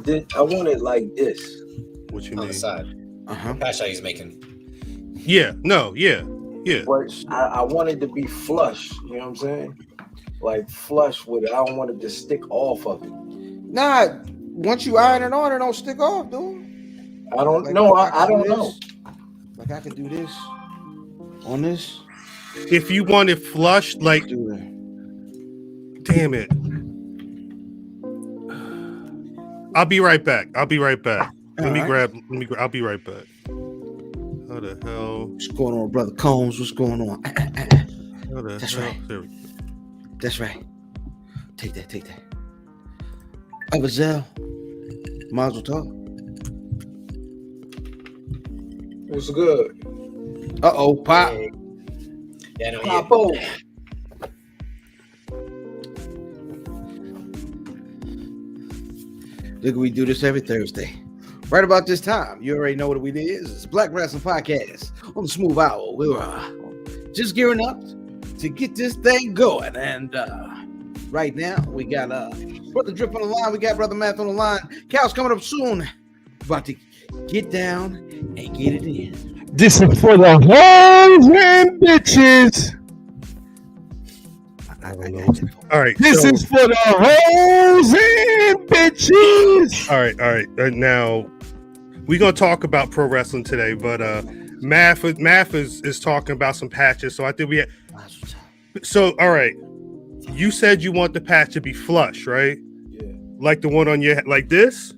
I want it like this. What you on mean? the side. Patch that he's making. Yeah. No. Yeah. Yeah. But I want it to be flush. You know what I'm saying? Like flush with it. I don't want it to stick off of it. Nah, once you iron it on, it don't stick off, dude. I don't know. I don't know. Like I could do this on this. If you want it flush, like, damn it. I'll be right back. I'll be right back. I'll be right back. How the hell? What's going on, brother Combs? What's going on? That's hell? right. There we go. That's right. Take that. Zell. Might as well talk. What's good? Uh-oh, Pop. Yeah, no, Popo. Look, we do this every Thursday. Right about this time. You already know what it is. It's Black Rasslin Podcast on the Smooth Hour. We're just gearing up to get this thing going. And right now, we got Brother Drip on the line. We got Brother Math on the line. Cal's coming up soon. About to get down and get it in. This is for the hoes and bitches. All right. This is for the hoes and bitches. All right. Now we're gonna talk about pro wrestling today, but Math is talking about some patches. So I think we had. So all right, you said you want the patch to be flush, right? Yeah. Like the one on your head, like this,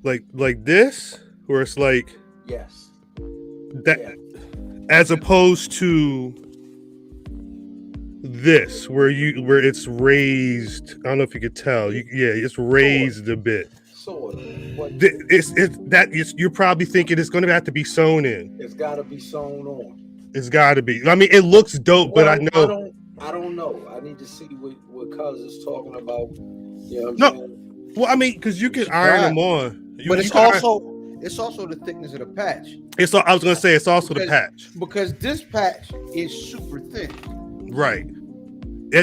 like this, where it's like Yes. that, as opposed to this, where it's raised. I don't know if you could tell. It's raised a bit. Sort of. You're probably thinking it's going to have to be sewn in. It's got to be sewn on. It's got to be. I mean, it looks dope, but I know. I don't know. I need to see what Cuz is talking about. You know what I'm saying? Well, I mean, because you can iron them on. But it's also the thickness of the patch. I was going to say it's also the patch. Because this patch is super thin. Right.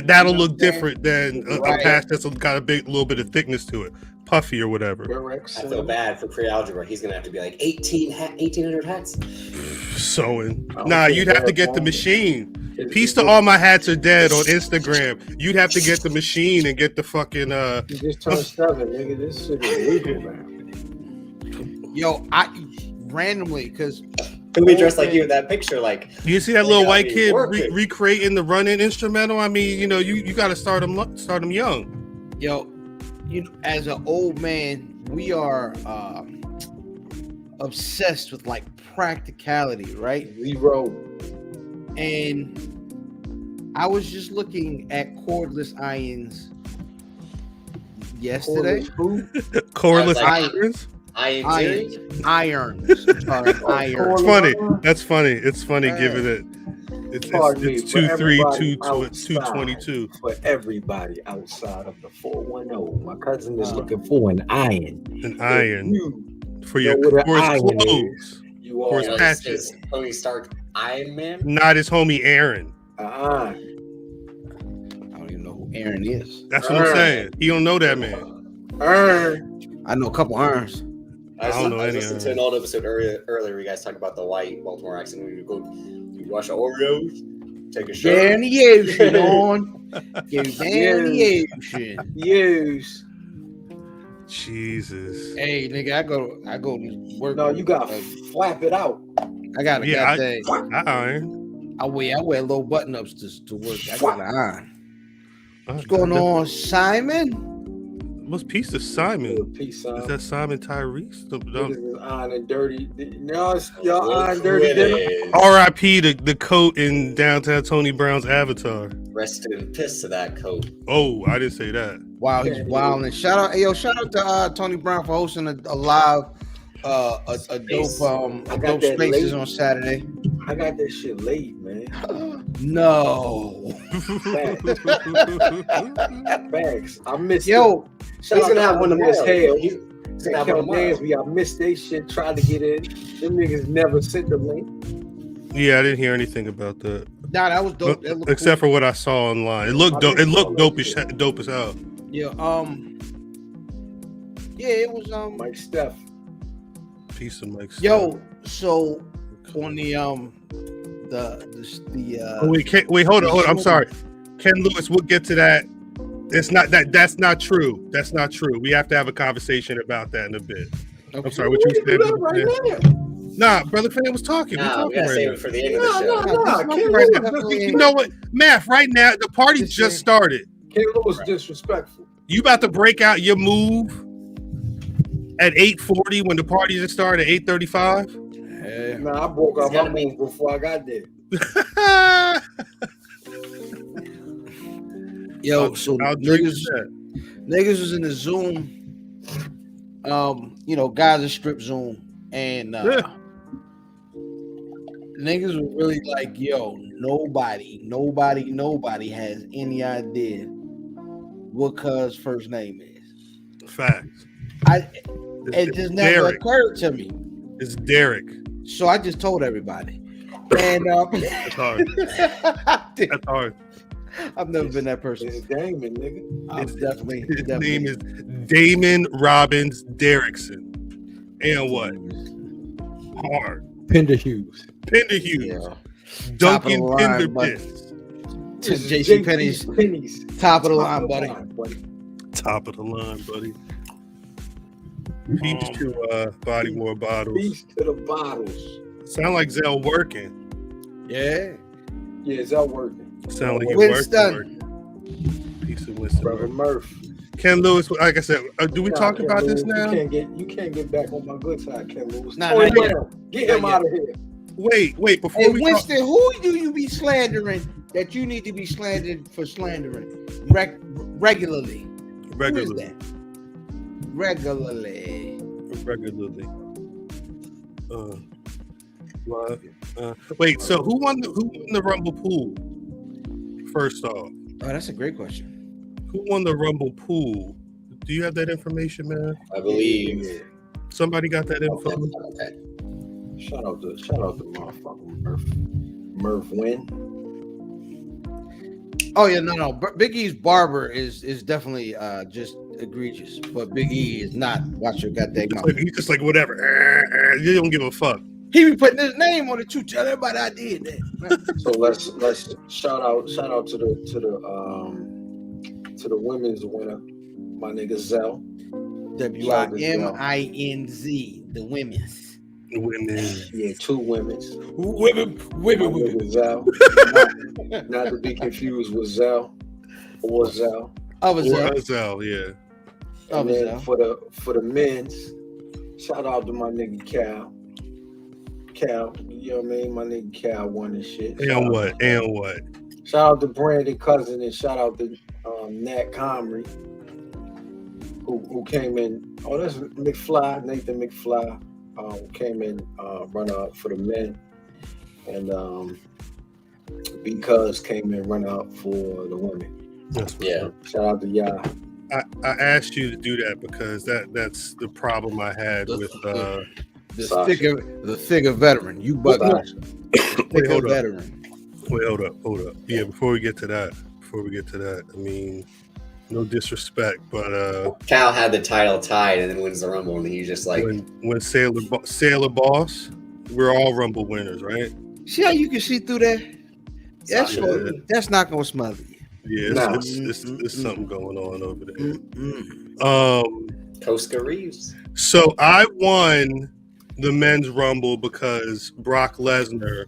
That'll look different than a patch that's got a little bit of thickness to it. Puffy or whatever. I feel bad for pre-algebra. He's going to have to be like 1,800 hats. Sewing. Nah, you'd have to get the machine. Peace to all my hats are dead on Instagram. You'd have to get the machine and get the fucking You just turned 7, nigga. This shit is legal now. Yo, I randomly because Can we dress like you in that picture? Like you see that little white kid recreating the running instrumental. I mean, you got to start them young. Yo, as an old man, we are obsessed with like practicality, right? Zero. And I was just looking at cordless irons yesterday. Cordless irons. Irons. It's funny. That's funny. It's funny giving it. It's 222. For everybody outside of the 410, my cousin is looking for an iron. An iron for your clothes. For his patches. Tony Stark Iron Man. Not his homie Aaron. I don't even know who Aaron is. That's what I'm saying. He don't know that man. I know a couple irons. I listened to an old episode earlier where you guys talk about the white Baltimore accent. When you go, you wash the Oreos, take a shower. Down the ocean, on. Go down the ocean. Yes. Jesus. Hey, nigga, I go to work. No, you got to flap it out. I got a I iron. I wear low button ups to work. I got an iron. What's going on, Simon? What's Peace to Simon? Peace, Is that Simon Tyrese? Iron and dirty. No, it's y'all iron dirty. R.I.P. the coat in downtown Tony Brown's Avatar. Rest in piss to that coat. Oh, I didn't say that. Wow, he's wild. And shout out to Tony Brown for hosting a live dope spaces on Saturday. I got that shit late, man. No. Bags. I missed it. He's gonna have one of Miss Hale. He's gonna have one of Dansby. I missed they shit. Tried to get in. Them niggas never sent the link. Yeah, I didn't hear anything about that. Nah, that was dope. Except for what I saw online. It looked dope. It looked dope as hell. Yeah. Yeah, it was Mike Steph. Piece of Mike. Yo, so on the wait, hold on. I'm sorry. Ken Lewis, we'll get to that. It's not that. That's not true. That's not true. We have to have a conversation about that in a bit. Okay. I'm sorry. What you said? Right now. Nah, brother Fan was talking. Nah, we gotta save it for the end of the show. You know what, Math? Right now, the party just started. Ken Lewis disrespectful. You about to break out your move at 8:40 when the party just started at 8:35? Nah, I broke out my move before I got there. Yo, so niggas was in the Zoom. Guys in strip Zoom, and niggas were really like, "Yo, nobody has any idea what Cuz' first name is." Facts. It just never occurred to me. It's Derek. So I just told everybody, and That's hard. That's hard. I've never been that person. It's Damon, nigga. His name is Damon Robbins Derrickson. And what? Hard. Pender Hughes. Yeah. Duncan line, Penderpits. JC Penny's top of the line, buddy. Top of the line, buddy. Peace to Bodymore Bottles. Peace to the bottles. Sound like Zell working. Yeah. Yeah, is that working? Sound like you Winston. working. Peace of Winston. Brother Murph. Ken Lewis, like I said, do we talk Ken about Lewis, this now? You can't get back on my good side, Ken Lewis. Nah, not yet. Get him out of here. Wait, before Hey, we Winston, who do you be slandering that you need to be slandered for slandering regularly? Who is that? Regularly. Wait, so who won the Rumble pool? First off, Oh, that's a great question. who won the Rumble pool? Do you have that information, man? I believe. Somebody got that info? Okay. Shout out to motherfucking Murph win. Oh yeah, no. Big E's barber is definitely just egregious, but Big E is not. Watch your goddamn mouth. He's just like whatever. You don't give a fuck. He be putting his name on it too. Tell everybody I did that. So let's shout out to the women's winner, my nigga Zell. WIMINZ, the women's. Yeah, two women's. Women. Nigga Zell. not to be confused with Zell or Zell. Zell, yeah. And then for the men's, shout out to my nigga Cal. Cal, you know what I mean? My nigga Cal won this shit. And what? Shout out to Brandon Cousin and shout out to Nat Comrie, who came in. Oh, that's Nathan McFly, who came in runner up for the men, and because came in runner up for the women. Yeah. Shout out to y'all. I asked you to do that because that's the problem I had with the figure veteran. You but figure veteran. Wait, hold up. Yeah, before we get to that, I mean, no disrespect, but Cal had the title tied and then wins the Rumble, and he's just like, when Sailor Boss, we're all Rumble winners, right? See how you can see through that? That's not gonna smother you. Yeah, it's something going on over there. Tosca Reeves. So I won the men's Rumble because Brock Lesnar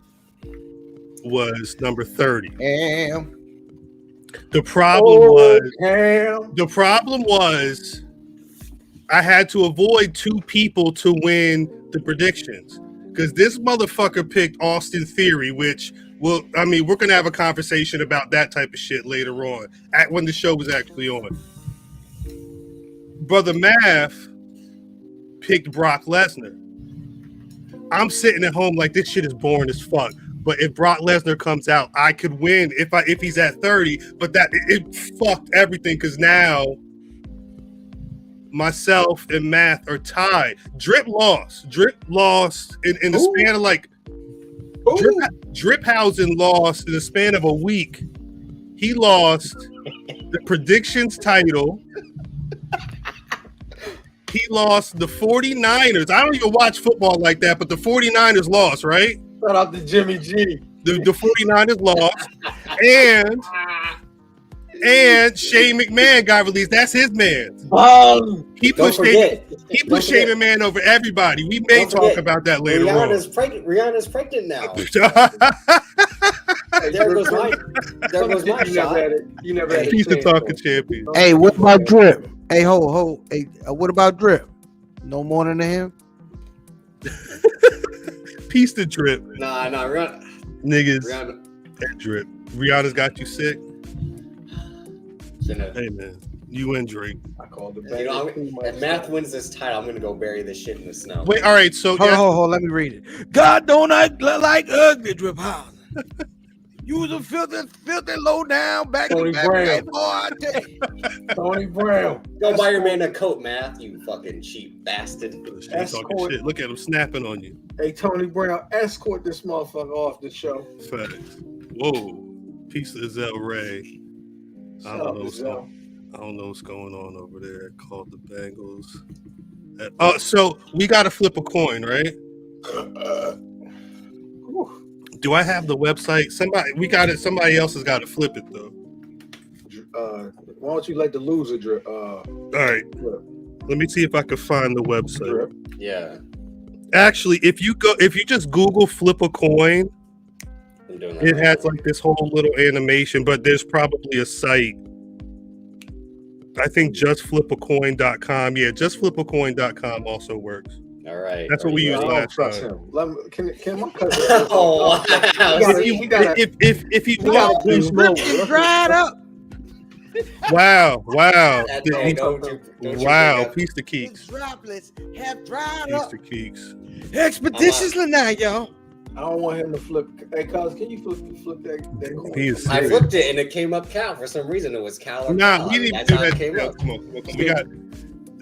was number 30. Damn. The problem was I had to avoid two people to win the predictions because this motherfucker picked Austin Theory, which we're gonna have a conversation about that type of shit later on when the show was actually on. Brother Math picked Brock Lesnar. I'm sitting at home like this shit is boring as fuck. But if Brock Lesnar comes out, I could win if he's at 30. But it fucked everything because now myself and Math are tied. Drip lost in the span of like Driphausen lost in the span of a week. He lost the predictions title. He lost the 49ers. I don't even watch football like that, but the 49ers lost, right? Shout out to Jimmy G. The 49ers lost. And Shane McMahon got released. That's his man. He pushed Shane McMahon over everybody. We may talk about that later on. Rihanna's pregnant now. There goes my shot. You never had a He's the chance, talking though. champion. Hey, what about Drip? Hey, ho. Hey, what about Drip? No more than him? Piece to Drip. Nah, Rihanna. Niggas. Rihanna. Drip. Rihanna's got you sick. Cena. Hey, man. You and Drake. I called the If Math wins this title, I'm gonna go bury this shit in the snow. Wait, all right. So, Hold, let me read it. God don't act like ugly, Drip House. You was a filthy low down back Tony Brown. boy, I tell you. Tony Brown. Go buy your man a coat, Math, you fucking cheap bastard. talking shit. Look at him snapping on you. Hey, Tony Brown, escort this motherfucker off the show. Facts. Whoa. Piece of Zell Ray. I don't know what's going on over there. Called the Bengals. So we got to flip a coin, right? Do I have the website? Somebody else has got to flip it though. Why don't you let the loser drip? All right. Let me see if I can find the website. Drip. Yeah. Actually, if you just Google flip a coin, it has like this whole little animation, but there's probably a site. I think justflipacoin.com. Yeah, justflipacoin.com also works. All right. That's what we used last time. Can my cousin? Oh, wow. If he gotta dried up. Wow. Wow. Piece of Keeks. Droplets have dried Piece up of Keeks. expeditiously now, y'all. I don't want him to flip. Hey, cuz, can you flip that coin? He is I serious. flipped it and it came up Cal. For some reason, it was Cal or Nah, Cal. we didn't That's do how that. it came up. Come on. We got.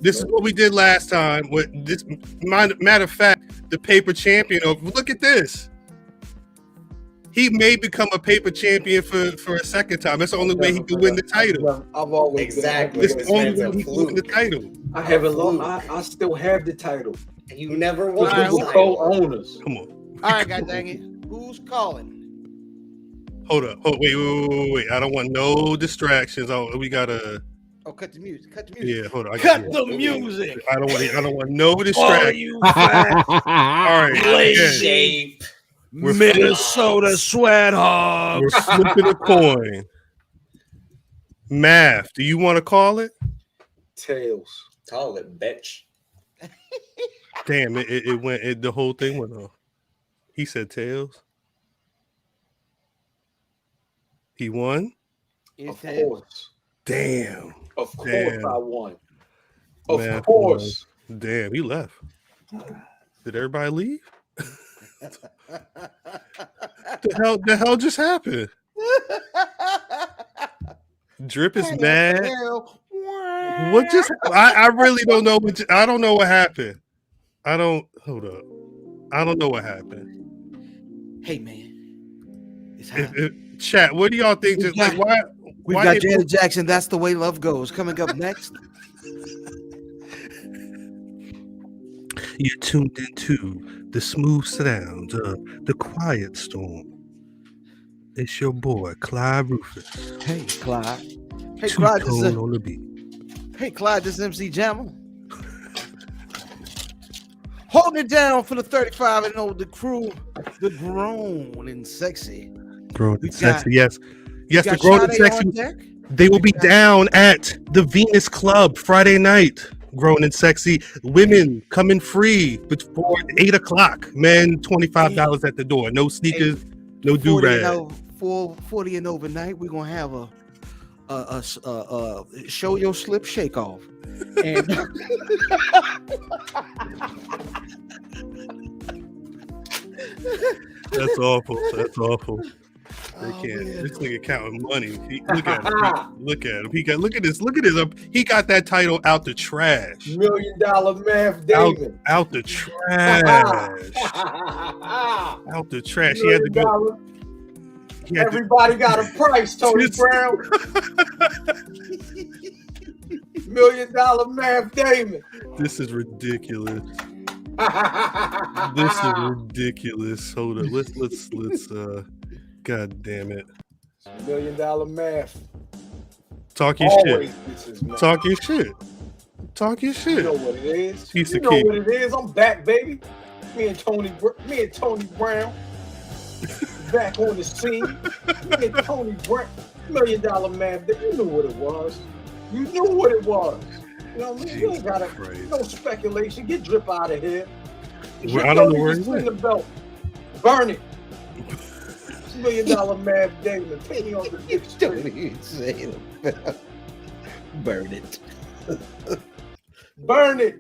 This is what we did last time. With this, matter of fact, the paper champion. Look at this. He may become a paper champion for a second time. That's the only way he can win the title. I've always Exactly. It's the only way he can win the title. I haven't lost. I still have the title. You never won We're the title. co-owners. Come on. All right, God dang it. Who's calling? Hold up. Wait. I don't want no distractions. We gotta. Oh, cut the music. Yeah, hold on. Cut the music. I don't want no distractions. You All right. Again, Shape. Minnesota sweat hogs. we're flipping a coin. Math. Do you want to call it? Tails. Call it, bitch. Damn, it went. The whole thing went off. He said tails. He won. Of course. Damn. Of course, Damn. I won. Of Math course. won. Damn, he left. Did everybody leave? The hell just happened? Drip is mad. What just? I really don't know. I don't know what happened. Hold up. I don't know what happened. Hey man, it's Chat. What do y'all think? Just like why? We've why got did- Janet Jackson. That's the way love goes. Coming up next. You're tuned into the smooth sounds of the quiet storm. It's your boy Clyde Rufus. Hey Clyde. Hey Clyde. Two-tone on the beat. Hey Clyde. This is MC Jammer. Holding it down for the 35 and old, the crew, the grown and sexy. Grown We and sexy, yes. Yes, We the got grown and Sade sexy. on deck. They will be down at the Venus Club Friday night. Grown and sexy. Women coming free before 8 o'clock. Men, $25 at the door. No sneakers, no 40 do-rag. and 40 and overnight, we're gonna have a show your slip shake off. And That's awful. That's awful. They Oh, can't. man. This nigga counting money. Look at him. Look at him. Look at this. He got that title out the trash. $1 million math David. Out the trash. Out the trash. He had to go. Everybody got a price, Tony Brown. $1 million Math Damon. This is ridiculous. This is ridiculous. Hold up. Let's God damn it. $1 million math. Talk your Always shit. gets his math. Talk your shit. Talk your shit. You know what it is. Piece You of know cake. what it is. I'm back, baby. Me and Tony Brown back on the scene. Me and Tony Brown. $1 million math. You knew what it was. You knew what it was. You know what I mean? You ain't gotta. Christ. No speculation. Get Drip out of here. I don't know where he Swing went. the belt. Burn it. $1 million Math Damon. Penny on the big Don't street. even say it. Burn it. Burn it.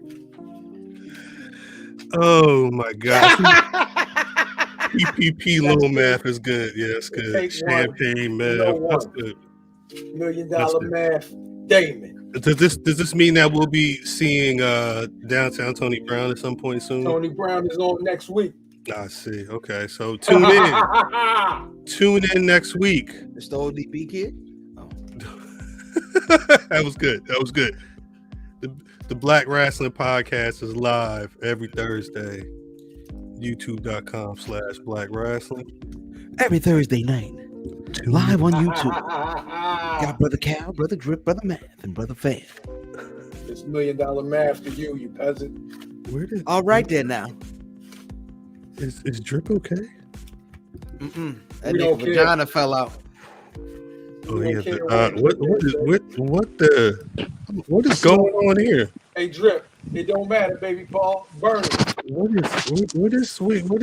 Oh my God. PPP little math is good. Yeah, it's good. Take Champagne math. No That's one. good. $1 million That's good. Math Damon. Does this mean that we'll be seeing downtown Tony Brown at some point soon? Tony Brown is on next week. I see. Okay, so tune in. Tune in next week. It's the old DP kid. Oh. That was good. That was good. The Black Rasslin Podcast is live every Thursday. YouTube.com/Black Rasslin. Every Thursday night, live on YouTube. Got Brother Cal, Brother Drip, Brother Math, and Brother Fan. It's $1 million math to you peasant. Where did All right there now. is Drip okay? That We don't nigga care. vagina fell out. Oh We yeah. don't care What is going on here? Hey, Drip, it don't matter, baby Paul. Burn it. What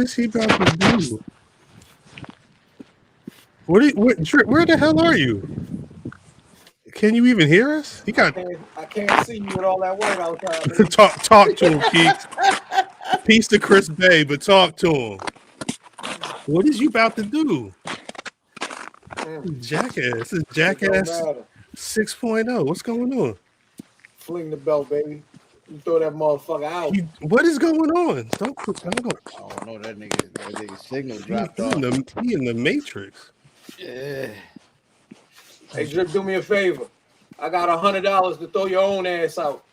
is he about to do? What Drip, where the hell are you? Can you even hear us? He got I can't see you with all that white outside. baby. talk to him, Keith. Peace to Chris Bay, but talk to him. What is you about to do? Jackass. This is It Jackass don't matter. 6.0. What's going on? Fling the belt, baby. You throw that motherfucker out. What is going on? Don't. Oh no, that nigga signal dropped off. He in the Matrix. Yeah. Hey, Drip, do me a favor. I got $100 to throw your own ass out.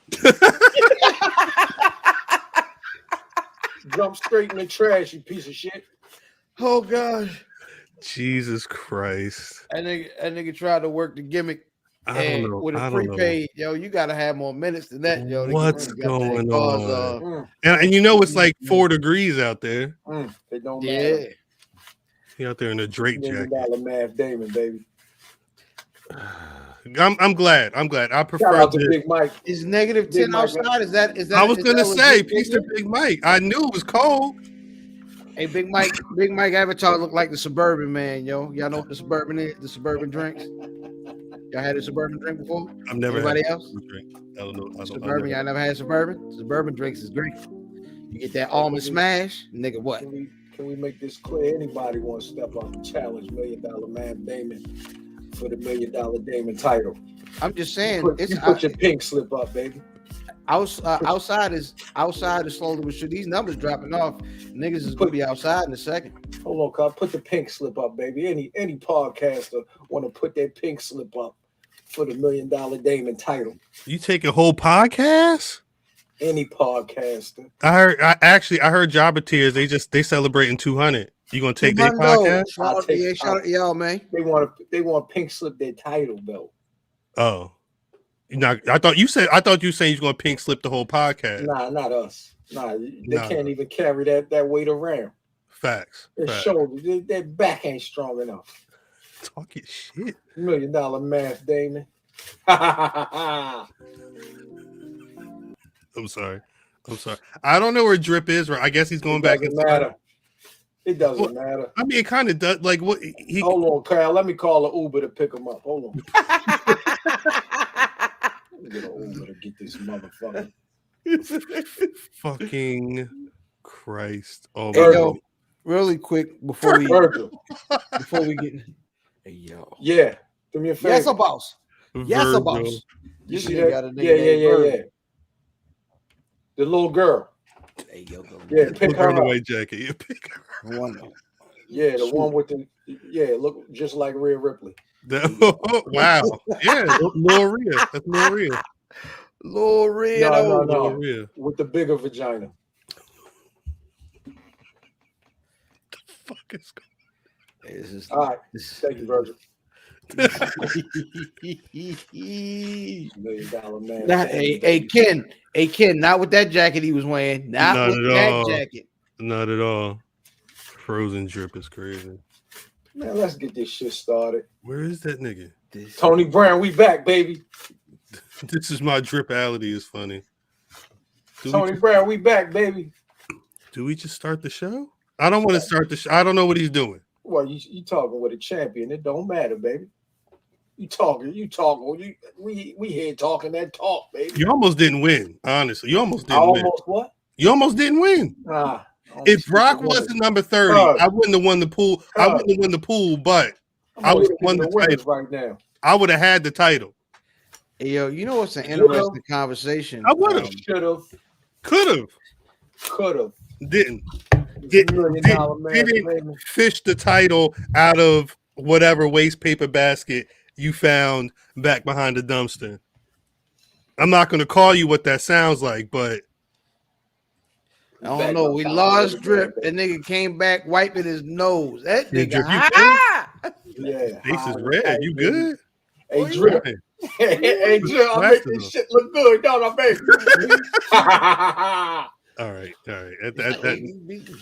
Jump straight in the trash, you piece of shit. Oh gosh. Jesus Christ. That nigga tried to work the gimmick. I don't know. With a I don't know. prepaid, yo, you gotta have more minutes than that, yo. What's You got that going cause, on? And you know it's like 4 degrees out there. It don't Yeah. matter. He out there in a Drake $1 jacket. million Math Damon, baby. I'm glad. I Shout prefer out to this. Big Mike. Is negative Big 10 Mike. outside? Is that I was is gonna that what say, Big peace to Mike- Big Mike. I knew it was cold. Hey, Big Mike avatar look like the Suburban man, yo. Y'all know what the Suburban is? The Suburban drinks. Y'all had a Suburban drink before? I've never Anybody had else? a drink. I don't know. Suburban, y'all never had Suburban? Suburban drinks is great. You get that almond smash, nigga. What? Can we make this clear? Anybody want to step up and challenge $1 million Math Damon for the $1 million Damon title? I'm just saying, Put your pink slip up, baby. outside is slowly but sure. These numbers dropping off. Niggas is gonna be outside in a second. Hold on, cuz. Put the pink slip up, baby. Any podcaster want to put that pink slip up for the $1 million Damon title? You take a whole podcast? Any podcaster. I heard Jabba Tears. They celebrating 200. You gonna take their podcast? Shout out to y'all, man. They want pink slip their title belt. Oh, I thought you saying you're gonna pink slip the whole podcast. Nah, not us. Nah, they can't even carry that weight around. Facts. Their shoulders, their back ain't strong enough. Talking shit. $1 million Math Damon. I'm sorry. I don't know where Drip is. I guess he's going back. Doesn't matter. It doesn't matter. I mean, it kind of does. Like what? Hold on, Kyle. Let me call an Uber to pick him up. Hold on. Let me get an Uber to get this motherfucker. Fucking Christ! Oh, Hey, yo, really quick before we Virgil. get. Hey yo. Yeah. Do me a favor. Yes, a boss. Yes, a Virgil. boss. You This see nigga that? got a nigga named Virgil. The little girl. Hey yo, go. Yeah, pick Put her her in the up. white jacket. Yeah, pick her. Yeah, the one with the look just like Rhea Ripley. Wow. Yeah, Lil Rhea. That's Lil Rhea. Loredo. No. Real. With the bigger vagina. The fuck is going? All right. Thank you, Virgil. $1 million man. Nah, hey Ken, not with that jacket he was wearing. Not with that jacket. Not at all. Frozen drip is crazy. Man, let's get this shit started. Where is that nigga? Tony Brown, we back, baby. This is my dripality is funny. Tony Brown, we back, baby. Do we just start the show? I don't want to start the show. I don't know what he's doing. Well, you talking with a champion. It don't matter, baby. You talking. We here talking that talk, baby. You almost didn't win, honestly. You almost didn't win. What? You almost didn't win. If Brock wasn't number 30, I wouldn't have won the pool. I wouldn't have won the pool, but I would have won the title right now. I would have had the title. Hey, yo, you know what's an interesting conversation? I would have. Should have. Could have. Didn't fish the title out of whatever waste paper basket you found back behind the dumpster. I'm not going to call you what that sounds like, but I don't know. We lost drip. That nigga came back wiping his nose. That nigga. Yeah. Face is red. You good? Hey, drip. Hey, drip. I make this shit look good, don't I, baby? All right.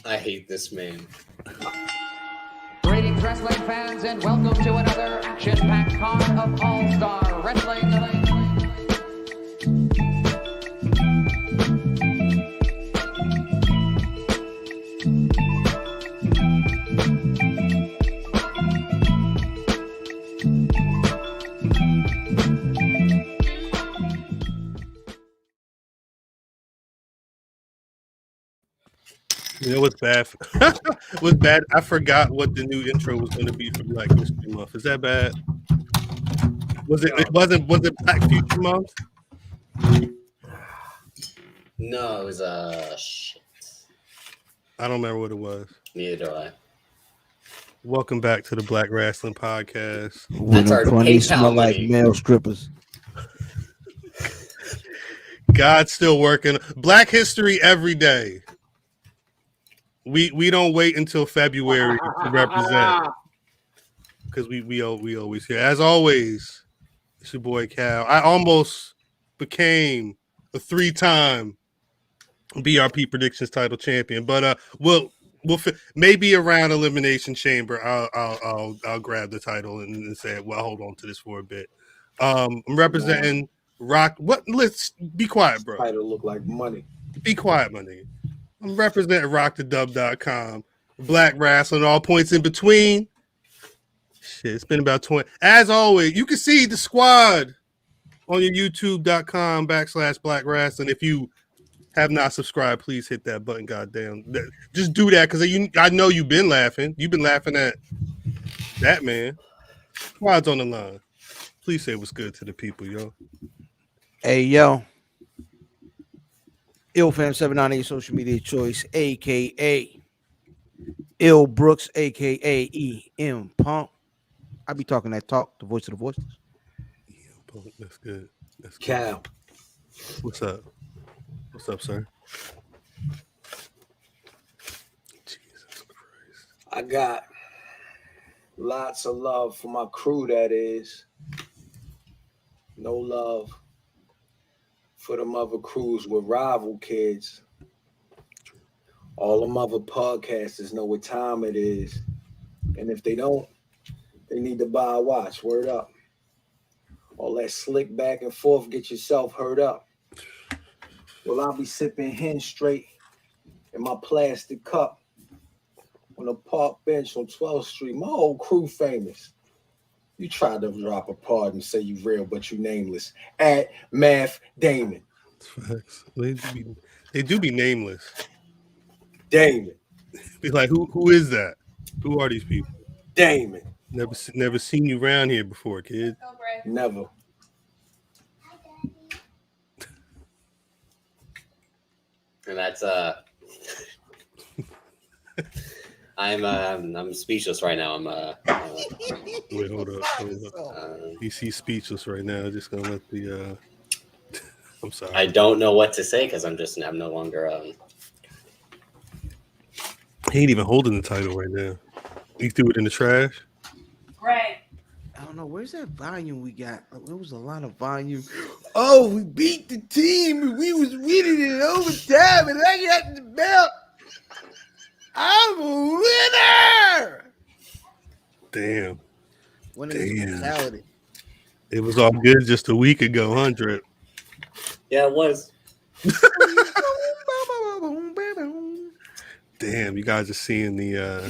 I hate this man. Greetings, wrestling fans, and welcome to another action-packed card of All-Star Wrestling. You know what's bad? What's bad? I forgot what the new intro was going to be for Black History Month. Is that bad? Was it? Was it Black Future Month? No, it was shit. I don't remember what it was. Neither do I. Welcome back to the Black Rasslin Podcast. That's our PayPal smell like money. male strippers. God's still working. Black History every day. We don't wait until February to represent because we always here. As always, it's your boy Cal. I almost became a 3-time BRP Predictions title champion, but we'll maybe around Elimination Chamber I'll grab the title and say, well, hold on to this for a bit. I'm representing Rock. What? Let's be quiet, bro. Title look like money. Be quiet, my nigga. I'm representing rockthedub.com, Black Rasslin, all points in between. Shit, it's been about 20. As always, you can see the squad on your youtube.com/Black Rasslin. If you have not subscribed, please hit that button, goddamn. Just do that because I know you've been laughing. You've been laughing at that, man. Squad's on the line. Please say what's good to the people, yo. Hey, yo. IlFam798 social media choice, aka Ill Brooks, aka EM Pump. I be talking that talk, the voice of the voices. That's good. That's good. Cal. What's up? What's up, sir? Jesus Christ. I got lots of love for my crew, that is. No love for them other crews with rival kids. All them other podcasters know what time it is. And if they don't, they need to buy a watch. Word up. All that slick back and forth, get yourself hurt up. Well, I'll be sipping hen straight in my plastic cup on a park bench on 12th Street. My whole crew famous. You tried to drop a part and say you real, but you nameless. At Math Damon. Facts. They do be nameless. Damon. Be like, who is that? Who are these people? Damon. Never seen you around here before, kid. Never. And that's I'm speechless right now. Wait, hold up. He's speechless right now. Just gonna let the I'm sorry. I don't know what to say because I'm no longer. He ain't even holding the title right now. He threw it in the trash. Greg. I don't know. Where's that volume we got? There was a lot of volume. Oh, we beat the team and we was winning in overtime and I got the belt. I'm a winner. Damn. Winning is mentality. It was all good just a week ago, 100. Yeah, it was. Damn, you guys are seeing the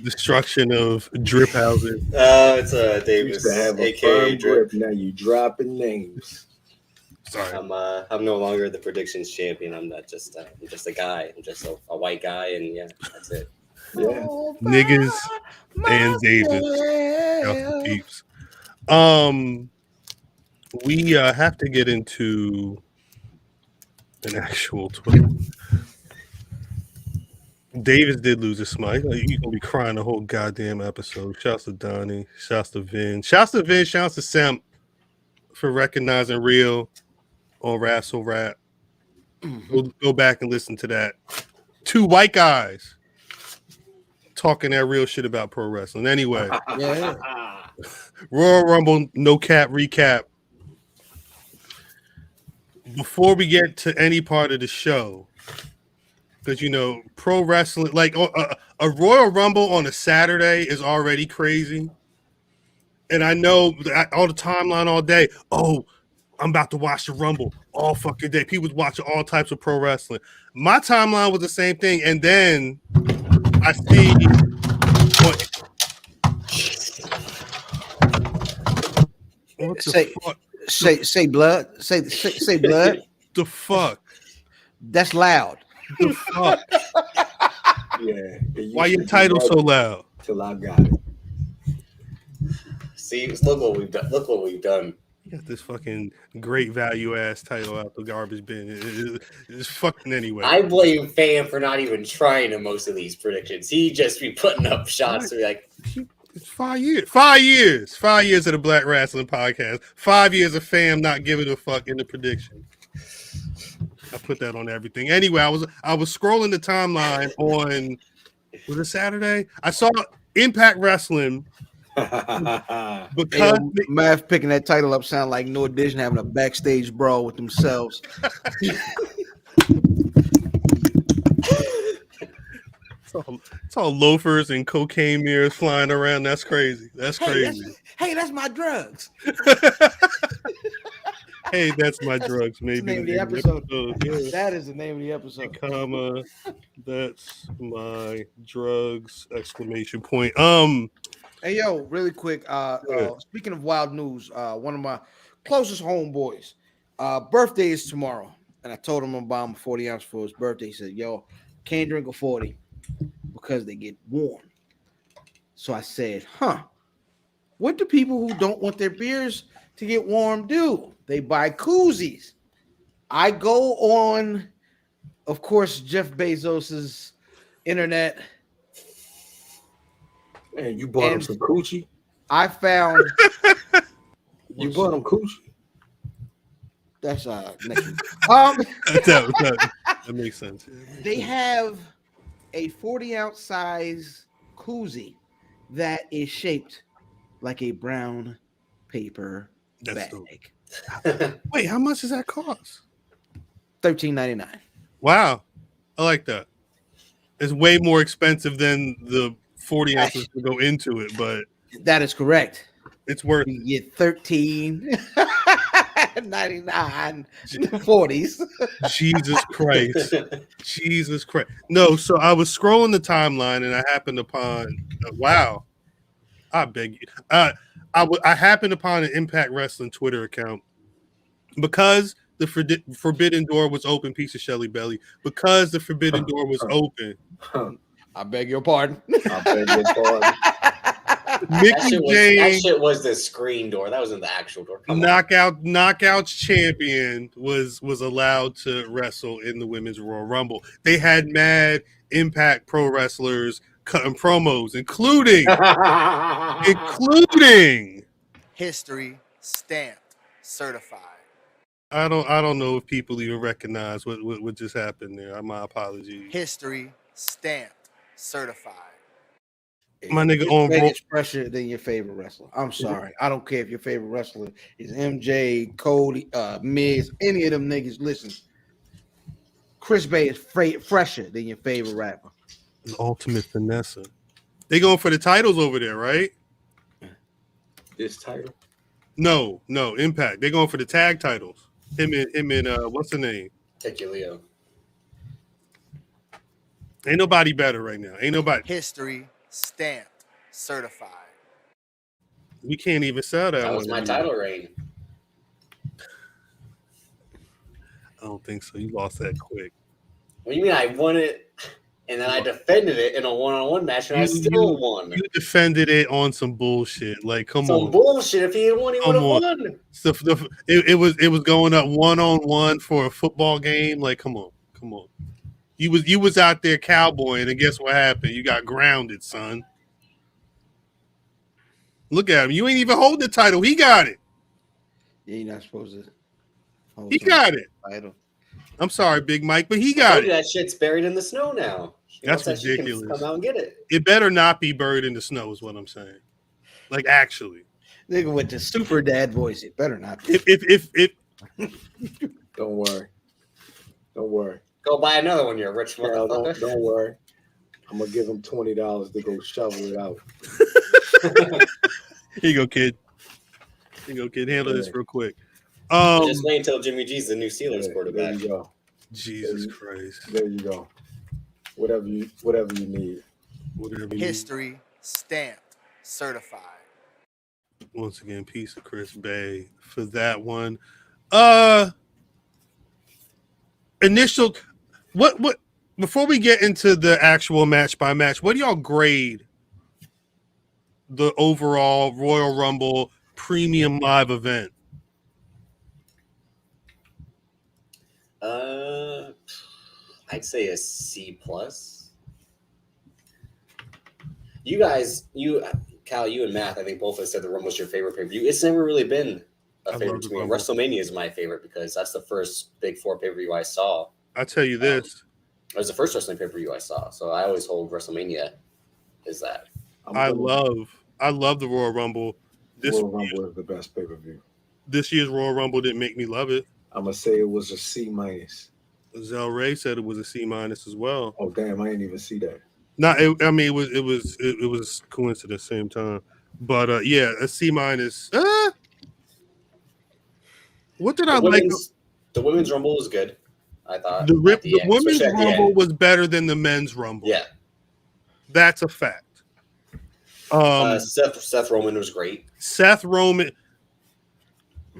destruction of drip houses. It's Davis, Used to have a aka firm Drip. grip. Now you dropping names. Sorry. I'm no longer the predictions champion. I'm not just I'm just a guy. I'm just a white guy, and yeah, that's it. Yeah. Niggas and Davis. Shout to peeps. We have to get into an actual Twitter. Davis did lose his smile. He's gonna be crying the whole goddamn episode. Shouts to Donnie. Shouts to Vin. Shouts to Vin. Shouts to Sam for recognizing real on Rassle Rap. Go back and listen to that. Two white guys talking that real shit about pro wrestling. Anyway, Yeah. Royal Rumble no cap recap. Before we get to any part of the show, because pro wrestling, like a Royal Rumble on a Saturday is already crazy. And I know all the timeline all day. Oh, I'm about to watch the Rumble all fucking day. People was watching all types of pro wrestling. My timeline was the same thing, and then I see what the fuck? Say blood. Say blood. The fuck? That's loud. The fuck? Yeah. Why your title so loud? Till I got it. See, look what we've done. Look what we've done. You got this fucking great value ass title out the garbage bin. It's fucking anyway. I blame Fam for not even trying to most of these predictions. He just be putting up shots to be like, It's 5 years. 5 years. 5 years of the Black Rasslin Podcast. 5 years of Fam not giving a fuck in the prediction. I put that on everything. Anyway, I was scrolling the timeline on, was it Saturday? I saw Impact Wrestling because Math picking that title up sound like No Edition having a backstage brawl with themselves. it's all loafers and cocaine mirrors flying around. That's crazy. That's crazy. Hey, that's my drugs. Hey, that's my drugs. Maybe That's the name of the episode. Yeah. That is the name of the episode. Comma. That's my drugs! Exclamation point. Hey, yo, really quick. Speaking of wild news, one of my closest homeboys, birthday is tomorrow, and I told him I'm buying him a 40 ounce for his birthday. He said, "Yo, can't drink a 40 because they get warm." So I said, "Huh? What do people who don't want their beers to get warm do? They buy koozies." I go on, of course, Jeff Bezos's internet. Man, you bought him some coochie? I found You bought him coochie? that's next week. That makes sense. They have a 40 ounce size koozie that is shaped like a brown paper That's bag. Wait, how much does that cost? $13.99. Wow, I like that. It's way more expensive than the 40 ounces to go into it, but That is correct. it's worth You get $13.99 40s. Jesus Christ. Jesus Christ. No, so I was scrolling the timeline and I happened upon wow. I beg you. I happened upon an Impact Wrestling Twitter account because the Forbidden Door was open, piece of Shelly Belly. Because the Forbidden Door was open. I beg your pardon. I beg your pardon. that shit was the screen door. That wasn't the actual door. Come on. Knockouts champion was allowed to wrestle in the Women's Royal Rumble. They had mad Impact Pro wrestlers cutting promos, including History stamped, certified. I don't know if people even recognize what just happened there. My apologies. History stamped, certified. My nigga This on man bro. is fresher than your favorite wrestler. I'm sorry. I don't care if your favorite wrestler is MJ, Cody, Miz, any of them niggas. Listen, Chris Bay is fresher than your favorite rapper. The ultimate Vanessa. They going for the titles over there, right? This title. No, Impact. They going for the tag titles. Him and what's the name? Take you, Leo. Ain't nobody better right now. Ain't nobody. History stamped, certified. We can't even sell that. That was one my anymore. title reign. I don't think so. You lost that quick. What do you mean I won it and then I defended it in a one-on-one match and I still won? You defended it on some bullshit. Like, come Some on. bullshit. If he had won, he would have won. So it was going up 1-on-1 for a football game. Like, come on. You was out there cowboying, and guess what happened? You got grounded, son. Look at him. You ain't even holding the title. He got it. Yeah, you're not supposed to. He got it. Title. I'm sorry, Big Mike, but he I got told it. you that shit's buried in the snow now. That's Once that shit can ridiculous. Come out and get it. It better not be buried in the snow, is what I'm saying. Like, actually, Nigga with the super dad voice. It better not be. if Don't worry. Go buy another one, you rich Yeah, motherfucker. don't worry. I'm gonna give him $20 to go shovel it out. here you go, kid. Handle this real quick. Just wait until Jimmy G's the new Steelers quarterback. There you go. Jesus Christ. There you go. Whatever you need. Whatever you need. History stamped, certified. Once again, piece of Chris Bay for that one. Initial what before we get into the actual match by match, what do y'all grade the overall Royal Rumble premium live event? I'd say a C+. You guys, Cal, you and Matt, I think both of us said the Rumble was your favorite pay-per-view. It's never really been a I favorite love to the me. Rumble. WrestleMania is my favorite because that's the first Big Four pay-per-view I saw. I tell you this. It was the first wrestling pay-per-view I saw, so I always hold WrestleMania is that. I love the Royal Rumble. Royal Rumble is the best pay-per-view. This year's Royal Rumble didn't make me love it. I'm gonna say it was a C-. Zell Ray said it was a C- as well. Oh damn, I didn't even see that. It was coincidence same time. But yeah, a C-. What did I like? The women's Rumble was good, I thought. The end, women's especially at the Rumble end. was better than the men's Rumble. Yeah. That's a fact. Seth Roman was great. Seth Roman.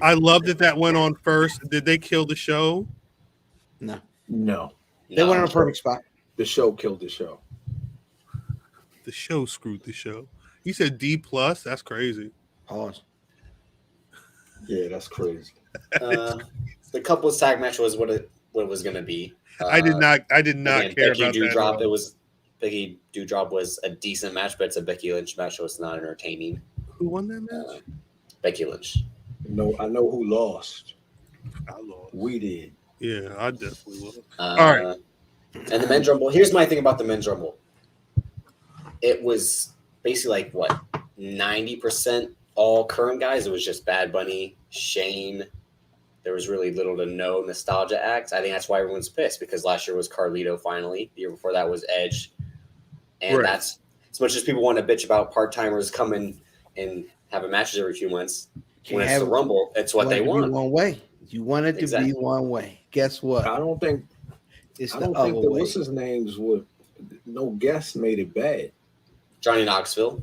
I loved that went on first. Did they kill the show? No. They went on a perfect spot. The show killed the show. The show screwed the show. You said D+. That's crazy. Pause. Yeah, that's crazy. The couples tag match was what it was going to be. I did not again, care Becky about Doudrop. that. Becky Doudrop was a decent match, but it's a Becky Lynch match, so it's not entertaining. Who won that match? Becky Lynch. No, I know who lost. I lost. We did. Yeah, I definitely lost. All right. And the men's Rumble. Here's my thing about the men's Rumble. It was basically like, what, 90% all current guys? It was just Bad Bunny, Shane. There was really little to no nostalgia acts. I think that's why everyone's pissed, because last year was Carlito finally. The year before that was Edge. And Right. that's, as much as people want to bitch about part-timers coming and having matches every few months, when it's the Rumble, it's what they want. One way. You want it to Exactly. be one way. Guess what? I don't think It's I the don't other think that way. what's his names would no guest made it bad. Johnny Knoxville.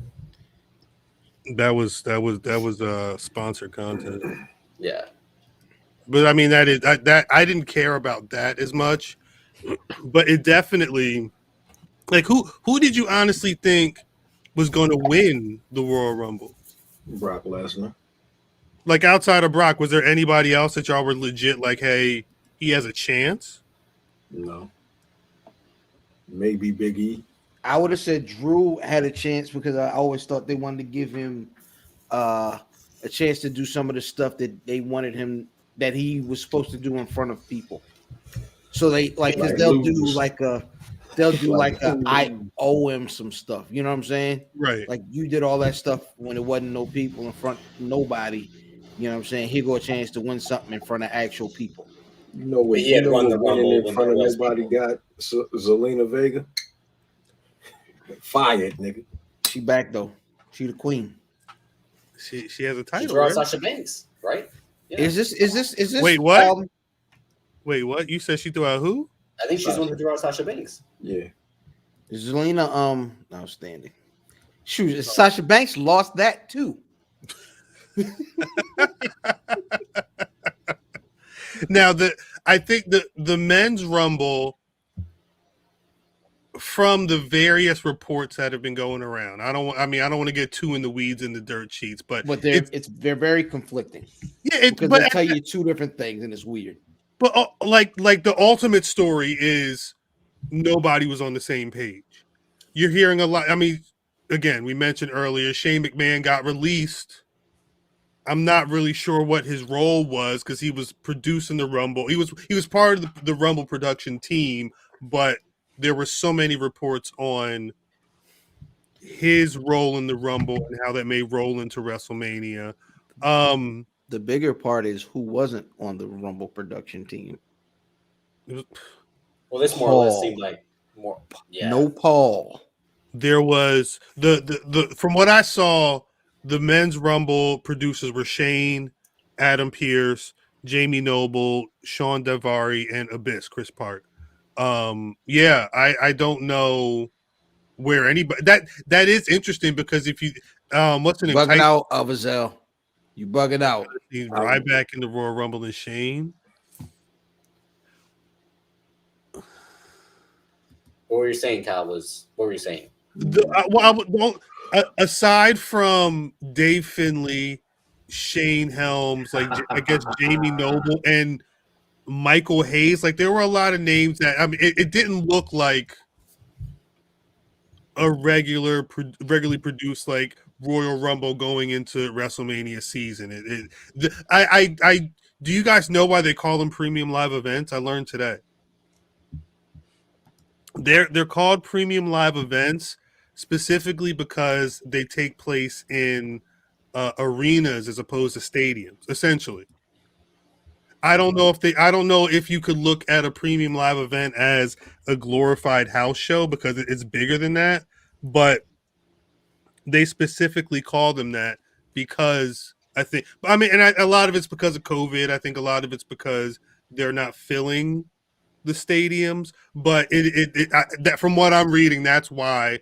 That was sponsored content. Yeah. But I mean, that I didn't care about that as much. But it definitely, like, who did you honestly think was going to win the Royal Rumble? Brock Lesnar. Like, outside of Brock, was there anybody else that y'all were legit like, hey, he has a chance? No. Maybe Big E. I would have said Drew had a chance because I always thought they wanted to give him a chance to do some of the stuff that they wanted him that he was supposed to do in front of people. So they like because Like they'll do lose. like a I owe him some stuff. You know what I'm saying? Right. Like you did all that stuff when it wasn't no people in front, nobody. You know what I'm saying? Here go a chance to win something in front of actual people. You know what? But he had You know won what the winning Rumble in when front of there was nobody people. got? Zelina Vega. Fired, nigga. She back though. She the queen. She has a She title. drew out Right? Sasha Banks, right? Yeah. Is this? Wait, what? Wait, what? You said she threw out who? I think she's the one who drew out Sasha Banks. Yeah. Zelina outstanding. Shoot, Sasha Banks lost that too. Now I think the men's rumble, from the various reports that have been going around, I don't want to get too in the weeds in the dirt sheets, but they're very conflicting. Yeah, because they tell you two different things and it's weird. But like the ultimate story is nobody was on the same page. You're hearing a lot. I mean, again, we mentioned earlier, Shane McMahon got released. I'm not really sure what his role was because he was producing the Rumble. He was part of the Rumble production team, but there were so many reports on his role in the Rumble and how that may roll into WrestleMania. The bigger part is who wasn't on the Rumble production team. Well, this more or less seemed like more. Yeah. No Paul. There was the from what I saw, the men's Rumble producers were Shane, Adam Pearce, Jamie Noble, Sean Davari, and Abyss, Chris Park. I don't know where anybody that is interesting because if you what's the name? Bugging out of Azel. You bugging out. He's right back in the Royal Rumble and Shane. What were you saying, Kyle? What were you saying? Aside from Dave Finlay, Shane Helms, like I guess Jamie Noble and Michael Hayes, like there were a lot of names that it didn't look like a regularly produced like Royal Rumble going into WrestleMania season. I do you guys know why they call them premium live events? I learned today. They're called premium live events specifically because they take place in arenas as opposed to stadiums, essentially. I don't know if you could look at a premium live event as a glorified house show because it's bigger than that, but they specifically call them that because a lot of it's because of COVID. I think a lot of it's because they're not filling the stadiums, but that from what I'm reading, that's why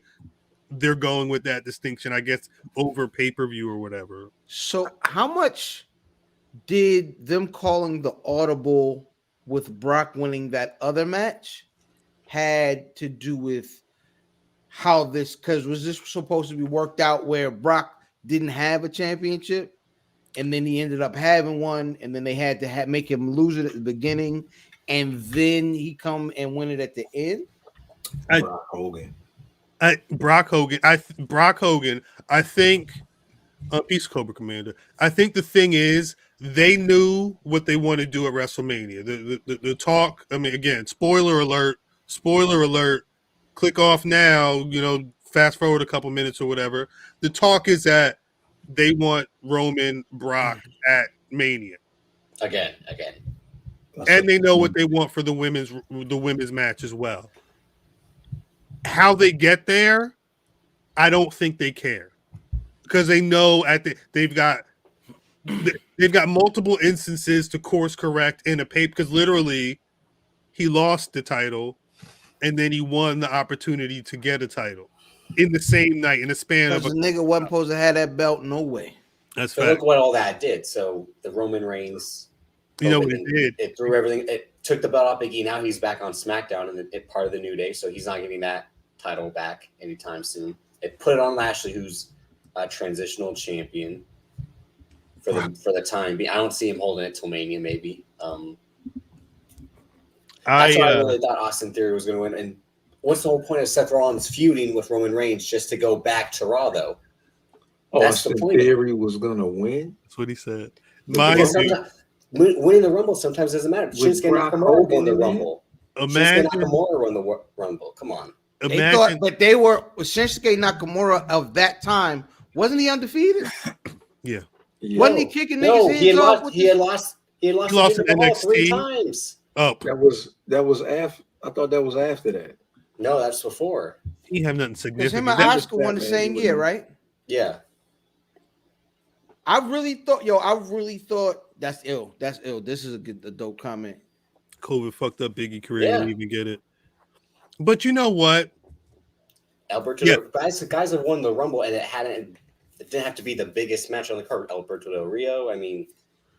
they're going with that distinction, I guess, over pay-per-view or whatever. So how much did them calling the audible with Brock winning that other match had to do with how this, because was this supposed to be worked out where Brock didn't have a championship and then he ended up having one and then they had to make him lose it at the beginning and then he come and win it at the end? Brock Hogan. I think Peace Cobra Commander. I think the thing is they knew what they want to do at WrestleMania. The talk, I mean, again, spoiler alert, click off now, fast forward a couple minutes or whatever. The talk is that they want Roman Brock at Mania. Again. And they know what they want for the women's match as well. How they get there, I don't think they care. Because they know they've got multiple instances to course correct in a paper. Because literally, he lost the title, and then he won the opportunity to get a title in the same night in a span of. Because the nigga wasn't supposed to have that belt, no way. That's so look what all that did. So the Roman Reigns, what it did? It threw everything. It took the belt off Big E. Now he's back on SmackDown and it part of the New Day. So he's not getting that title back anytime soon. It put it on Lashley, who's a transitional champion for the time being. I don't see him holding it till Mania, maybe. That's why I really thought Austin Theory was going to win. And what's the whole point of Seth Rollins feuding with Roman Reigns just to go back to Raw, though? Austin Theory was going to win? That's what he said. winning the Rumble sometimes doesn't matter. Was Shinsuke Brock Nakamura Hogan won the in there? Rumble. Shinsuke Imagine, Nakamura won the Rumble. Come on. They imagine. thought, but they were Shinsuke Nakamura of that time. Wasn't he undefeated? Yeah. Wasn't he kicking No, niggas' he had heads off? lost. with He this- had lost. He had lost. He lost to to Jinder Mahal 3 NXT. times. Oh, That was after. I thought that was after that. No, that's before. he have nothing Because significant. him and That- Oscar won the Batman, same he year, was- right? Yeah. I really thought that's ill. That's ill. This is a dope comment. COVID fucked up Biggie career. Yeah. Didn't even get it. But you know what? Alberto, Yeah. guys have won the Rumble, and it didn't have to be the biggest match on the card. Alberto Del Rio. I mean,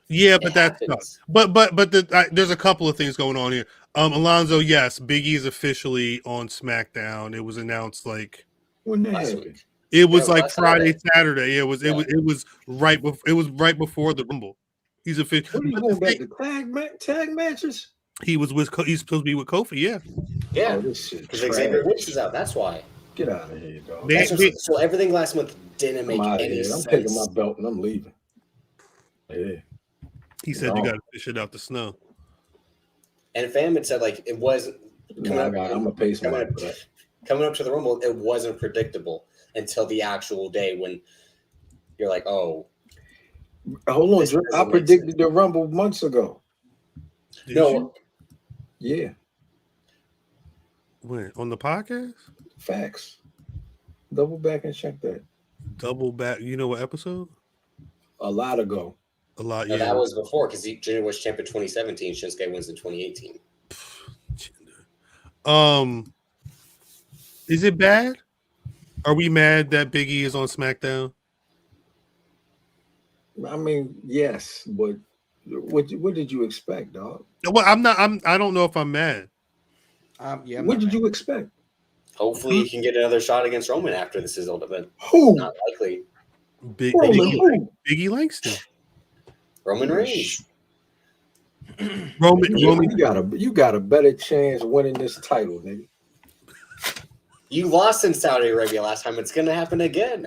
Yeah, but it that's happens. but there's a couple of things going on here. Alonzo, yes, Biggie is officially on SmackDown. It was announced like When that Last happened? week. it was Yeah, like last Friday, Saturday. Saturday. It was right before the Rumble. He's official. What are you going back to tag matches? He's supposed to be with Kofi. Yeah, Yeah, Oh, this shit. because trash. Xavier Woods is out. That's why. Get out of here, dog. They- That's just- so everything last month didn't make I'm out of any here. I'm sense. taking my belt and I'm leaving. Yeah. he said No. you got to fish it out the snow. And Fam had said like it wasn't No, I'm gonna pace my coming up, coming up to the Rumble. It wasn't predictable until the actual day when you're like, oh Hold on, This Drip. I doesn't make predicted the Rumble months ago. Did no. you? Yeah, When on the podcast? facts. Double back and check that. Double back. You know what episode? A lot ago. A lot. No, Yeah. that was before because Junior was champion 2017. Shinsuke wins in 2018. Is it bad? Are we mad that Biggie is on SmackDown? I mean, yes, but what did you expect, dog? Well, I'm not. I don't know if I'm mad. Yeah. What did you expect? Hopefully, he can get another shot against Roman after this is over, but Who? not likely. Roman, who? Biggie Langston. Roman Reigns. Roman. You got a better chance winning this title, nigga. You lost in Saudi Arabia last time. It's gonna happen again.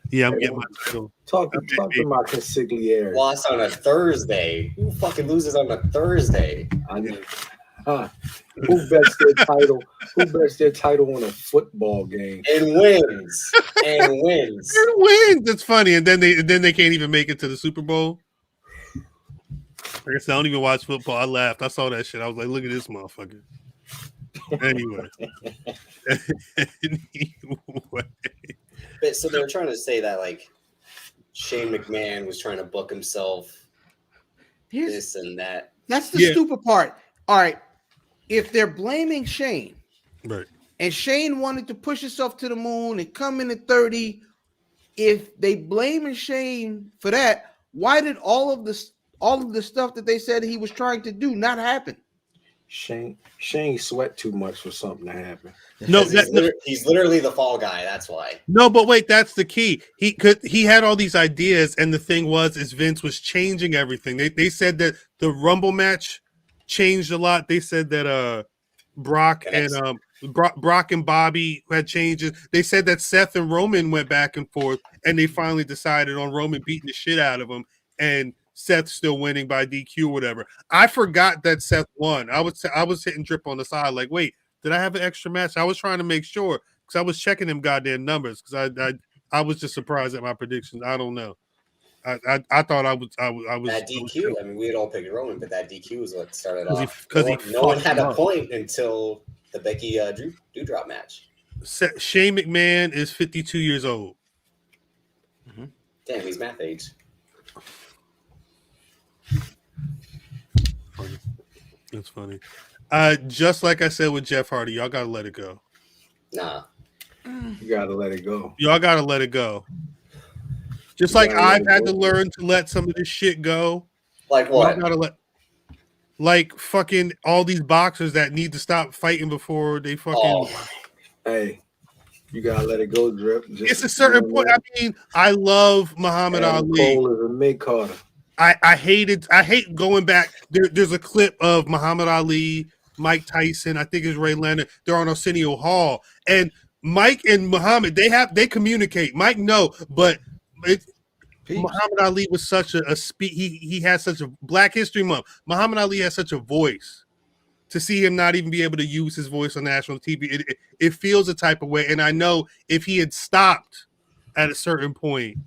Yeah, I'm getting my title. Talk to my consigliere. Lost on a Thursday. Who fucking loses on a Thursday? I know. Huh. Who bets their title? Who bets their title on a football game? And wins. And wins. It wins. That's funny. And then they can't even make it to the Super Bowl. I guess I don't even watch football. I laughed. I saw that shit. I was like, look at this motherfucker. Anyway. But so they were trying to say that like Shane McMahon was trying to book himself, this and that. That's the Yeah. stupid part. All right. If they're blaming Shane, Right. and Shane wanted to push himself to the moon and come in at 30, if they blaming Shane for that, why did all of the stuff that they said he was trying to do not happen? Shane sweat too much for something to happen. No, He's literally the fall guy. That's why. no, but wait, that's the key. He had all these ideas, and the thing is Vince was changing everything. They said that the Rumble match changed a lot. They said that Brock and Bobby had changes. They said that Seth and Roman went back and forth, and they finally decided on Roman beating the shit out of him, and Seth still winning by DQ or whatever. I forgot that Seth won. I was hitting Drip on the side like, wait, did I have an extra match? I was trying to make sure because I was checking them goddamn numbers because I was just surprised at my predictions. I don't know. I thought I was That DQ. I mean, we had all picked Roman, but that DQ was what started off. because No one had a point until the Becky Doudrop match. Shane McMahon is 52 years old. Damn, he's math age. Funny. That's funny. Just like I said with Jeff Hardy, y'all gotta let it go. Nah. You gotta let it go. Y'all gotta let it go. Just like I've had to learn to let some of this shit go. Like what? Y'all gotta like fucking all these boxers that need to stop fighting before they fucking. Oh. Hey, you gotta let it go, Drip. It's a certain point. I mean, I love Muhammad Ali. Cole is a mid Carter. I hate going back. There's a clip of Muhammad Ali, Mike Tyson, I think it's Ray Leonard. They're on Arsenio Hall, and Mike and Muhammad they communicate. Mike no, but Peace. Muhammad Ali was such a he has such a Black History Month. Muhammad Ali has such a voice. To see him not even be able to use his voice on national TV, it feels a type of way. And I know if he had stopped at a certain point,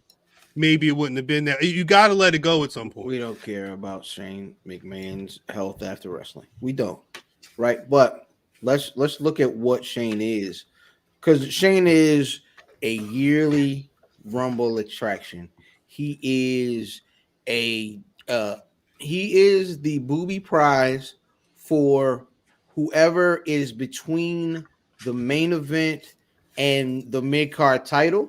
maybe it wouldn't have been there. You got to let it go at some point. We don't care about Shane McMahon's health after wrestling. We don't, right? But let's look at what Shane is, because Shane is a yearly Rumble attraction. He is the booby prize for whoever is between the main event and the mid-card title,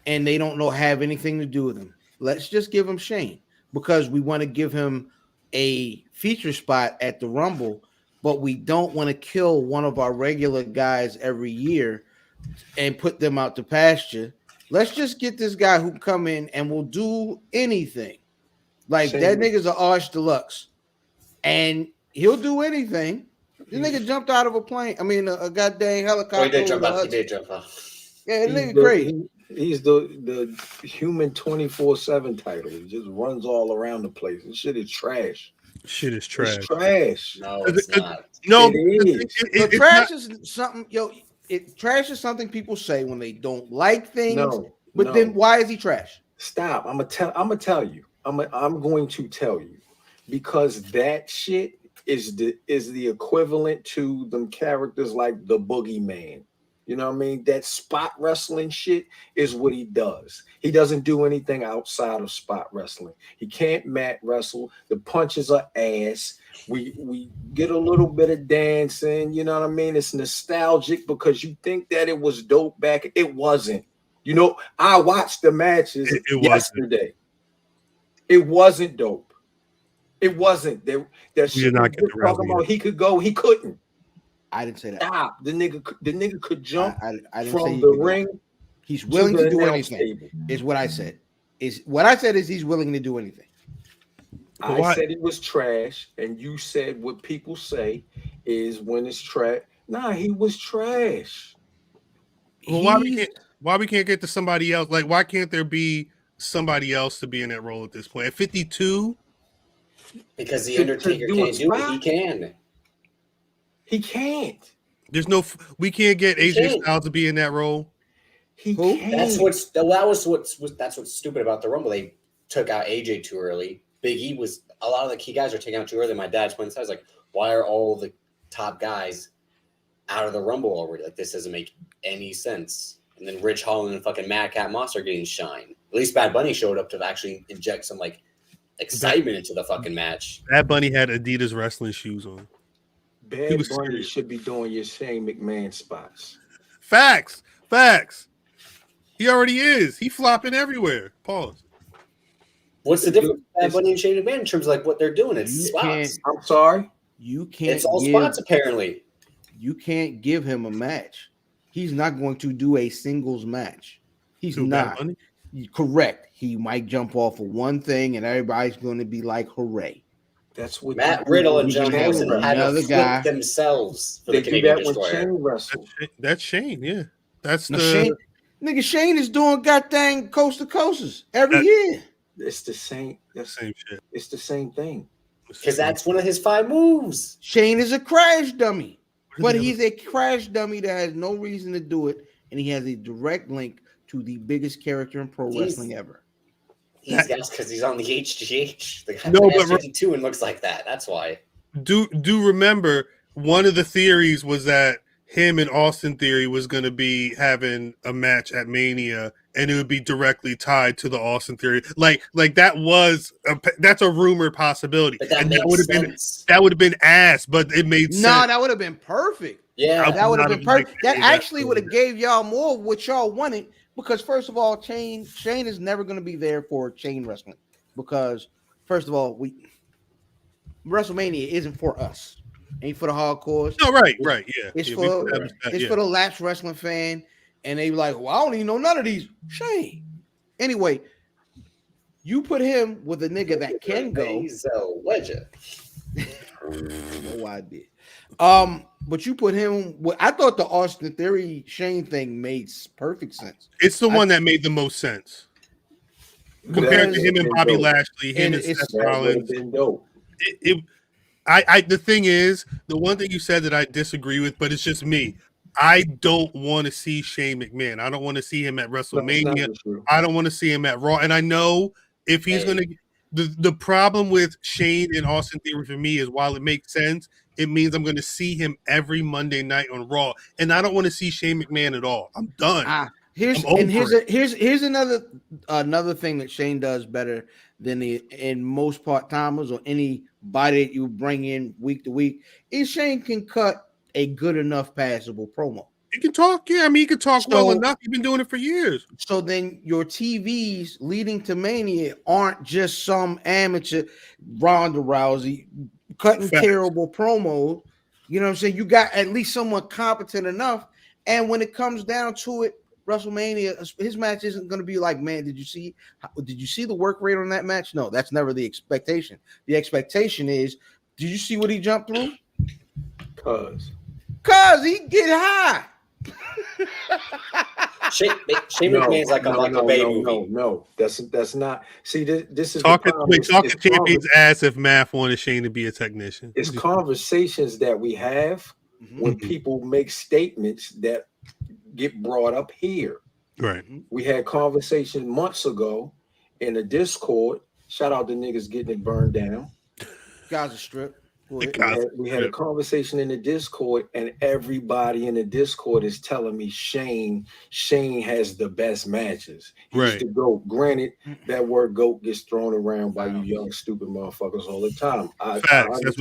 and they don't have anything to do with him. Let's just give him Shane, because we want to give him a feature spot at the Rumble, but we don't want to kill one of our regular guys every year and put them out to pasture. Let's just get this guy who come in and will do anything. Like Shane. That nigga's an Arch Deluxe, and he'll do anything. This nigga jumped out of a plane. I mean, a goddamn helicopter. Oh, he did jump out. He did jump out. Yeah, this nigga great. He's the human 24/7 title. He just runs all around the place. This shit is trash. Shit is trash. It's trash. No, it's not. No, It is. Trash is something, trash is something people say when they don't like things. No, but then why is he trash? Stop. I'm gonna tell you. I'm going to tell you, because that shit is the equivalent to them characters like the Boogeyman. You know what I mean? That spot wrestling shit is what he does. He doesn't do anything outside of spot wrestling. He can't mat wrestle. The punches are ass. We get a little bit of dancing. You know what I mean? It's nostalgic because you think that it was dope back. It wasn't. You know, I watched the matches yesterday. It wasn't dope. It wasn't. That shit not get talking about he could go, he couldn't. I didn't say that. Stop. The nigga could jump I didn't say from he the could go. ring. He's willing to do announce anything. table. Is what I said. Is he's willing to do anything. I said it was trash, and you said what people say is when it's trash. Nah, he was trash. Well, why we can't get to somebody else? Like, why can't there be somebody else to be in that role at this point? At 52? Because the Undertaker can't do it. He can. He can't. We can't get AJ Styles to be in that role. He can't. That's what's stupid about the Rumble. They took out AJ too early. Big E was a lot of the key guys are taken out too early. My dad's point, I was like, why are all the top guys out of the Rumble already? Like, this doesn't make any sense. And then Rich Holland and fucking Madcap Moss are getting shine. At least Bad Bunny showed up to actually inject some like excitement into the fucking match. Bad Bunny had Adidas wrestling shoes on. Bad Bunny should be doing your Shane McMahon spots. Facts. He already is. He flopping everywhere. Pause. What's the difference between Bad Bunny and Shane McMahon in terms of like what they're doing? It's spots. I'm sorry. You can't. It's all spots apparently. You can't give him a match. He's not going to do a singles match. He's not. Correct. He might jump off of one thing and everybody's going to be like, hooray. That's what Matt Riddle and John Morrison had to flip themselves for the Canadian Destroyer. That's Shane, yeah. That's Shane. Nigga, Shane is doing goddamn coast to coasters every year. It's the same. That's the same shit. It's the same thing. Because that's one of his 5 moves. Shane is a crash dummy. But he's a crash dummy that has no reason to do it, and he has a direct link to the biggest character in pro wrestling ever. He's because he's on the HGH. The guy but 52 and looks like that. That's why. Do remember one of the theories was that him and Austin Theory was going to be having a match at Mania, and it would be directly tied to the Austin Theory. Like that was that's a rumored possibility. But that would have been ass, but it made sense. No, that would have been perfect. Yeah, that would have been perfect. That actually would have gave y'all more of what y'all wanted. Because first of all, Shane is never going to be there for chain wrestling. Because first of all, WrestleMania isn't for us. Ain't for the hardcores. No, right, yeah. It's for the lapsed wrestling fan, and they be like, well, I don't even know none of these. Shane. Anyway, you put him with a nigga that can go. He's a legend. No idea. But you put him. I thought the Austin Theory Shane thing made perfect sense. It's the one that made the most sense. compared to him and Bobby dope. Lashley, him and Seth That would have Rollins. been dope. The thing is, the one thing you said that I disagree with, but it's just me. I don't want to see Shane McMahon. I don't want to see him at WrestleMania. I don't want to see him at Raw. And I know if he's going to, the problem with Shane and Austin Theory for me is while it makes sense, it means I'm going to see him every Monday night on Raw, and I don't want to see Shane McMahon at all. I'm done. Here's another thing that Shane does better than in most part timers or anybody that you bring in week to week is Shane can cut a good enough passable promo. You can talk, yeah. I mean, you can talk well enough. You've been doing it for years. So then your TVs leading to Mania aren't just some amateur Ronda Rousey cutting terrible promos. You know what I'm saying? You got at least someone competent enough. And when it comes down to it, WrestleMania, his match isn't going to be like, man, did you see the work rate on that match? No, that's never the expectation. The expectation is, did you see what he jumped through? Cause he get high. Shane McMahon's like a Michael Bay movie. No, that's not. See, this is talking champion's ass if Math wanted Shane to be a technician. It's conversations that we have when people make statements that get brought up here. Right. We had conversation months ago in the Discord. Shout out to niggas getting it burned down. Gaza Strip. We had a conversation in the Discord, and everybody in the Discord is telling me Shane has the best matches. He's the GOAT. Granted, that word GOAT gets thrown around by you young stupid motherfuckers all the time. Facts. That's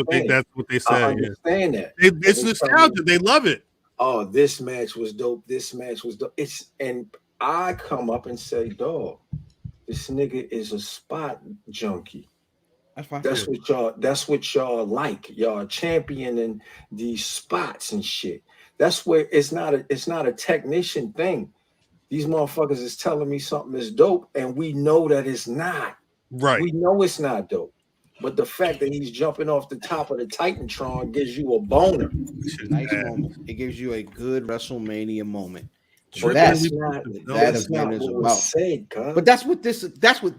what they say. I understand that. It's nostalgia. They love it. Oh, this match was dope. This match was dope. And I come up and say, dog, this nigga is a spot junkie. That's what y'all like. Y'all championing these spots and shit. That's where it's not a technician thing. These motherfuckers is telling me something is dope, and we know that it's not. Right. We know it's not dope. But the fact that he's jumping off the top of the Titantron gives you a boner. Nice moment. It gives you a good WrestleMania moment. But that's not what was said, cuz. But that's what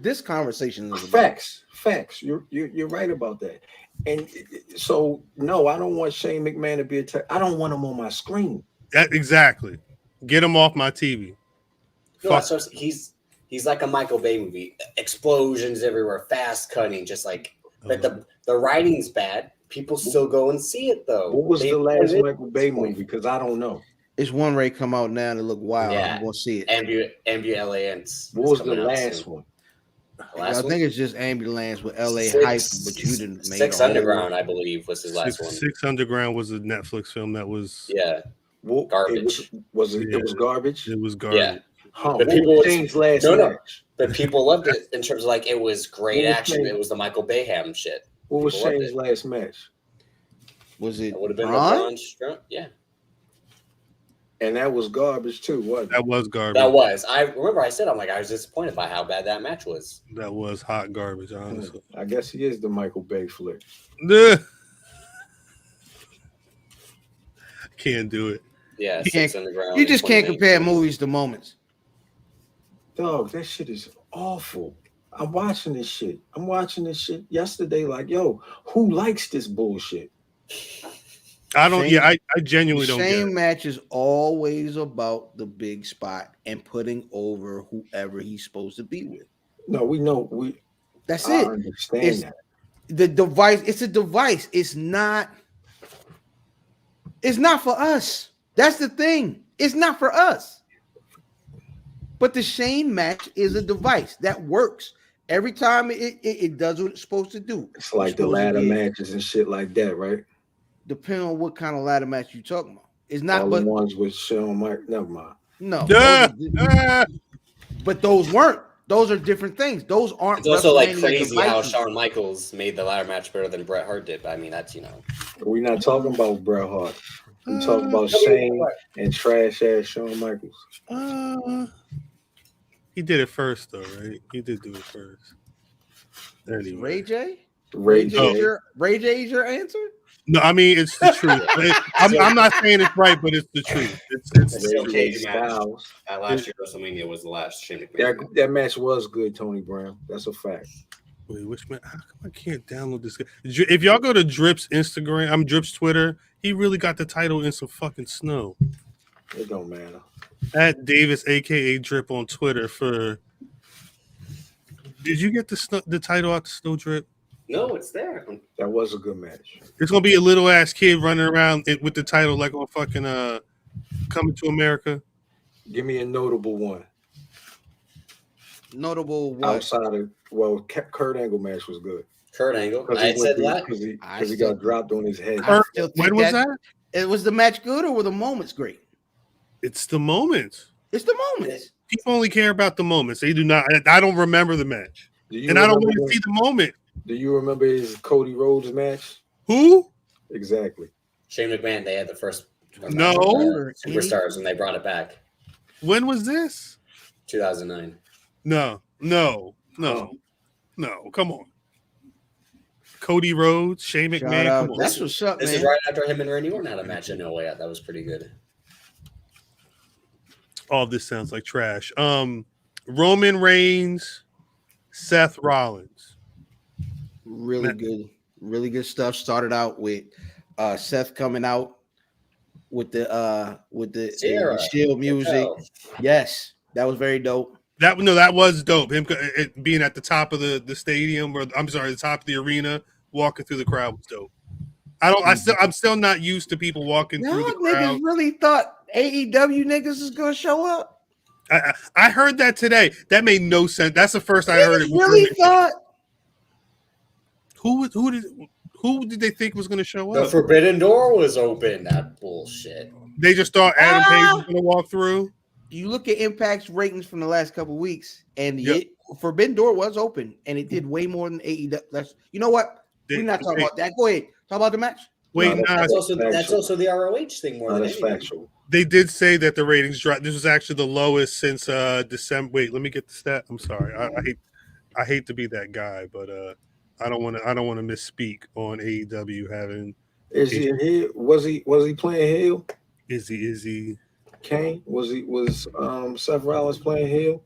this conversation is about. Facts. You're right about that. And so no, I don't want Shane McMahon to be I don't want him on my screen. Exactly. Get him off my TV. No, so he's like a Michael Bay movie. Explosions everywhere, fast cutting, just like but the writing's bad. People still go and see it though. What was the last Michael Bay movie? Because I don't know. It's one Ray come out now to look wild. Yeah. I'm gonna see it. Ambulance. What was the last one? I think it's just Ambulance with LA Hype, but you didn't make Six Underground, I believe, was his last one. Six Underground was a Netflix film that was garbage. It was garbage. It was garbage. Yeah. Huh, but people loved it in terms of like it was great action. It was the Michael Bayham shit. What was Shane's last match? Was it? It would have been LeBron Strowman. Yeah. And that was garbage too, wasn't it? That was garbage. That was. I remember I said, I was disappointed by how bad that match was. That was hot garbage, honestly. I guess he is the Michael Bay flick. Can't do it. Yeah, you just can't compare movies to moments. Dog, that shit is awful. I'm watching this shit yesterday like, yo, who likes this bullshit? I don't. I genuinely don't. Shane match is always about the big spot and putting over whoever he's supposed to be with. No, we know. That's I it. Understand that. The device. It's a device. It's not for us. That's the thing. It's not for us. But the Shane match is a device that works every time. It does what it's supposed to do. It's like the ladder matches and shit like that, right? Depending on what kind of ladder match you're talking about. It's not all the ones with Shawn Michaels. Never mind. No. But those weren't. Those are different things. Those aren't. It's also like crazy how Shawn Michaels made the ladder match better than Bret Hart did. I mean, that's We're not talking about Bret Hart. We're talking about Shane and trash ass Shawn Michaels. He did it first, though, right? He did do it first. Anyway. Ray J? Ray J is your answer? No, I mean it's the truth. I'm not saying it's right, but it's the truth. It's It's still AJ cage match. Styles. That last year WrestleMania was the last Shane McMahon. That match was good, Tony Brown. That's a fact. Wait, which man? How come I can't download this? If y'all go to Drip's Instagram, Drip's Twitter, he really got the title in some fucking snow. It don't matter. At Davis, aka Drip, on Twitter for. Did you get the title out the snow, Drip? No, it's there. That was a good match. It's gonna be a little ass kid running around with the title like on fucking Coming to America. Give me a notable one. Notable what? Outside of Kurt Angle match was good. Kurt Angle. I said that. Because he got dropped on his head. I still think When was that? It was the match good or were the moments great? It's the moments. It's the moments. People only care about the moments. They do not. I don't remember the match, and I don't want to see the moment. Do you remember his Cody Rhodes match? Who? Exactly. Shane McMahon. They had the first No. Superstars when they brought it back. When was this? 2009. No. Come on. Cody Rhodes, Shane Shout McMahon. out. Come on. That's what's up, This man. is right after him and Randy Orton had a match in No Way Out. That was pretty good. All this sounds like trash. Roman Reigns, Seth Rollins. Really good stuff. Started out with Seth coming out with the Shield music. Yes, that was very dope. That was dope. Him being at the top of the stadium, or the top of the arena, walking through the crowd was dope. I'm still not used to people walking through the crowd. Niggas really thought AEW niggas is gonna show up. I heard that today. That made no sense. That's the first I heard it. Really thought. Who did they think was going to show The up? Forbidden Door was open. That bullshit. They just thought Adam Page was going to walk through. You look at Impact's ratings from the last couple of weeks, and Yep. Forbidden Door was open, and it did way more than AEW. You know what? We're not talking about that. Go ahead. Talk about the match. Wait, No, That's also the ROH thing more than That's anything. factual. they did say that the ratings dropped. This was actually the lowest since December. Wait, let me get the stat. I'm sorry. I hate to be that guy, but I don't want to misspeak on AEW having. Is he in here? Was he playing heel? Is he? Kane? Was Seth Rollins playing heel?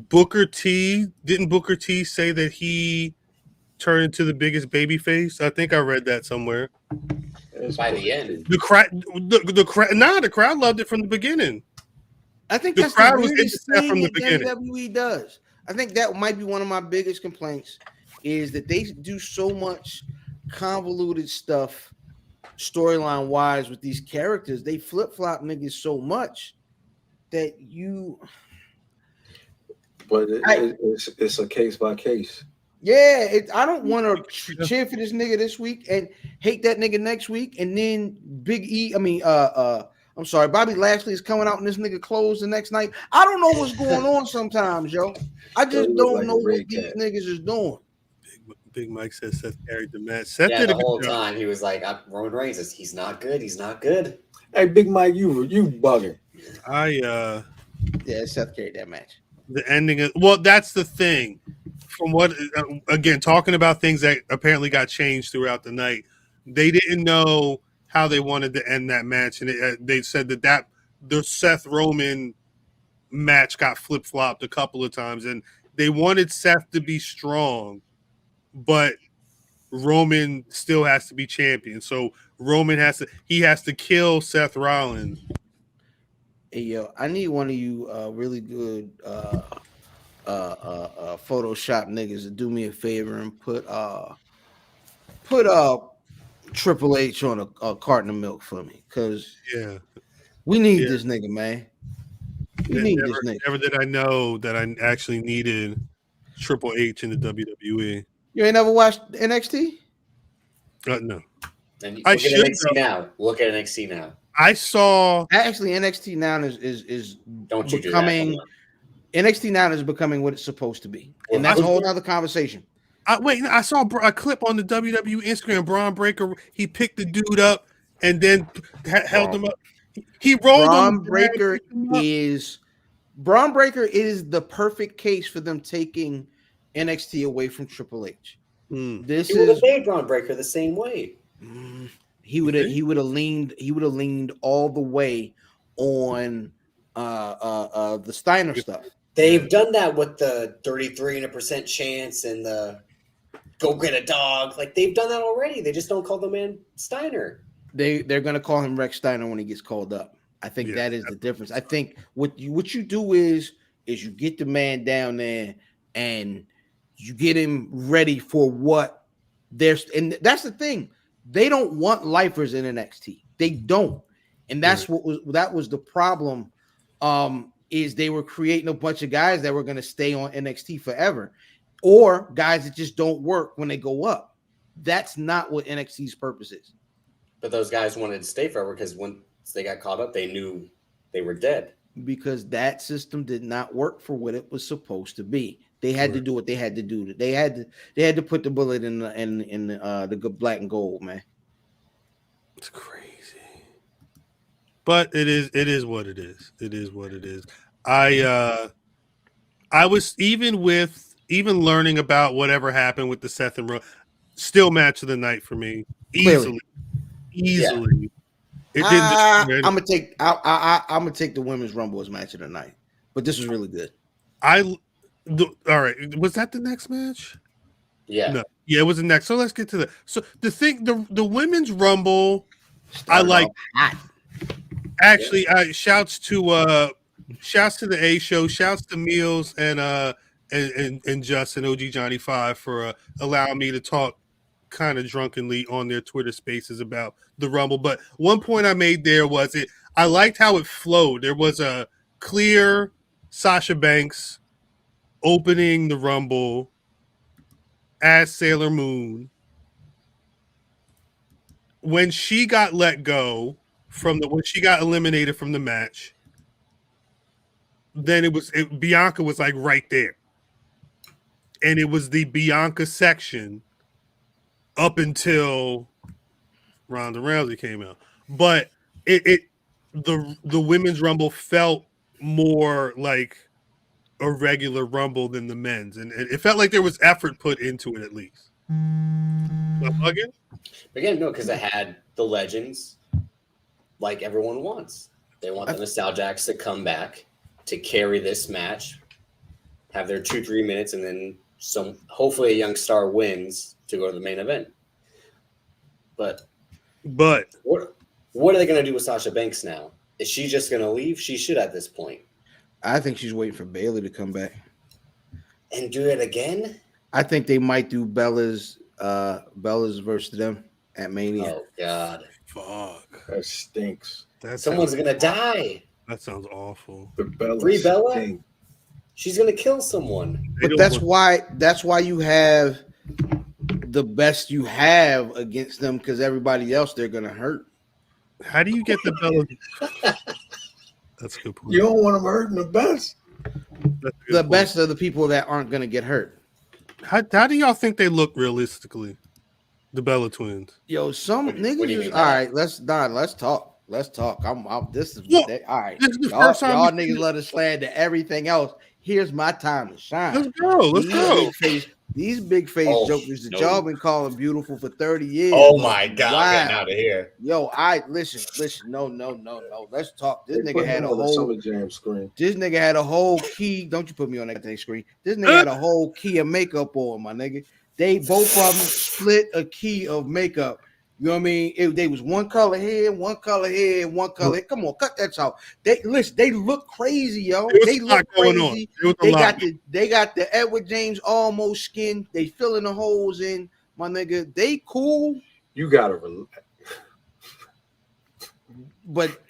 Booker T. Didn't Booker T say that he turned into the biggest baby face? I think I read that somewhere. By the end. The crowd loved it from the beginning. I think The that's crowd the was weirdest into that thing from the that beginning. WWE does. I think that might be one of my biggest complaints is that they do so much convoluted stuff storyline wise with these characters. They flip-flop niggas so much that you But it's a case by case. I don't want to cheer for this nigga this week and hate that nigga next week, and then Bobby Lashley is coming out and this nigga clothes the next night. I don't know what's going on sometimes, yo. I just don't know what these niggas is doing. Big Mike says Seth carried the match. Seth Yeah, did the a good whole job. time he was like, Roman Reigns, he's not good. He's not good. Hey, Big Mike, you bugging. Yeah, Seth carried that match. The ending of, well, that's the thing. From what again, talking about things that apparently got changed throughout the night, they didn't know how they wanted to end that match, and they said that the Seth Roman match got flip flopped a couple of times, and they wanted Seth to be strong, but Roman still has to be champion. So Roman has to kill Seth Rollins. Hey, yo, I need one of you really good Photoshop niggas to do me a favor and put Triple H on a carton of milk for me, because we need this nigga, man. We need this nigga. Never did I know that I actually needed Triple H in the WWE. You ain't never watched NXT? No. And I look at should, NXT though. now. Look at NXT now. I saw Actually, NXT now is Don't you becoming do that. NXT now is becoming what it's supposed to be, and that's a whole other conversation. I saw a clip on the WWE Instagram. Braun Breaker, he picked the dude up and then held him up. He rolled him. Braun Breaker is the perfect case for them taking NXT away from Triple H. He would have made Braun Breaker the same way. He would have leaned all the way on the Steiner stuff. They've done that with the 33% chance and the go get a dog. Like they've done that already. They just don't call the man Steiner. They're gonna call him Rex Steiner when he gets called up. I think that is the difference. I think what you do is you get the man down there and you get him ready for what there's, and that's the thing. They don't want lifers in NXT. They don't, and that's that was the problem. Is they were creating a bunch of guys that were going to stay on NXT forever, or guys that just don't work when they go up. That's not what NXT's purpose is. But those guys wanted to stay forever because once they got caught up, they knew they were dead. Because that system did not work for what it was supposed to be. They had to do what they had to do. They had to put the bullet in the black and gold, man. It's crazy. But it is what it is. It is what it is. I was even learning about whatever happened with the Seth and Rowan, still match of the night for me. Easily. Yeah. It didn't. I'm gonna take the women's Rumble as match of the night. But this was really good. All right. Was that the next match? Yeah. No. Yeah, it was the next. So let's get to the. So the women's Rumble, I like. Actually, shouts to the A Show, shouts to Meals and Justin OG Johnny 5 for allowing me to talk kind of drunkenly on their Twitter spaces about the Rumble. But one point I made there was I liked how it flowed. There was a clear Sasha Banks opening the Rumble as Sailor Moon. When she got let go when she got eliminated from the match, then Bianca was like right there. And it was the Bianca section up until Ronda Rousey came out. But the women's Rumble felt more like a regular Rumble than the men's. And it felt like there was effort put into it at least. Again, no, because it had the legends like everyone wants. They want the Nostalgics to come back to carry this match, have their 2-3 minutes, and then hopefully a young star wins to go to the main event. But what are they going to do with Sasha Banks now? Is she just going to leave? She should at this point. I think she's waiting for Bayley to come back and do it again. I think they might do Bella's versus them at Mania. Oh God, fuck, that stinks. Someone's gonna die. That sounds awful. Free Bella. She's gonna kill someone. But that's why you have the best you have against them, because everybody else they're gonna hurt. How do you get the Bella? That's a good point. You don't want them hurting the best. The best are the people that aren't gonna get hurt. How do y'all think they look realistically? The Bella twins. Yo, some niggas is all right. Let's talk. Let's talk. This is all right. This is the y'all, first time y'all niggas let us slander everything else. Here's my time to shine. Let's go. These big face jokers that y'all been calling beautiful for 30 years. Oh my God, wow. Getting out of here. Yo, listen. No. Let's talk. This nigga had a whole jam screen. This nigga had a whole key. Don't you put me on that thing screen. This nigga had a whole key of makeup on, my nigga. They both of them split a key of makeup. You know what I mean? They was one color here, one color here, one color. Come on, cut that out. They look crazy, yo. They look crazy. They got the Edward James almost skin. They filling the holes in, my nigga. They cool. You gotta relax. But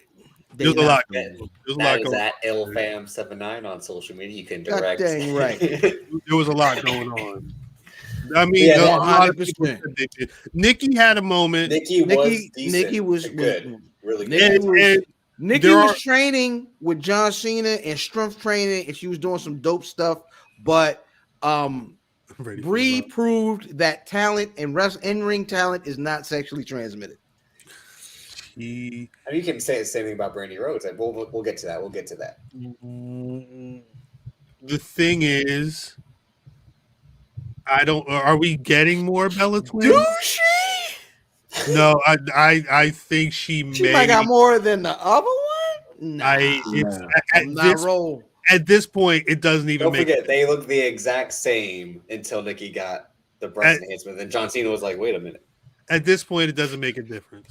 there's a lot. That is at LFam79 on social media. You can direct. Dang right. There was a lot going on. I mean, 100%. Nikki had a moment. Nikki was good. Really good. Nikki was training with John Cena and strength training, and she was doing some dope stuff. But Bree proved that talent and in-ring talent is not sexually transmitted. I mean, you can say the same thing about Brandy Rhodes. We'll get to that. We'll get to that. The thing is, are we getting more Bella twins? No, I think she She might got more than the other one. Nah, it's I'm not roll. at this point it doesn't even Don't make forget, they look the exact same until Nikki got the breast enhancement. Then John Cena was like, "Wait a minute." At this point, it doesn't make a difference.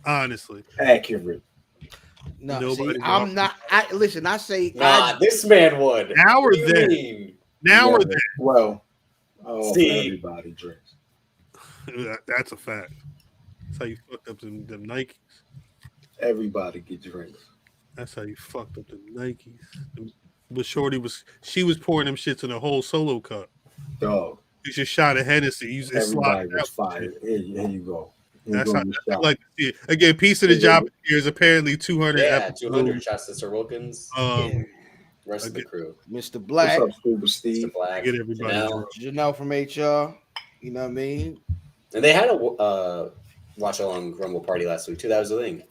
Honestly, Accurate. No, see, I'm not. Listen. I say, this man would. Now or then. Now or then. Well, see, everybody drinks. That's a fact. That's how you fucked up them Nikes. Everybody get drinks. That's how you fucked up the Nikes. But Shorty was pouring them shits in a whole solo cup. Dog. You just shot a Hennessy. Everybody was fired. Here you go. That's how I like to see it. Again, piece of the job here is apparently 200. Yeah, 200 shots to Sir Wilkins. Rest of the crew. Mr. Black. What's up, Scuba Steve? Mr. Black. Get everybody. Janelle from HR. You know what I mean? And they had a watch along Rumble party last week too. That was the thing.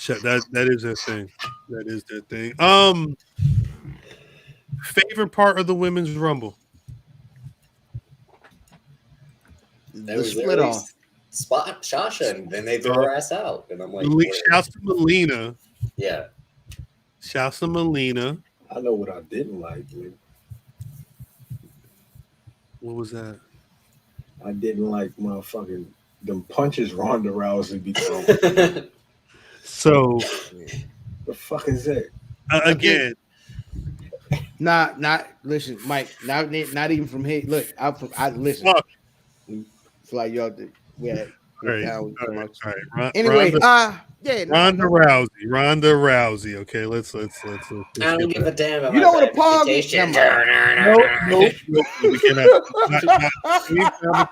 That is their thing. That is their thing. Favorite part of the women's Rumble? The split off. Spot Shasha, and then they throw her ass out. And I'm like, shouts to Melina. Yeah. Shouts to Melina. I know what I didn't like, man. What was that? I didn't like motherfucking them punches Ronda Rousey be throwing. So the fuck is that? Again. Not listen, Mike. Not even from here. Look, I listen. Fuck. It's like y'all did. All right. Anyway, Ronda Rousey. Okay, let's I don't give a damn about you know what a pog is. No.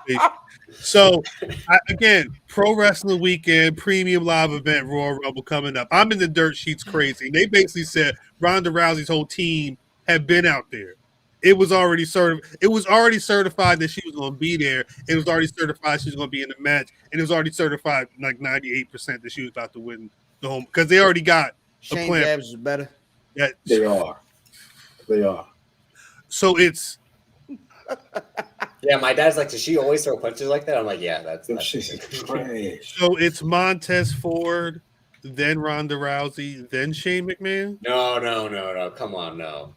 So again, Pro Wrestling Weekend, premium live event, Royal Rumble coming up. I'm in the dirt sheets crazy. They basically said Ronda Rousey's whole team had been out there. It was already certified that she was going to be there. It was already certified she was going to be in the match, and it was already certified like 98% that she was about to win the home because they already got Shane a plan. Jabs is better. Yeah, they are. So it's. Yeah, my dad's like, does she always throw punches like that? I'm like, yeah, that's trash. So it's Montez Ford, then Ronda Rousey, then Shane McMahon. No. Come on, no.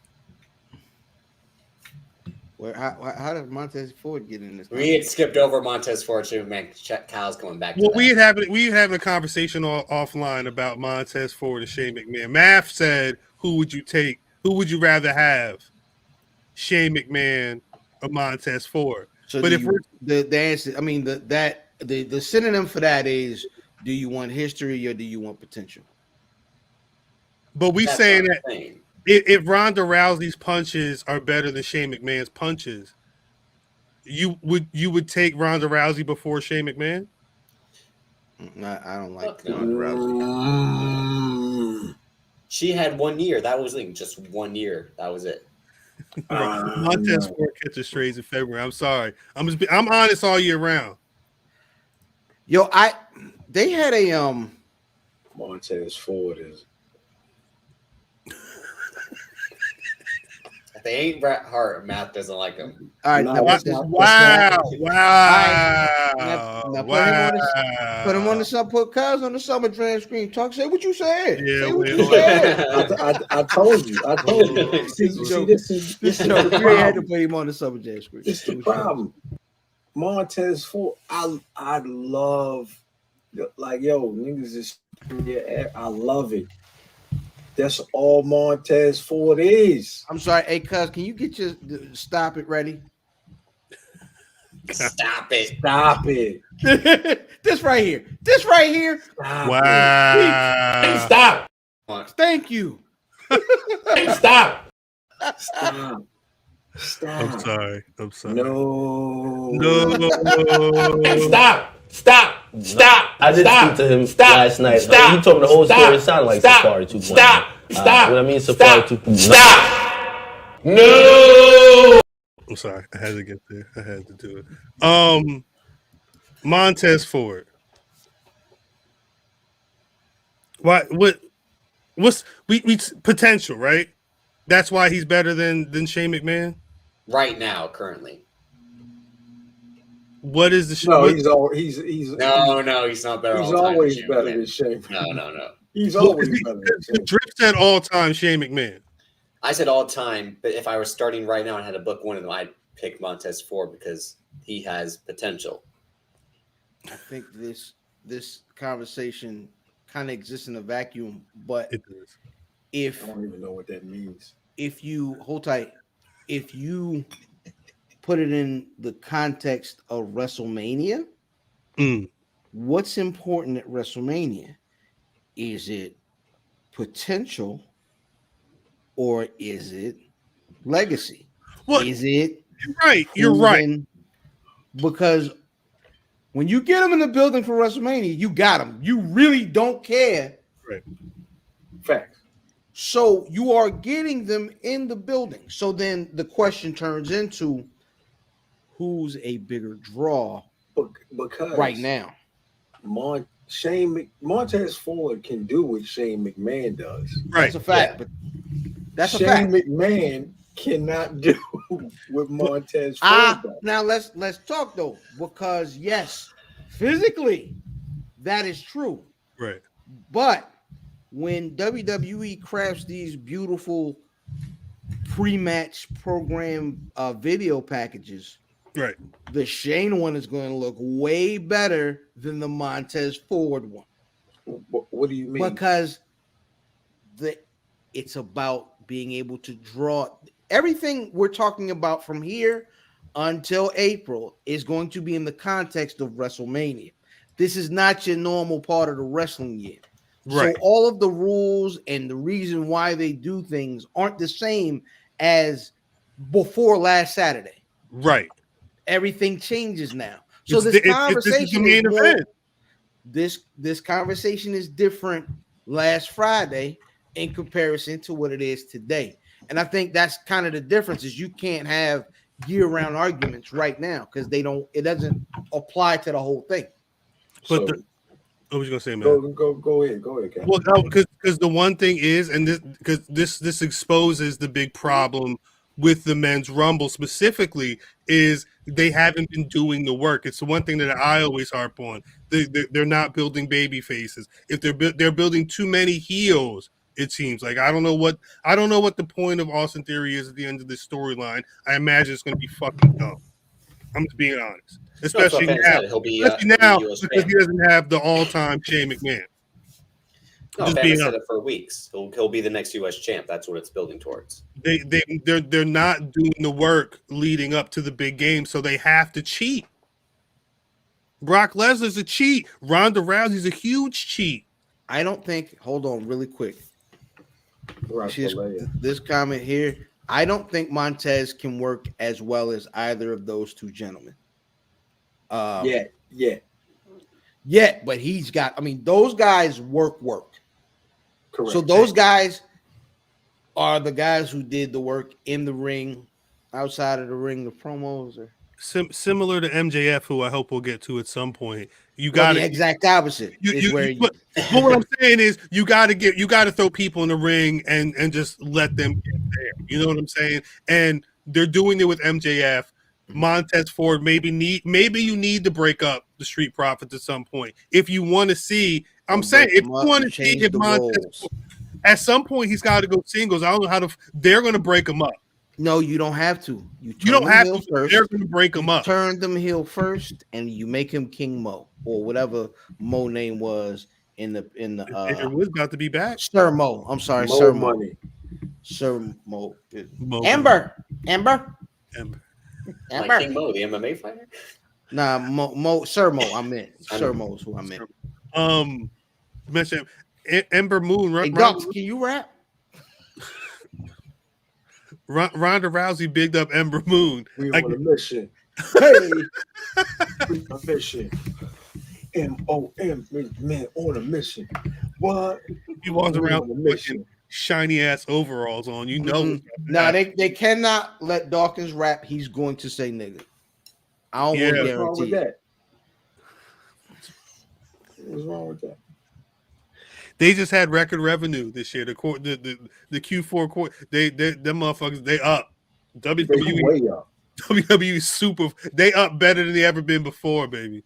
How did Montez Ford get in this? We had skipped over Montez Ford. Shane McMahon. Kyle's coming back. Well, we having a conversation offline about Montez Ford and Shane McMahon. Math said, "Who would you take? Who would you rather have, Shane McMahon or Montez Ford?" So, but the answer, I mean, the synonym for that is, do you want history or do you want potential? But we saying that. If Ronda Rousey's punches are better than Shane McMahon's punches, you would take Ronda Rousey before Shane McMahon? I don't like Ronda Rousey. She had 1 year. That was just 1 year. That was it. Montez Ford catches strays in February. I'm sorry. I'm honest all year round. Yo, they had a Montez Ford is. If they ain't Bret Hart, Matt doesn't like him. All right, wow. Put him on the sub. Put Cuz on the summer drain screen. Say what you said. Yeah, say what you said. I told you. See, this is you had to put him on the summer drain screen. It's the problem. Montez Ford, I love, like, yo, niggas is, I love it. That's all Montez Ford is. I'm sorry, hey, Cuz, can you get your stop it ready? Stop it. Stop it. This right here. Stop wow. Hey, stop. Thank you. Hey, stop. I'm sorry. No. Hey, stop. I did speak to him last night. He told me the whole story. It sounded like Safari 2.0. Stop. What I mean, Safari 2.0. Stop. No. I'm sorry. I had to get there. I had to do it. Montez Ford. What's potential, right? That's why he's better than Shane McMahon? Right now, currently. What is the No, what, he's No, he's not better. he's all time always Shane better McMahon. than Shane. No. He's well, always better than Shane. Drip said all time Shane McMahon. I said all time, but if I were starting right now and had to book one of them, I'd pick Montez Ford because he has potential. I think this conversation kind of exists in a vacuum, but It does. if I don't even know what that means. if you hold tight, if you put it in the context of WrestleMania, Mm. what's important at WrestleMania? Is it potential or is it legacy? What? Is it You're right. proven? Because when you get them in the building for WrestleMania, you got them. You really don't care. Right. Facts. So you are getting them in the building. So then the question turns into who's a bigger draw Because right now? Montez Ford can do what Shane McMahon does. Right. That's a fact. Yeah. But that's Shane a fact. McMahon cannot do what Montez Ford does. Now let's talk though, because yes, physically that is true. Right. But when WWE crafts these beautiful pre-match program video packages, Right. the Shane one is going to look way better than the Montez Ford one. What do you mean? Because it's about being able to draw everything we're talking about from here until April is going to be in the context of WrestleMania. This is not your normal part of the wrestling year. Right. So all of the rules and the reason why they do things aren't the same as before last Saturday. Right. Everything changes now. So This is the main event. This conversation is different last Friday in comparison to what it is today. And I think that's kind of the difference is you can't have year-round arguments right now because it doesn't apply to the whole thing. But So, what was you gonna say, man? go ahead, Ken. Well, no, because the one thing is, and this exposes the big problem with the men's rumble specifically is they haven't been doing the work. It's the one thing that I always harp on. They're not building baby faces. If they're building too many heels, it seems like I don't know what the point of Austin Theory is at the end of this storyline. I imagine it's going to be fucking dumb. I'm just being honest, especially now because he doesn't have the all-time Shane McMahon. No, Just I've being said honest. it for weeks. He'll be the next U.S. champ. That's what it's building towards. They're not doing the work leading up to the big game, so they have to cheat. Brock Lesnar's a cheat. Ronda Rousey's a huge cheat. I don't think, hold on really quick. Right, This comment here, I don't think Montez can work as well as either of those two gentlemen. Yeah, but he's got, those guys work. Correct. So those guys are the guys who did the work in the ring, outside of the ring, the promos. Or Similar to MJF, who I hope we'll get to at some point. You got the exact opposite. But what I'm saying is, you got to throw people in the ring and just let them get there. You know what I'm saying? And they're doing it with MJF. Montez Ford, maybe you need to break up the Street Profits at some point if you want to see. I'm saying if you want to see if Montez, at some point he's got to go singles. I don't know how they're going to break him up. No, you don't have to. You don't have to. First. They're going to break him up. Turn them heel first, and you make him King Mo or whatever Mo name was in the. It was about to be back. Sir Mo. I'm sorry, Mo Sir Money. Mo. Sir Mo. Amber. Like King Mo, the MMA fighter. Nah, Mo. Sir Mo. I meant Sir Mo is who I meant. Mention Ember Moon. Hey, Docs, can you rap? Ronda Rousey bigged up Ember Moon. We on a mission. Hey, we on a mission. M-O-M, man, on a mission. What? He walks around with pushing shiny ass overalls on. You know. Mm-hmm. Nah, they cannot let Dawkins rap. He's going to say nigga. I don't want to guarantee that. What's wrong with that? They just had record revenue this year. The Q4 quarter, them motherfuckers, they up. WWE way up. WWE super. They up better than they ever been before, baby.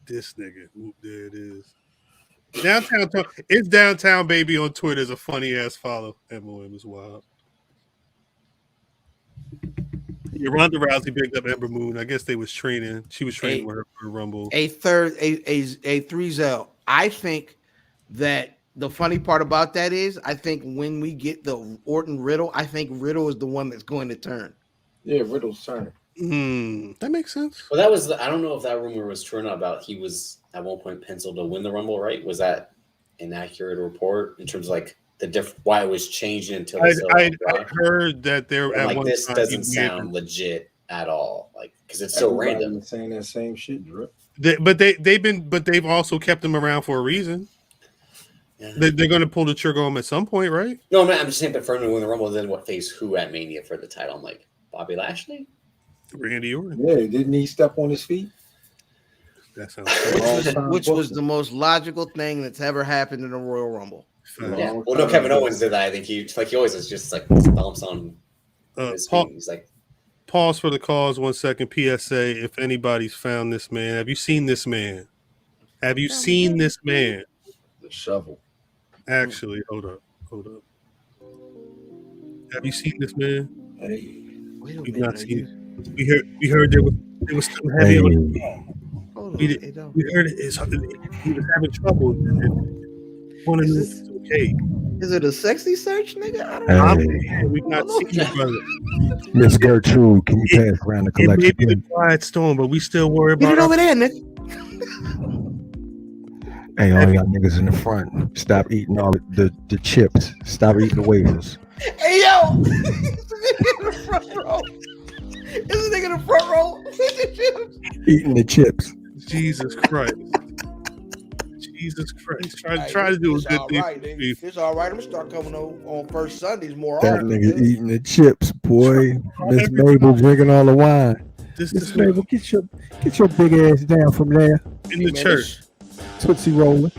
This nigga. Oop, there it is. Downtown. It's Downtown Baby on Twitter is a funny ass follow. MOM is wild. Yeah, Ronda Rousey picked up Ember Moon. I guess they was training. She was training with her for Rumble. A 3-0. I think that the funny part about that is, I think when we get the Orton Riddle, I think Riddle is the one that's going to turn. Yeah, Riddle's turn. That makes sense. Well, that was. I don't know if that rumor was true or not. About he was at one point penciled to win the Rumble, right? Was that an accurate report in terms of like the why it was changing until I heard that there at like one this time doesn't sound legit at all, like because it's so random. Saying that same shit, Drip. They've also kept him around for a reason. Yeah. They're going to pull the trigger on him at some point, right? No, I'm just saying, but for him to win the Rumble, then what face who at Mania for the title? I'm like Bobby Lashley, Randy Orton. Yeah, didn't he step on his feet? That sounds which was the most logical thing that's ever happened in a Royal Rumble. Yeah. Well, no, Kevin Owens did that. I think he always is just like bumps on his feet. He's like, pause for the cause. 1 second. PSA: if anybody's found this man, have you seen this man? Have you seen this man? The shovel. Actually, hold up. Have you seen this man? Hey, we've not seen it. We heard there was some heavy on his we heard he was having trouble. Okay. Is it a sexy search, nigga? I don't know. We've not seen it, brother. Miss Gertrude, can you pass around the collection? It may be the quiet storm, but we still worry about it over there, nigga. Hey, all y'all niggas in the front, stop eating all the chips. Stop eating the wafers. Hey, yo! Is this nigga in the front row? Eating the chips. Jesus Christ. Try to do a good thing. It's all right. I'm going to start coming on first Sundays more that often. That nigga eating the chips, boy. Miss Mabel drinking all the wine. Miss Mabel, get your big ass down from there. In the church. Tootsie rolling.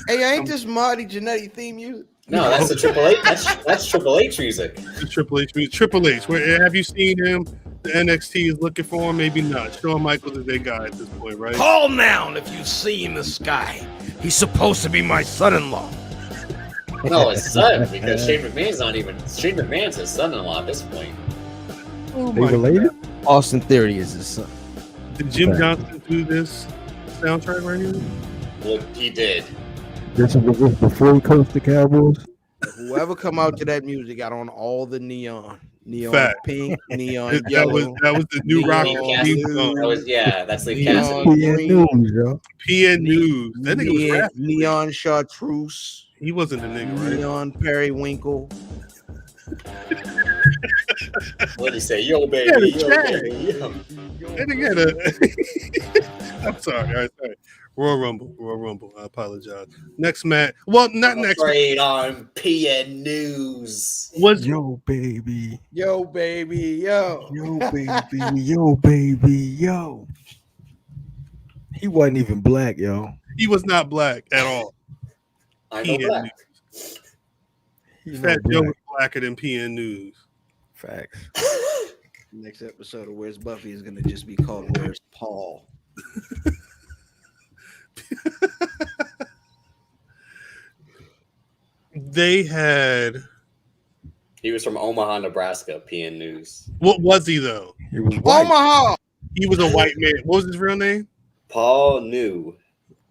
Hey, ain't this Marty Jannetty theme music? No, that's the Triple H. That's Triple H music. The Triple H music. Triple H. Have you seen him? The NXT is looking for him. Maybe not. Shawn Michaels is their guy at this point, right? Call now if you see in the sky. He's supposed to be my son-in-law. No, his son, because Shane McMahon's his son-in-law at this point. Oh they related? Austin Theory is his son. Did Jim Johnson do this soundtrack right here? Well, he did. This was before he coached the Cowboys. Whoever come out to that music got on all the neon Fact. Pink, neon yellow. That was the new rock theme song. That's Lee Cassidy. PN News, yo. PN News. That nigga was rapping. Neon Chartreuse. He wasn't the nigga, right? Neon Periwinkle. What did he say? Yo, baby. Yo, baby. Yo. I'm sorry. All right, sorry. Royal Rumble. I apologize. Next match. Well, not I'm next. Afraid on PN News. Yo, baby. Yo, baby. Yo. Yo, baby. Yo, baby. Yo. He wasn't even black, yo. He was not black at all. I know black. Fat Joe was blacker than PN News. Facts. Next episode of Where's Buffy is going to just be called Where's Paul. They had. He was from Omaha, Nebraska. PN News. What was he though? He was white. Omaha. He was a white man. What was his real name? Paul New.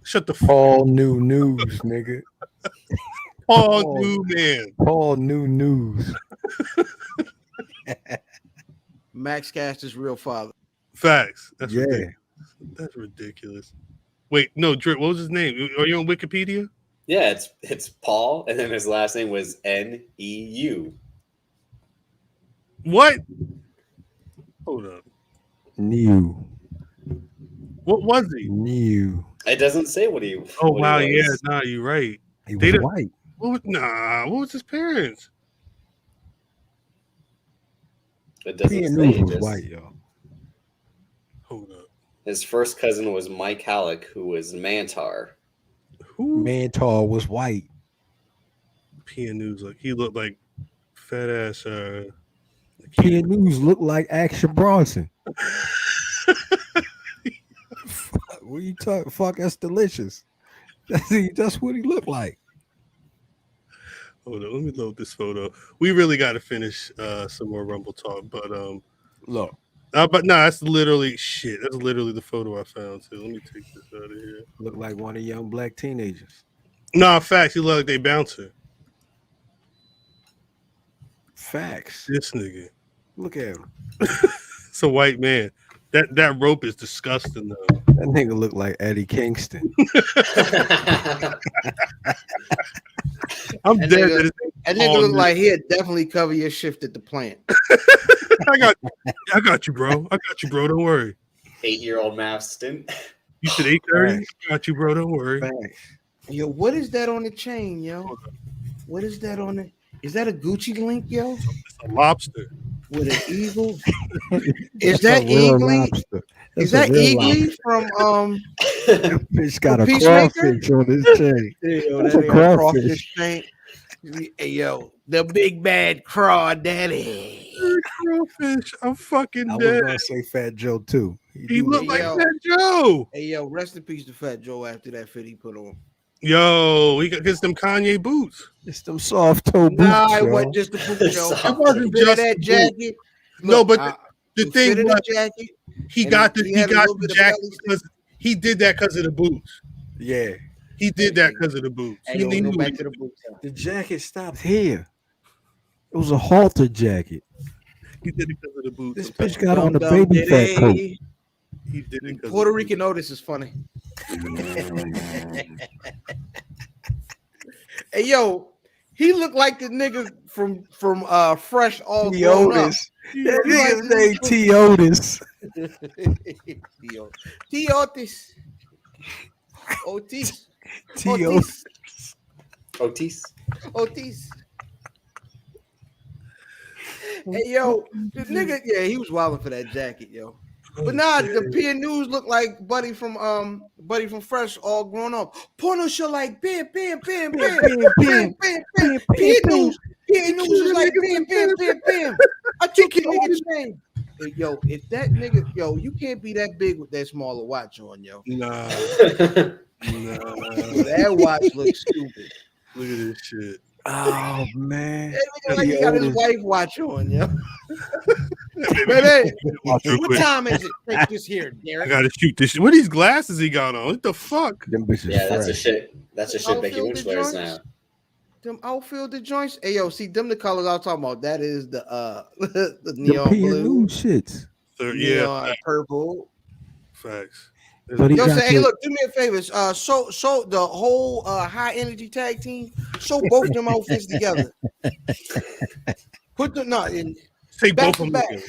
Shut the fuck. Paul New News, nigga. Paul New Man. Paul New News. Max Caster's real father. Facts. That's yeah. ridiculous. That's ridiculous. Wait, no, Drip. What was his name? Are you on Wikipedia? Yeah, it's Paul, and then his last name was N-E-U. What? Hold up. New. What was he? New. It doesn't say what he. Oh what wow, he was. yeah, nah, you're right. He was white. What was his parents? It doesn't PN say. News was white, yo. Hold up. His first cousin was Mike Halleck, who was Mantar. Who? Mantar was white. PN News, like he looked like fat ass. News look like Action Bronson. What you talking? Fuck, that's delicious. That's what he looked like. Hold on, let me load this photo. We really got to finish some more Rumble talk, but Look. But no, that's literally shit. That's literally the photo I found too. Let me take this out of here. Look like one of the young black teenagers. No, facts. He look like they bouncer. Facts. This nigga. Look at him. It's a white man. That rope is disgusting though. That nigga look like Eddie Kingston. I'm That dead. nigga- That nigga look like he'd definitely cover your shift at the plant. I got you, bro. Don't worry. 8-year-old math stint. You said 8:30. Got you, bro. Don't worry. Yo, what is that on the chain, yo? What is that on it? Is that a Gucci link, yo? It's a lobster. With an eagle? Is that Eagly? Is that Eagly from Fish got a Peacemaker? crawfish on his chain. Yo, That's that a ain't crawfish. chain. Hey, yo, the big bad crawdaddy. Crawfish. I'm fucking I was dead. gonna say Fat Joe too. He looked like Yo. Fat Joe. Hey, yo, rest in peace to Fat Joe after that fit he put on. Yo, he got some Kanye boots. It's them soft toe boots. Nah, it yo. wasn't just the boot, yo. It wasn't Fit of just that the jacket. No, Look, but the the thing fit of was, the jacket. he and got the he had a little bit of jacket belly because he did that because of the boots. Yeah. He did that because of the boots. Hey, He yo, knew go back he- to the boots. The jacket stopped here. It was a halter jacket. He did it because of the boots. This I'm bitch telling got on the Dum baby dum fat coat. diddy. you. He did it because Puerto of the Rican Otis is funny. Hey, yo, he looked like the nigga from Fresh All T. Grown Up. Otis. That nigga's named T. Otis. T. Otis. Otis. T. Otis. Otis. Otis. Hey, yo, the nigga, yeah, he was wilding for that jacket, yo. But nah, the PN News looked like Buddy from Fresh All Grown Up. Porno show like bam, bam, bam, bam, bam, bam, bam. PN News is like bam, bam, bam, bam. I took your nigga's name. Hey, yo, if that nigga, yo, you can't be that big with that smaller watch on, yo. Nah. That watch looks stupid. Look at this shit. Oh man. That nigga like he got his wife watch on, yo. Baby, Baby, watch real what quick. time is it? Take this here, I Derek. gotta shoot this shit. What are these glasses he got on? What the fuck? Them bitches Yeah, that's a fresh. shit. That's a shit Becky Outfield Lynch wears now. joints? Them outfielder joints. Hey, yo, see them the colors I was talking about. That is the the The neon P and blue, News shits. So, neon yeah, purple. facts. But he Yo, got say, hey, the- look, do me a favor. So the whole high energy tag team. Show both them outfits together. Put them in. Take Back both to of them back. together.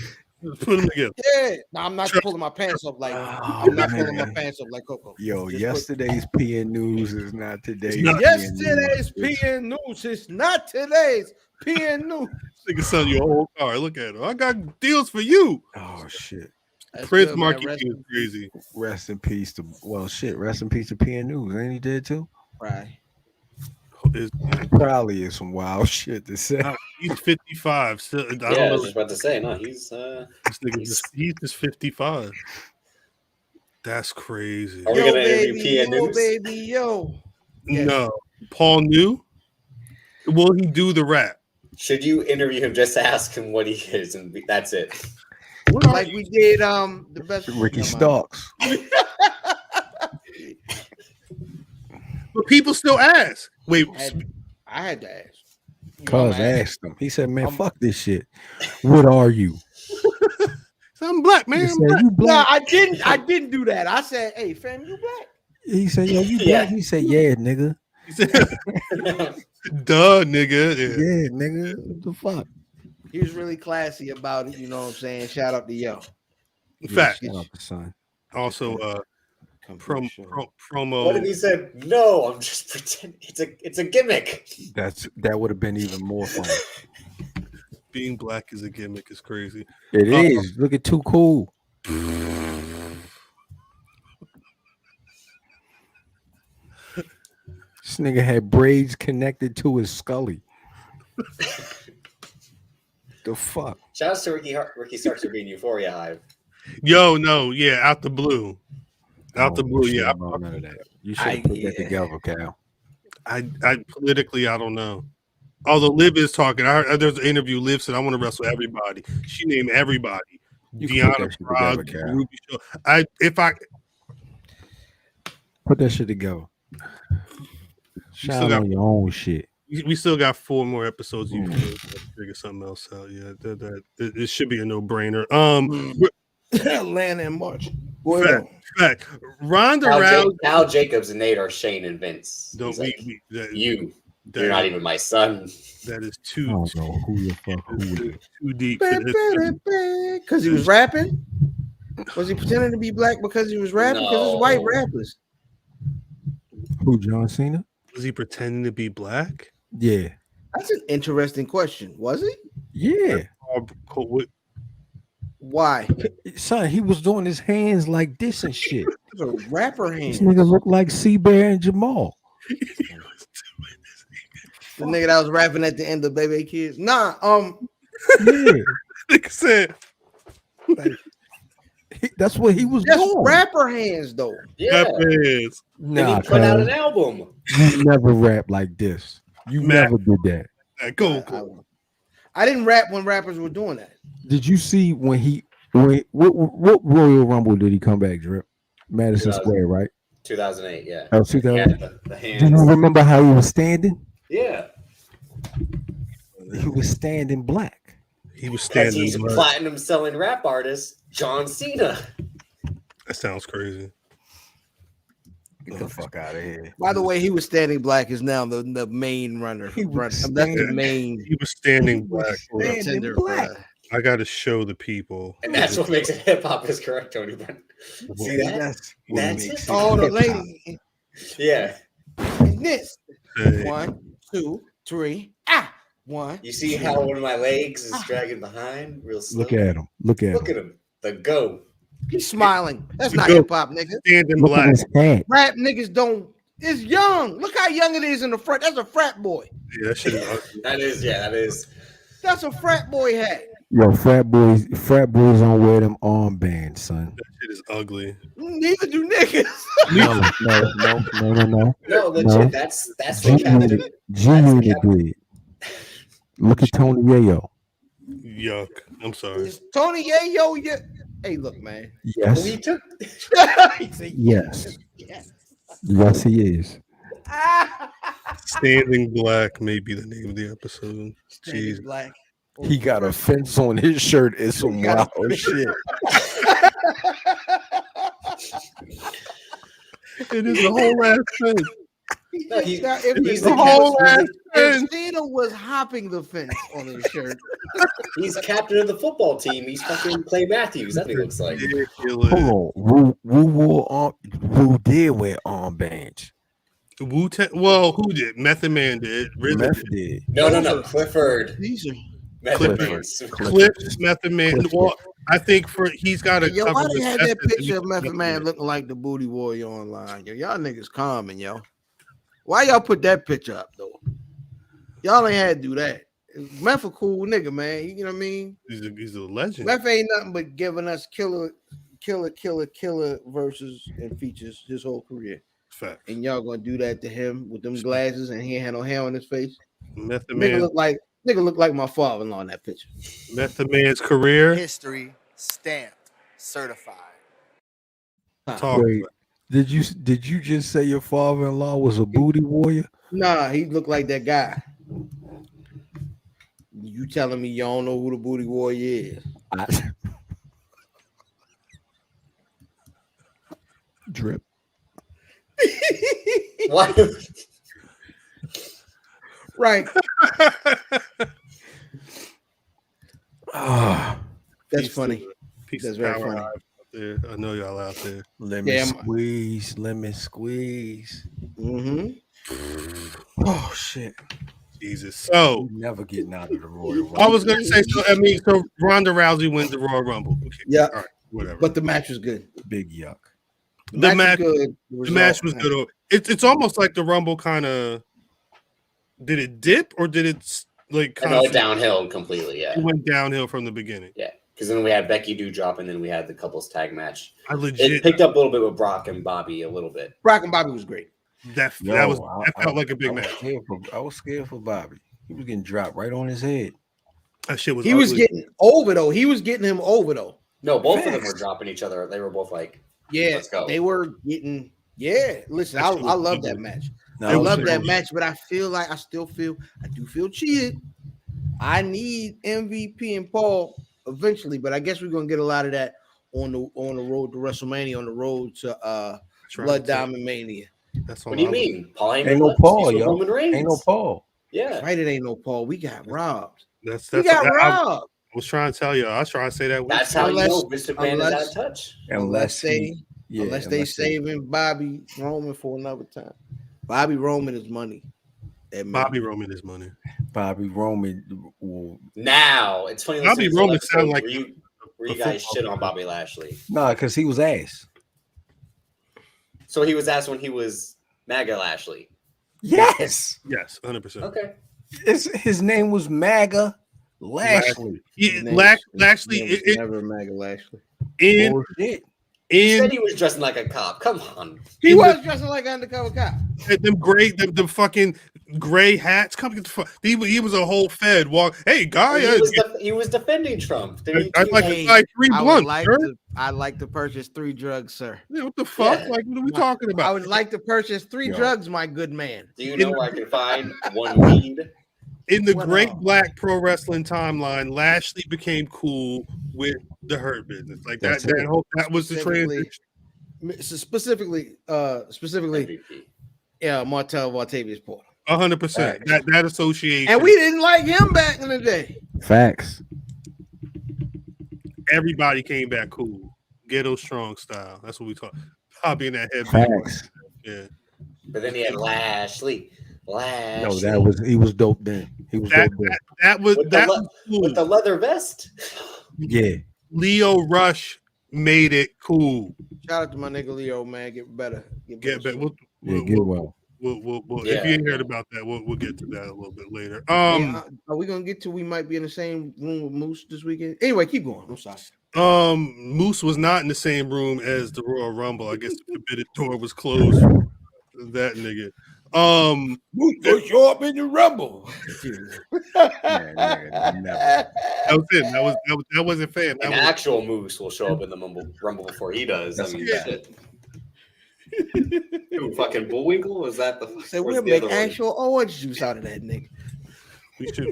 Put them together. Yeah. No, I'm not pulling my pants up like I'm not pulling my pants up like Coco. Yo, Just yesterday's PN News is not today's. not. Yesterday's PN PN News. It's not today's PN News. Nigga selling your whole car. Look at him. I got deals for you. Oh shit. That's Chris good, man. Markey Rest is in- crazy. Rest in peace to rest in peace to PN News. Ain't he dead too? Right. Probably is some wild shit to say. He's 55. Still, I don't Yeah, I know. was just about to say, no, he's This nigga he's just 55. That's crazy. Are we Yo, gonna interview baby, PN yo, News? baby, yo. Yes. No. Paul New? Will he do the rap? Should you interview him just to ask him what he is, and that's it? Like we did the best Ricky never mind. Starks. But people still ask. Wait, I had to ask. Cuz I'm asking. asked him. He said, "Man, fuck this shit. What are you?" I'm black, He man. said, I'm black. "You No, black." I didn't do that. I said, hey, fam, you black? He said, "Yo, you black?" Yeah. He said, "Yeah, nigga. He said, duh, nigga. Yeah. Yeah, nigga. What the fuck?" He was really classy about it, you know what I'm saying? Shout out to yo. Fact. Shout out to son. Also, Come to promo. the show. What if he said, "No, I'm just pretending. It's a gimmick." That would have been even more fun. Being black is a gimmick is crazy. It is. Look at Too Cool. This nigga had braids connected to his scully. The fuck? Shout out to Ricky Starks for being Euphoria Hive. Yo, no, yeah, out the blue. Out the blue, yeah. None of that. You should put that together, Cal. I politically, I don't know. Although Liv is talking, I heard there's an interview. Liv said, "I want to wrestle everybody." She named everybody. Deanna Prague, Ruby Show. Put that shit together. Shout on your own shit. We still got 4 more episodes. You can figure something else out. Yeah, it should be a no-brainer. Land in March. Fact. Ronda Rousey, Al Jacobs and Nate are Shane and Vince. Don't You're not even my son. That is too. I don't know who the fuck too deep. Because he was rapping. Was he pretending to be black because he was rapping? Because it's white rappers. Who, John Cena? Was he pretending to be black? Yeah. That's an interesting question. Was he? Yeah. Why? Son, he was doing his hands like this and shit. A rapper hands. This nigga looked like C-Bear and Jamal. The nigga that was rapping at the end of Baby Kids. Nah, yeah. Nigga said that's what he was That's doing. rapper hands though. Yeah. Nah, he put out an album. You never rap like this. You never did that. Go. I didn't rap when rappers were doing that. Did you see what Royal Rumble did he come back, Drip? Madison Square, right? 2008, yeah. Oh, 2008. The hands. Do you remember how he was standing? Yeah. He was standing black. He was standing. He's a platinum selling rap artist, John Cena. That sounds crazy. Get the fuck out of here. By the way, he was standing black is now the main runner. That's the main. He was standing black. Standing black. I got to show the people. And that's what makes it hip hop is correct, Tony Bennett. See that? That's it. Oh, the lady. Yeah. And this. 1, 2, 3. One. You see how one of my legs is dragging behind real slow? Look at him. Look at him. The go. He's smiling. That's not hip hop, nigga. Standing black. Rap niggas don't. It's young. Look how young it is in the front. That's a frat boy. Yeah, that shit is ugly. That is. That's a frat boy hat. Yo, frat boys don't wear them armbands, son. That shit is ugly. Neither do niggas. No. No, legit. That's the captain. G-Unit did. Look at Tony Yayo. Yuck. I'm sorry. Is Tony Yayo. Yeah. Hey, look, man. Yes. He took. Yes. Yes, he is. Standing Black may be the name of the episode. Jeez. Black. He got a fence on his shirt. It's some wild shit. It is a whole ass thing. No, he's the whole ass fence. Cena was hopping the fence on his shirt. He's captain of the football team. He's fucking Clay Matthews. That thing looks like. Hold on. Wu did wear armbands. Well, who did? Method Man did. Meth did. No. Clifford. These are Cliff's Method Man. Well, I think he's got a. Yo, why they had that picture of Method Man looking like the Booty Warrior online? Yo, y'all niggas common, yo. Why y'all put that picture up though? Y'all ain't had to do that. Meth a cool nigga, man. You know what I mean? He's a legend. Meth ain't nothing but giving us killer verses and features his whole career. Fact. And y'all gonna do that to him with them glasses and he ain't had no hair on his face. Method Man Nigga look like my father-in-law in that picture. Method Man's career. History stamped, certified. Wait, did you just say your father-in-law was a booty warrior? Nah, he looked like that guy. You telling me you don't know who the Booty Warrior is? Drip. What? Right. Ah, that's funny. That's very funny. There. I know y'all out there. Lemon squeeze. Mm-hmm. Oh shit. Jesus. So never getting out of the Royal Rumble. I was gonna say so Ronda Rousey wins the Royal Rumble. Okay. Yeah. All right, whatever. But the match was good. Big yuck. The match was good. It's almost like the Rumble kind of did it dip or did it like I know it downhill completely. Yeah, it went downhill from the beginning. Yeah, because then we had Becky Doudrop, and then we had the couples tag match. It picked up a little bit with Brock and Bobby a little bit. Brock and Bobby was great. That felt like a big match. I was scared for Bobby. He was getting dropped right on his head. That shit was. He was getting over though. He was getting him over though. No, both of them were dropping each other. They were both like, yeah, let's go. They were getting. Yeah, listen, I love that match. No, I love that match, but I feel like I do feel cheated. I need MVP and Paul eventually, but I guess we're gonna get a lot of that on the road to WrestleMania, on the road to Blood Diamond Mania. That's what do you mean? Paul ain't no Paul, yo. Roman Reigns. Ain't no Paul. Yeah, right. It ain't no Paul. We got robbed. We got robbed. I was trying to tell you. I was trying to say that. That's how you know Mr. Man is out of touch. Unless they saving Bobby Roman for another time. Bobby Roman is money. Bobby Roman is money. Bobby Roman. Now it's funny. Bobby Roman sound like you guys shit on Bobby Lashley. No, because he was ass. So he was ass when he was MAGA Lashley. Yes. Yes, 100%. Okay. His name was MAGA Lashley. Lashley. It never MAGA Lashley. He said he was dressing like a cop. Come on. He was dressing like an undercover cop. Them fucking gray hats. Come get the fuck. He was a whole Fed. Hey, guy. He was defending Trump. I'd like to buy 3 blunts. I'd like to purchase 3 drugs, sir. Yeah, what the fuck? Yeah. Like, what are we talking about? I would like to purchase 3 drugs, my good man. Do you know where I can find 1 weed? In the Great Black Pro Wrestling timeline, Lashley became cool with the Hurt Business. Like that was the transition. Specifically, yeah, Martel Vartavius Porter. 100%. That association. And we didn't like him back in the day. Facts. Everybody came back cool. Ghetto strong style. That's what we talk. Bobby in that head. Facts. Yeah. But then he had Lashley. No, he was dope then. He was dope then. That was cool. With the leather vest. Yeah. Lio Rush made it cool. Shout out to my nigga Leo, man. Get better. Get better. Get well. If you ain't heard about that, we'll get to that a little bit later. Are we gonna get to? We might be in the same room with Moose this weekend. Anyway, keep going. I'm sorry. Moose was not in the same room as the Royal Rumble. I guess the forbidden door was closed. That nigga. Moose gonna show up in the Rumble. That wasn't fair. An actual Moose will show up in the Rumble before he does. I mean, shit. Fucking Bullwinkle? Was that the? So we'll make actual orange juice out of that nigga. We can't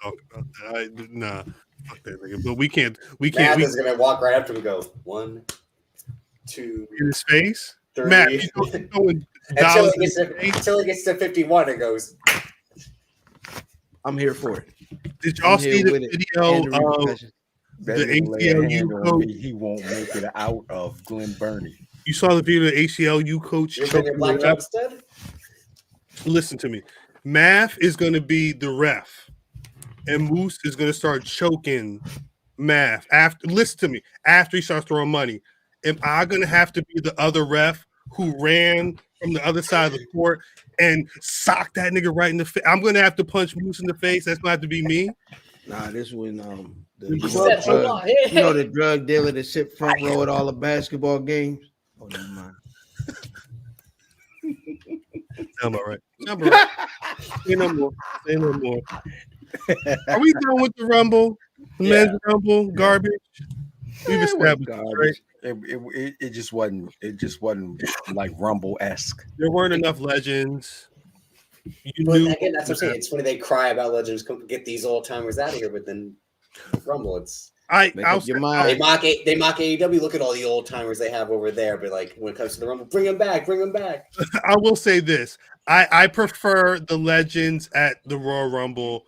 talk about that. Nah, fuck that nigga. But we can't. Matt is gonna walk right after we go 1, 2. In his face. 3. Matt, until it gets to 51, it goes. I'm here for it. Did y'all see the video of the ACLU coach? He won't make it out of Glen Burnie. You saw the video of the ACLU coach. Listen to me. Math is going to be the ref, and Moose is going to start choking Math. Listen to me. After he starts throwing money, am I going to have to be the other ref who ran from the other side of the court and sock that nigga right in the face? I'm going to have to punch Moose in the face. That's going to have to be me. Nah, this when the drug dealer that sit front row at all the basketball games. Oh, never mind. I'm all right. Say no more. Are we done with the Rumble? The men's Rumble garbage? We've established garbage. It just wasn't. It just wasn't like Rumble-esque. There weren't enough legends. Again, that's what I'm saying. It's funny they cry about legends. Get these old timers out of here, but then Rumble, it's. They mock AEW. Look at all the old timers they have over there, but like when it comes to the Rumble, bring them back. I will say this: I prefer the legends at the Royal Rumble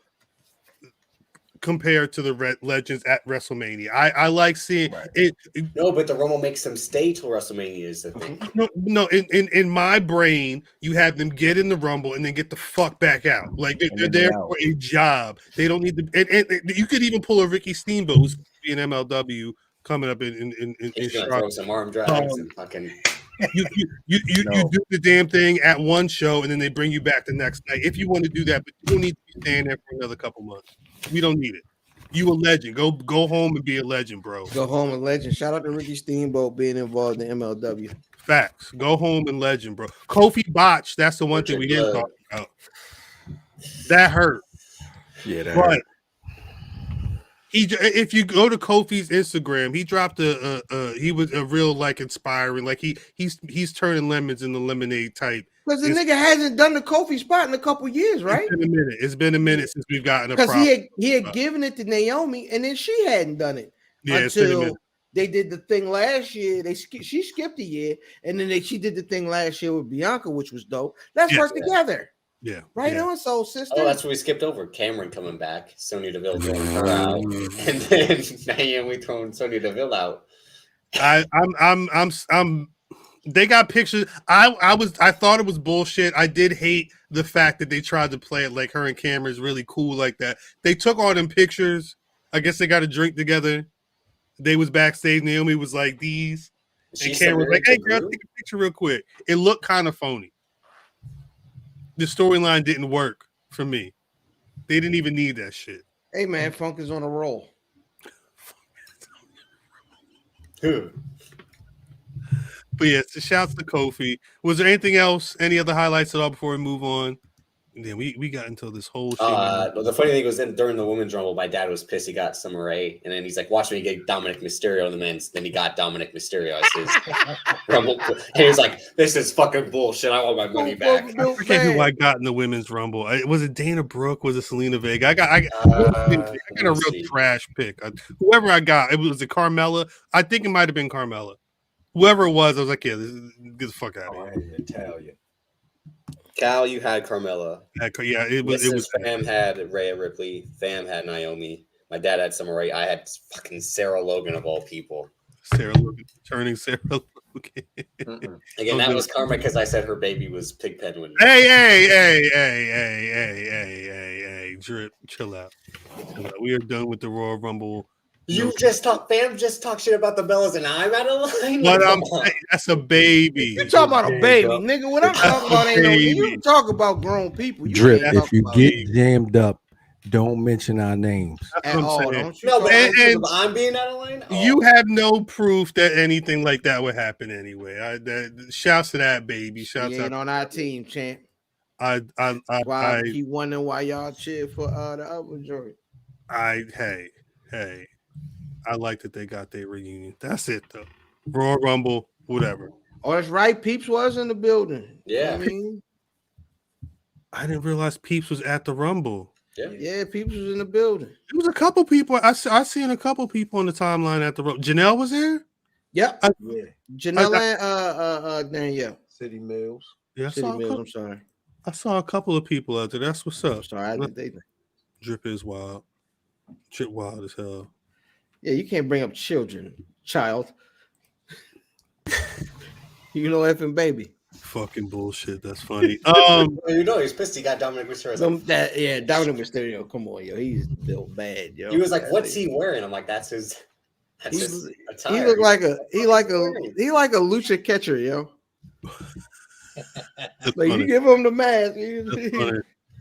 compared to the legends at WrestleMania. I like seeing it. No, but the Rumble makes them stay till WrestleMania is the thing. No. In my brain, you have them get in the Rumble and then get the fuck back out. Like they're there for a job. They don't need to. And you could even pull a Ricky Steamboat, who's in MLW coming up in He's gonna throw some arm drags and fucking. You do the damn thing at one show and then they bring you back the next night if you want to do that, but you don't need to be staying there for another couple months. We don't need it. You a legend. Go home and be a legend, bro. Go home and legend. Shout out to Ricky Steamboat being involved in MLW. Facts. Go home and legend, bro. Kofi botched. That's the one thing we didn't talk about. That hurt. Yeah, that but hurt. If you go to Kofi's Instagram, he dropped he was a real like inspiring, like he's turning lemons into lemonade type. Because the nigga hasn't done the Kofi spot in a couple years, right? It's been a minute since we've gotten a because he had given it to Naomi and then she hadn't done it until they did the thing last year. She skipped a year and then she did the thing last year with Bianca, which was dope. Let's work together. Yeah. Right on, Soul Sister. Oh, that's what we skipped over. Cameron coming back. Sonya Deville throwing her out. And then Naomi throwing Sonya Deville out. I'm they got pictures. I thought it was bullshit. I did hate the fact that they tried to play it like her and Cameron is really cool like that. They took all them pictures. I guess they got a drink together. They was backstage. Naomi was like these. And Cameron was like, hey girl, take a picture real quick. It looked kind of phony. The storyline didn't work for me. They didn't even need that shit. Hey man, Funk is on a roll. But yeah, so shouts to Kofi. Was there anything else? Any other highlights at all before we move on? And then we got into this whole shit. The funny thing was then during the women's rumble, my dad was pissed. He got Summer Rae, and then he's like, "Watch me get Dominic Mysterio in the men's." Then he got Dominic Mysterio as his rumble, and he was like, "This is fucking bullshit. I want my money back." I forget who I got in the women's rumble. Was it Dana Brooke? Was it Selena Vega? I got a real trash pick. Whoever I got, was it Carmella? I think it might have been Carmella. Whoever it was, I was like, "Yeah, get the fuck out of here." Italian. Cal, you had Carmella. Yeah, it was. Fam had Rhea Ripley. Fam had Naomi. My dad had Summer Rae. I had fucking Sarah Logan of all people. Sarah Logan, turning Sarah Logan. Again, that was karma because I said her baby was Pigpen. Hey, Drip, chill out. We are done with the Royal Rumble. Fam just talk shit about the Bellas and I'm out of line. But I'm saying that's a baby. You talking about a baby, nigga. What I'm talking about ain't no. You talk about grown people. Drip, if you get jammed up, don't mention our names. That's what I'm saying. No, but I'm being out of line. Oh. You have no proof that anything like that would happen anyway. Shouts to that baby. Shouts out on our team, champ. I keep wondering why y'all cheer for the other joint. Hey. I like that they got their reunion. That's it, though. Royal Rumble, whatever. Oh, that's right. Peeps was in the building. Yeah. You know I didn't realize Peeps was at the Rumble. Yeah, Peeps was in the building. There was a couple people. I seen a couple people on the timeline at the Rumble. Janelle was there? Yep. Janelle and Danielle. City Mills. Yeah, I'm sorry. I saw a couple of people out there. That's what's up. I'm sorry, I didn't think that. Drip is wild. Drip wild as hell. Yeah, you can't bring up children, child. You know, effing baby. Fucking bullshit. That's funny. He's pissed. He got Dominic Mysterio. Dominic Mysterio. Come on, yo, he's built bad, yo. He was like, "What's he wearing?" I'm like, "That's his attire." He looked like a lucha catcher, yo. Like you give him the mask.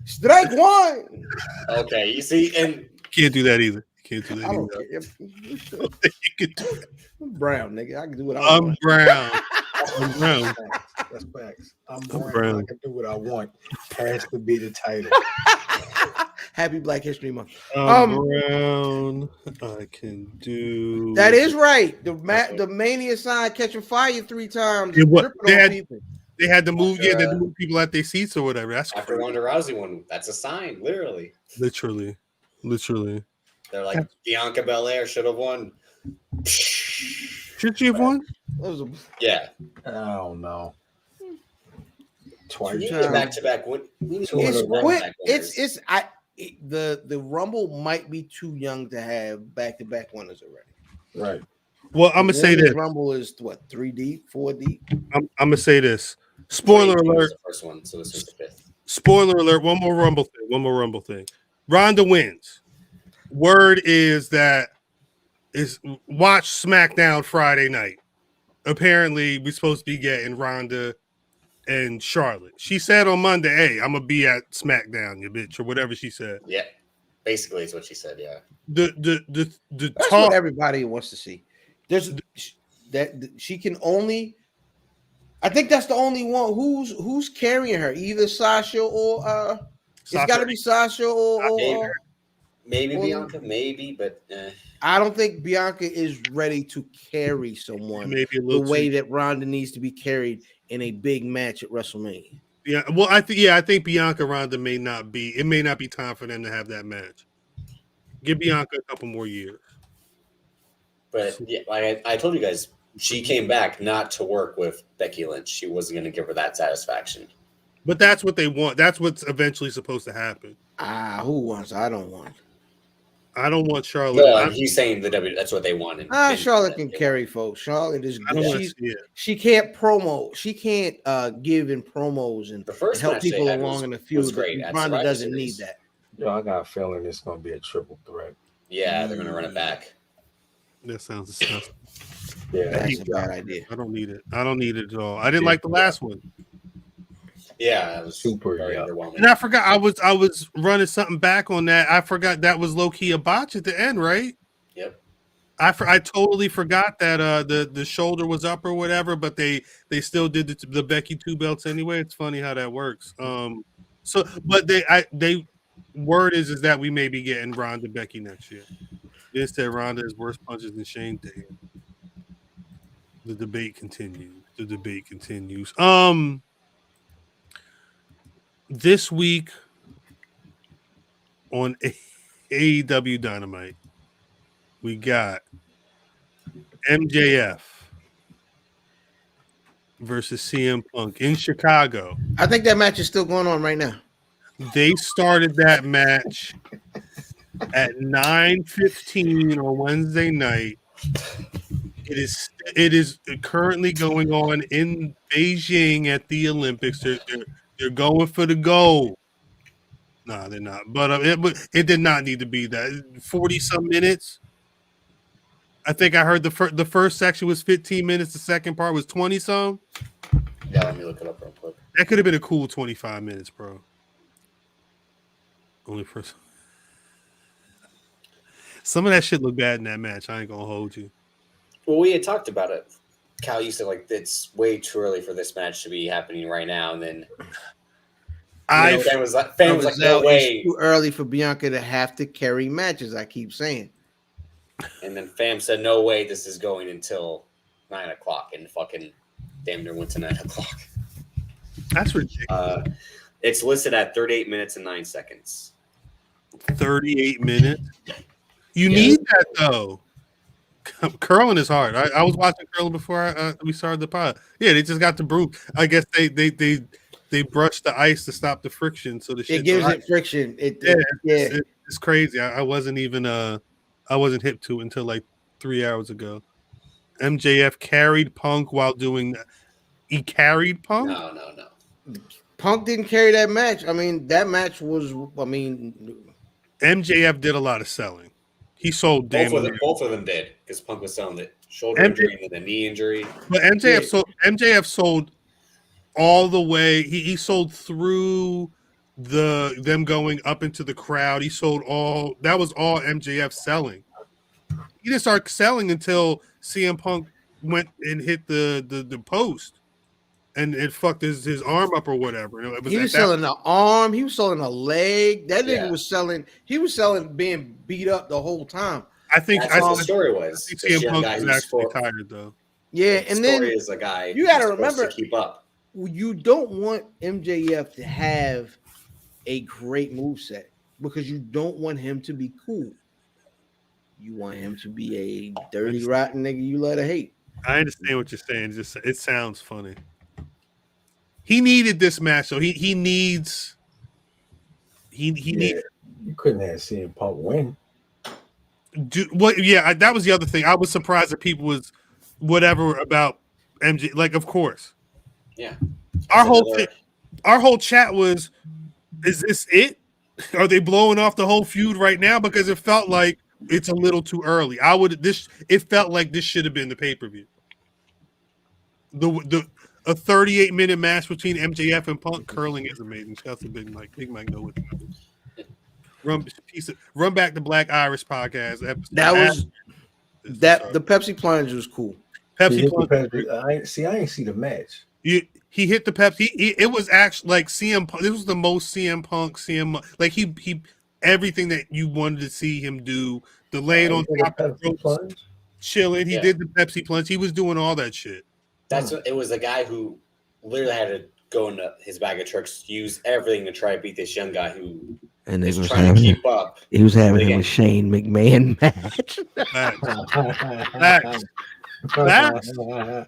Strike one. Okay, you see, and can't do that either. Can't do that. I don't care. I'm brown, nigga. I can do what I want. I'm brown. That's facts. I'm brown. I can do what I want. Has to be the title. Happy Black History Month. I'm brown. I can do. That is right. The Mania sign catching fire 3 times. They had to move. They had to move people at their seats or whatever. That's after Ronda Rousey won. That's a sign, literally. Literally. They're like, Bianca Belair should have won. Should she have won? Yeah. I don't know. Twice. Back to back. The Rumble might be too young to have back to back winners already. Right. Well, I'm gonna say this. Rumble is what, 3 deep, 4 deep. I'm gonna say this. Spoiler alert. The first one, so this was the 5th. Spoiler alert. One more Rumble thing. Ronda wins. Word is that watch SmackDown Friday night. apparently we're supposed to be getting Ronda and Charlotte. She said on Monday, "Hey, I'm gonna be at SmackDown, you bitch," or whatever she said. Yeah, basically, it's what she said. Yeah. The That's talk. what everybody wants to see. There's that she can only. I think that's the only one who's carrying her. Either Sasha or it's got to be Sasha or maybe Bianca, maybe, but I don't think Bianca is ready to carry someone the way that Ronda needs to be carried in a big match at WrestleMania. Yeah, well, I think Bianca Ronda may not be. It may not be time for them to have that match. Give Bianca a couple more years. But yeah, like I told you guys, she came back not to work with Becky Lynch. She wasn't going to give her that satisfaction. But that's what they want. That's what's eventually supposed to happen. Who wants? I don't want. I don't want Charlotte. Well, he's saying that's what they wanted. Charlotte can carry folks. Charlotte is good. She can't promo. She can't give in promos and help people along in the feud. Ronda doesn't need that. Yo, I got a feeling it's gonna be a triple threat. Yeah, they're gonna run it back. That sounds disgusting. Yeah, that's a bad idea. I don't need it. I don't need it at all. I didn't like the last one. Yeah, it was super underwhelming. And I forgot I was running something back on that. I forgot that was low key a botch at the end, right? Yep. I totally forgot that the shoulder was up or whatever, but they still did the Becky 2 belts anyway. It's funny how that works. But they word is that we may be getting Ronda Becky next year. Instead, Ronda has worse punches than Shane. Damn. The debate continues. This week on AEW Dynamite, we got MJF versus CM Punk in Chicago. I think that match is still going on right now. They started that match at 9:15 on Wednesday night. It is currently going on in Beijing at the Olympics. They're going for the gold. No, they're not. But it did not need to be that 40-some minutes. I think I heard the first section was 15 minutes. The second part was 20-some. Yeah, let me look it up real quick. That could have been a cool 25 minutes, bro. Only for some of that shit looked bad in that match. I ain't gonna hold you. Well, we had talked about it. Cal, you said like it's way too early for this match to be happening right now, and then fan was like, no way. It's too early for Bianca to have to carry matches. I keep saying. And then Fam said, "No way, this is going until 9 o'clock," and fucking damn near went to 9 o'clock. That's ridiculous. It's listed at 38 minutes and 9 seconds. 38 minutes. You need that though. Curling is hard. I was watching curling before we started the pod. Yeah, they just got the broom. I guess they brushed the ice to stop the friction, so the shit it gives it friction. It's crazy. I wasn't even I wasn't hip to it until like 3 hours ago. MJF carried Punk while doing that. He carried Punk? No. Punk didn't carry that match. I mean, that match was. MJF did a lot of selling. He sold both of them did because Punk was selling the shoulder injury and the knee injury. But MJF sold all the way. He sold through them going up into the crowd. He sold all. That was all MJF selling. He didn't start selling until CM Punk went and hit the post. And it fucked his arm up or whatever. He was selling the arm. He was selling a leg. That nigga was selling. He was selling being beat up the whole time. I think that's what the story was. I think CM Punk was actually tired though. Yeah, and then is a guy you got to remember to keep up. You don't want MJF to have a great moveset because you don't want him to be cool. You want him to be a dirty, rotten nigga you love to hate. I understand what you're saying. Just it sounds funny. He needed this match, so he needs. He needs. You couldn't have seen Punk win. That was the other thing. I was surprised that people was whatever about MJ. Like, of course. Yeah. Our whole chat was, is this it? Are they blowing off the whole feud right now? Because it felt like it's a little too early. It felt like this should have been the pay-per-view. A 38-minute match between MJF and Punk. Curling is amazing. Shout out to Big Mike know what. Run back the Black Irish podcast. The Pepsi plunge was cool. Pepsi plunge. I ain't see the match. He hit the Pepsi. It was actually like CM Punk. This was the most CM Punk like he everything that you wanted to see him do. The laying on top of the ropes, chilling. He did the Pepsi plunge. He was doing all that shit. It was a guy who literally had to go into his bag of tricks, use everything to try to beat this young guy who was trying to keep up. He was having him a Shane McMahon match. Facts. 100%.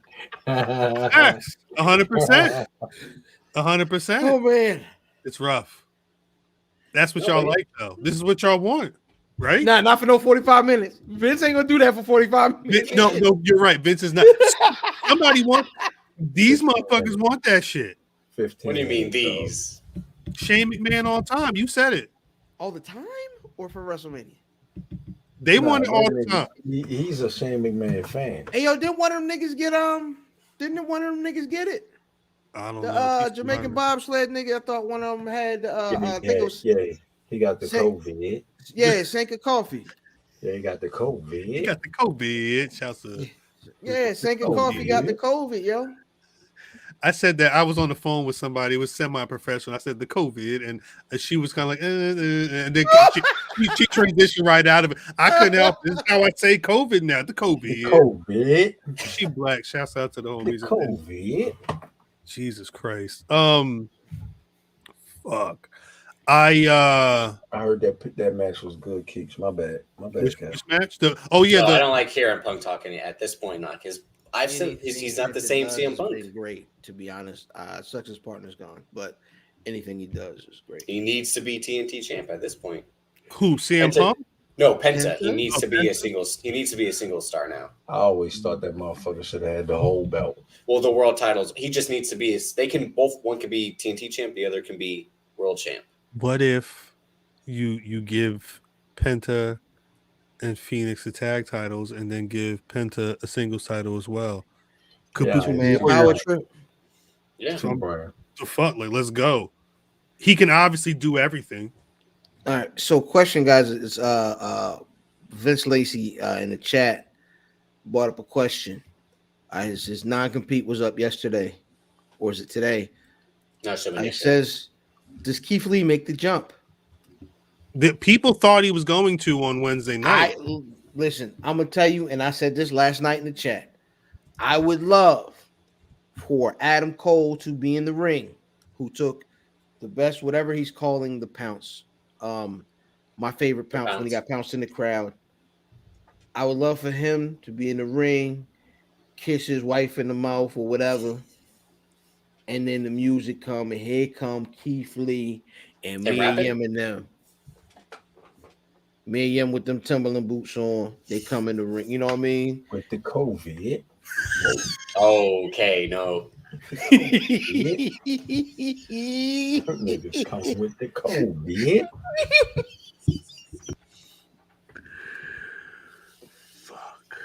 100%. Oh man, it's rough. That's what y'all like, though. This is what y'all want, right? Nah, not for no 45 minutes. Vince ain't gonna do that for 45 minutes. No, you're right. Vince is not. Somebody want these motherfuckers want that shit. 15. What do you mean these? Shane McMahon all the time. You said it. All the time, or for WrestleMania? They want it all the time. He's a Shane McMahon fan. Hey yo, didn't one of them niggas get Didn't one of them niggas get it? I don't know. Jamaican bobsled nigga. I thought one of them had. He got the COVID. Yeah, Sanka Coffee. Yeah, he got the COVID. He got the COVID. Shouts to. Yeah, Sanka Coffee got the COVID, yo. I said that I was on the phone with somebody. It was semi-professional. I said the COVID, and she was kind of like, and then she transitioned right out of it. I couldn't help it. This is how I say COVID now. The COVID. The COVID. She black. Shouts out to the homies. The COVID. Jesus Christ. Fuck. I heard that match was good. Keeps my bad. Which match? I don't like hearing Punk talking at this point. Not because I've said he's not the same CM Punk. Great, to be honest. Sucks his partner's gone, but anything he does is great. He needs to be TNT champ at this point. Who? CM Punk? No, Penta. He needs to be a single. He needs to be a single star now. I always thought that motherfucker should have had the whole belt. Well, the world titles. He just needs to be. They can both. One can be TNT champ. The other can be world champ. What if you give Penta and Phoenix the tag titles, and then give Penta a singles title as well? Power trip. Yeah. So fuck, like let's go. He can obviously do everything. All right. So, question, guys, is Vince Lacey in the chat brought up a question. His non-compete was up yesterday, or is it today? No, he says, "Does Keith Lee make the jump?" The people thought he was going to on Wednesday night. Listen, I'm gonna tell you, and I said this last night in the chat. I would love for Adam Cole to be in the ring, who took the best, whatever he's calling the pounce. My favorite pounce when he got pounced in the crowd. I would love for him to be in the ring, kiss his wife in the mouth or whatever, and then the music come, and here come Keith Lee and me and Yem and them. Me and Yem with them Timberland boots on, they come in the ring. You know what I mean? With the COVID. Okay, no. Niggas come with the COVID. Fuck.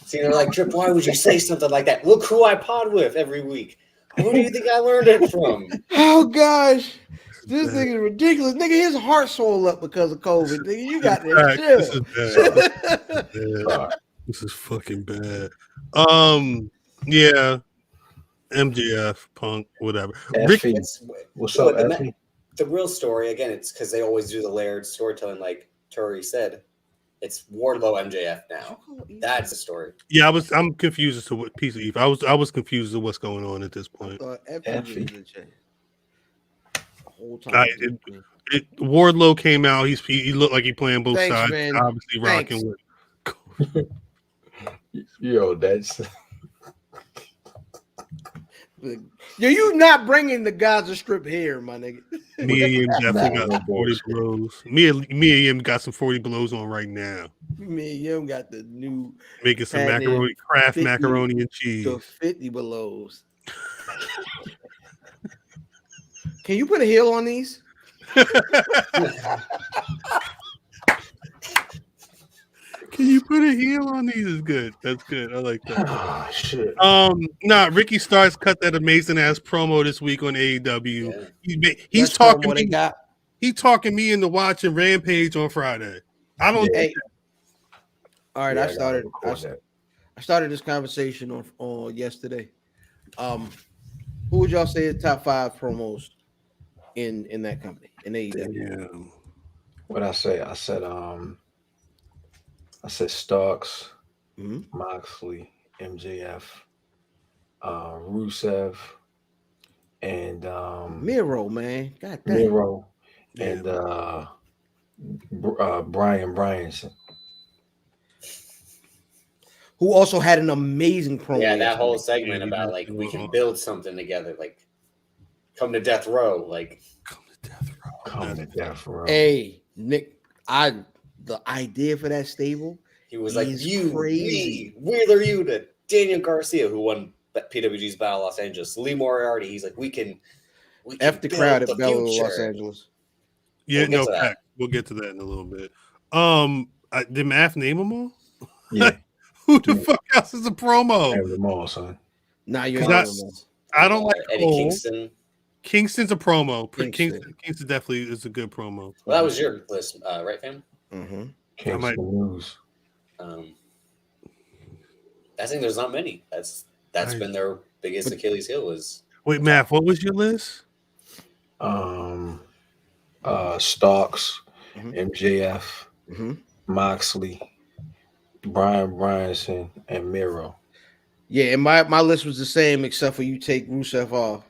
See, they're like, Trip, why would you say something like that? Look who I pod with every week. Who do you think I learned it from? Oh gosh, this nigga is ridiculous. Nigga, his heart swelled up because of COVID. Nigga, you got that shit. This is fucking bad. Yeah. MJF, Punk, whatever. What's up, Effie? The real story, again, it's because they always do the layered storytelling, like Turi said. It's Wardlow MJF now. That's the story. Yeah, I'm confused as to what piece of Eve. I was confused as to what's going on at this point. Wardlow came out. He looked like he playing both sides. Man. Obviously rocking with. Yo, that's. Yo, you not bringing the Gaza Strip here, my nigga. Me and him definitely got some 40 blows. Me and him got some 40 blows on right now. Me and him got the new making some macaroni, Kraft 50, macaroni and cheese. The 50 blows. Can you put a heel on these? Can You put a heel on these is good. That's good. I like that. Oh, shit. Ricky Starks cut that amazing ass promo this week on AEW. Yeah. He's Best talking promo they me. got. He talking me into watching Rampage on Friday. I don't. Hey, all right. Yeah, I started. record that. I started this conversation on yesterday. Who would y'all say the top 5 promos in that company in AEW? Damn. What I say? I said Starks, Mm-hmm. Moxley, MJF, Rusev, and Miro, man. God damn. Miro, and Brian Bryanson. Who also had an amazing promo. Yeah, that whole yesterday. segment about like we can build something together, like come to death row, like Come to death row. Hey, Nick, the idea for that stable. he was like, is you, crazy. me, Wheeler you to Daniel Garcia, who won PWG's Battle of Los Angeles, Lee Moriarty. He's like, we can F the build crowd the at Bella future. Los Angeles. Yeah, We'll get to that. We'll get to that in a little bit. Did Math name them all? Yeah, Who the fuck else is a promo? have them all, son. Nah, you're 'Cause not. that's- I don't like Eddie Cole. Kingston. Kingston's a promo. Kingston. Kingston definitely is a good promo. Well, that was your list, right, fam? Mm-hmm. Kingston News. I think there's not many. That's been their biggest Achilles heel. Is Wait, Math, what was your list? Starks, Mhm. MJF, Mm-hmm. Moxley, Brian Bryanson, and Miro. Yeah, and my list was the same except for you take Rusev off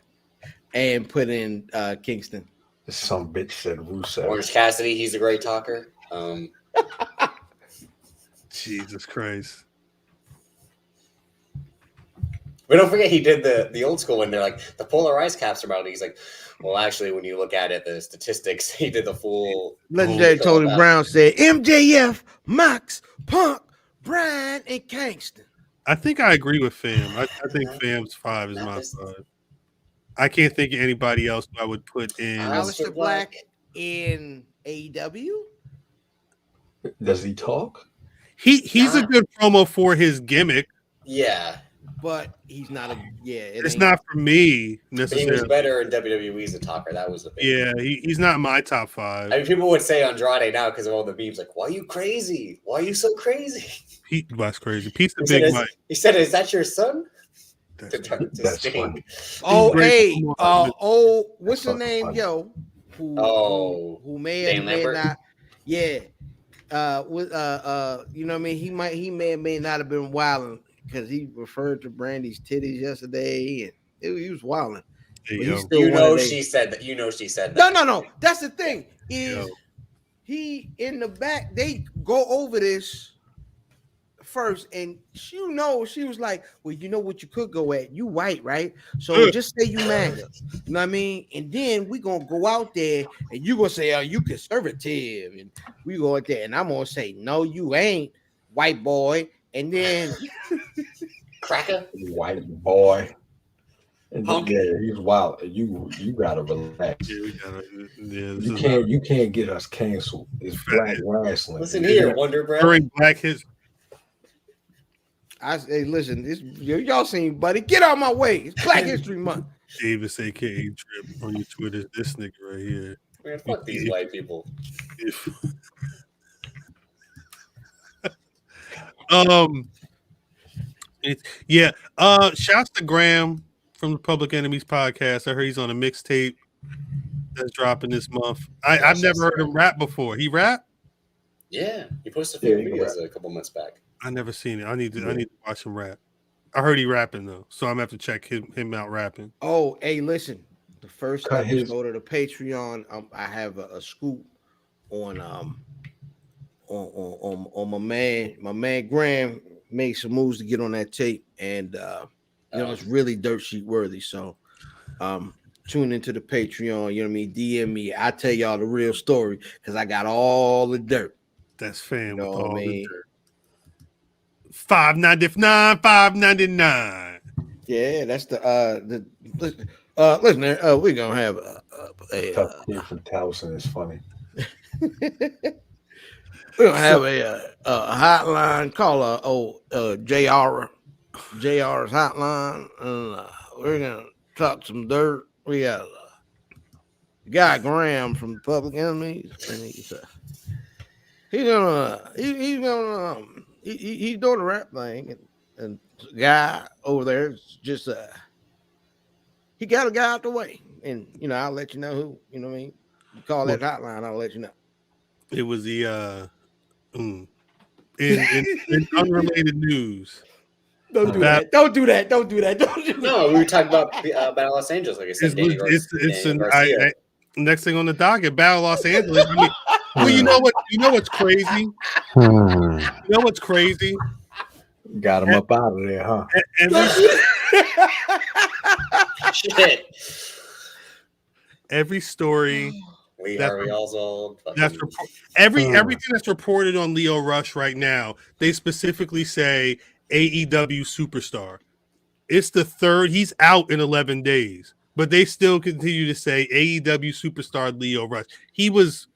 and put in Kingston. Some bitch said Rusev. Orange Cassidy. He's a great talker. Jesus Christ. But don't forget, he did the old school one. They're like the polarized caps about it. He's like, well, actually, when you look at it, the statistics, he did the full. Legendary full Tony about- Brown said MJF, Mox, Punk, Brian, and Kingston. I think I agree with Fam. I think Fam's 5 is my 5. I can't think of anybody else I would put in. Aleister Black in AEW. Does he talk? He's a good promo for his gimmick. Yeah, But he's not a It's not for me but he was necessarily. better in WWE as a talker. That was the thing. Yeah, he's not my top 5. I mean, people would say Andrade now because of all the memes. Like, why are you crazy? Why are you so crazy? That's crazy. Piece of He Big said, Mike. Is that your son? That's Sting. funny. Oh, great. hey, what's his That's name, fucking yo? Who may Dan or may Lambert? not? Yeah, you know what I mean? He may or may not have been wilding because he referred to Brandy's titties yesterday, and he was wilding. Hey, But yo. he's still You one know of they- she said that. You know she said that. No. That's the thing. Is Yo. he in the back? They go over this first, and she was like, "Well, you know what you could go at? You white, right? So just say you MAGA. You know what I mean? And then we gonna go out there, and you gonna say, "Oh, you conservative," and we go out there, and I'm gonna say, "No, you ain't, white boy." And then Cracker. White boy. And Punk. yeah, he's wild. You gotta relax. Yeah, we gotta, this You can't get us canceled. It's Black Rasslin. Listen here, Wonder Bread. during Black History. I say, "Listen, y'all seen, buddy, get out my way. It's Black History Month." Davis, aka Drip, on your Twitter. This nigga right here. Man, fuck these white people. Shouts to Graham from the Public Enemies podcast. I heard he's on a mixtape that's dropping this month. I've never heard him rap before. He rap? Yeah, he posted a few Yeah, he videos a couple months back. I never seen it. I need to watch him rap. I heard he rapping though, so I'm gonna have to check him out rapping. Oh, hey, listen. The first Cut his- episode of the Patreon, I have a scoop on my man Graham made some moves to get on that tape, and it's really dirt sheet worthy. So tune into the Patreon, you know what I mean? DM me. I tell y'all the real story because I got all the dirt. That's fam You know with what I all mean? the dirt. $5.99. Yeah, that's the listen there. We're gonna have Tough kid from Towson is funny. We'll have a hotline. Call JR's hotline, and we're gonna talk some dirt. We got Guy Graham from Public Enemies, and he's doing the rap thing, and the guy over there is just he got a guy out the way, and I'll let you know who. You know what I mean? You call that hotline, I'll let you know. It was the in unrelated news. Don't do that. Don't do that. Don't do that. Don't do that. No, we were talking about Battle Los Angeles, like I said. Next thing on the docket, Battle Los Angeles. I mean, well, you know what's crazy? You know what's crazy? Got him up out of there, huh? Shit. Every story. Everything that's reported on Lio Rush right now, they specifically say AEW superstar. It's the third. He's out in 11 days, but they still continue to say AEW superstar Lio Rush. He was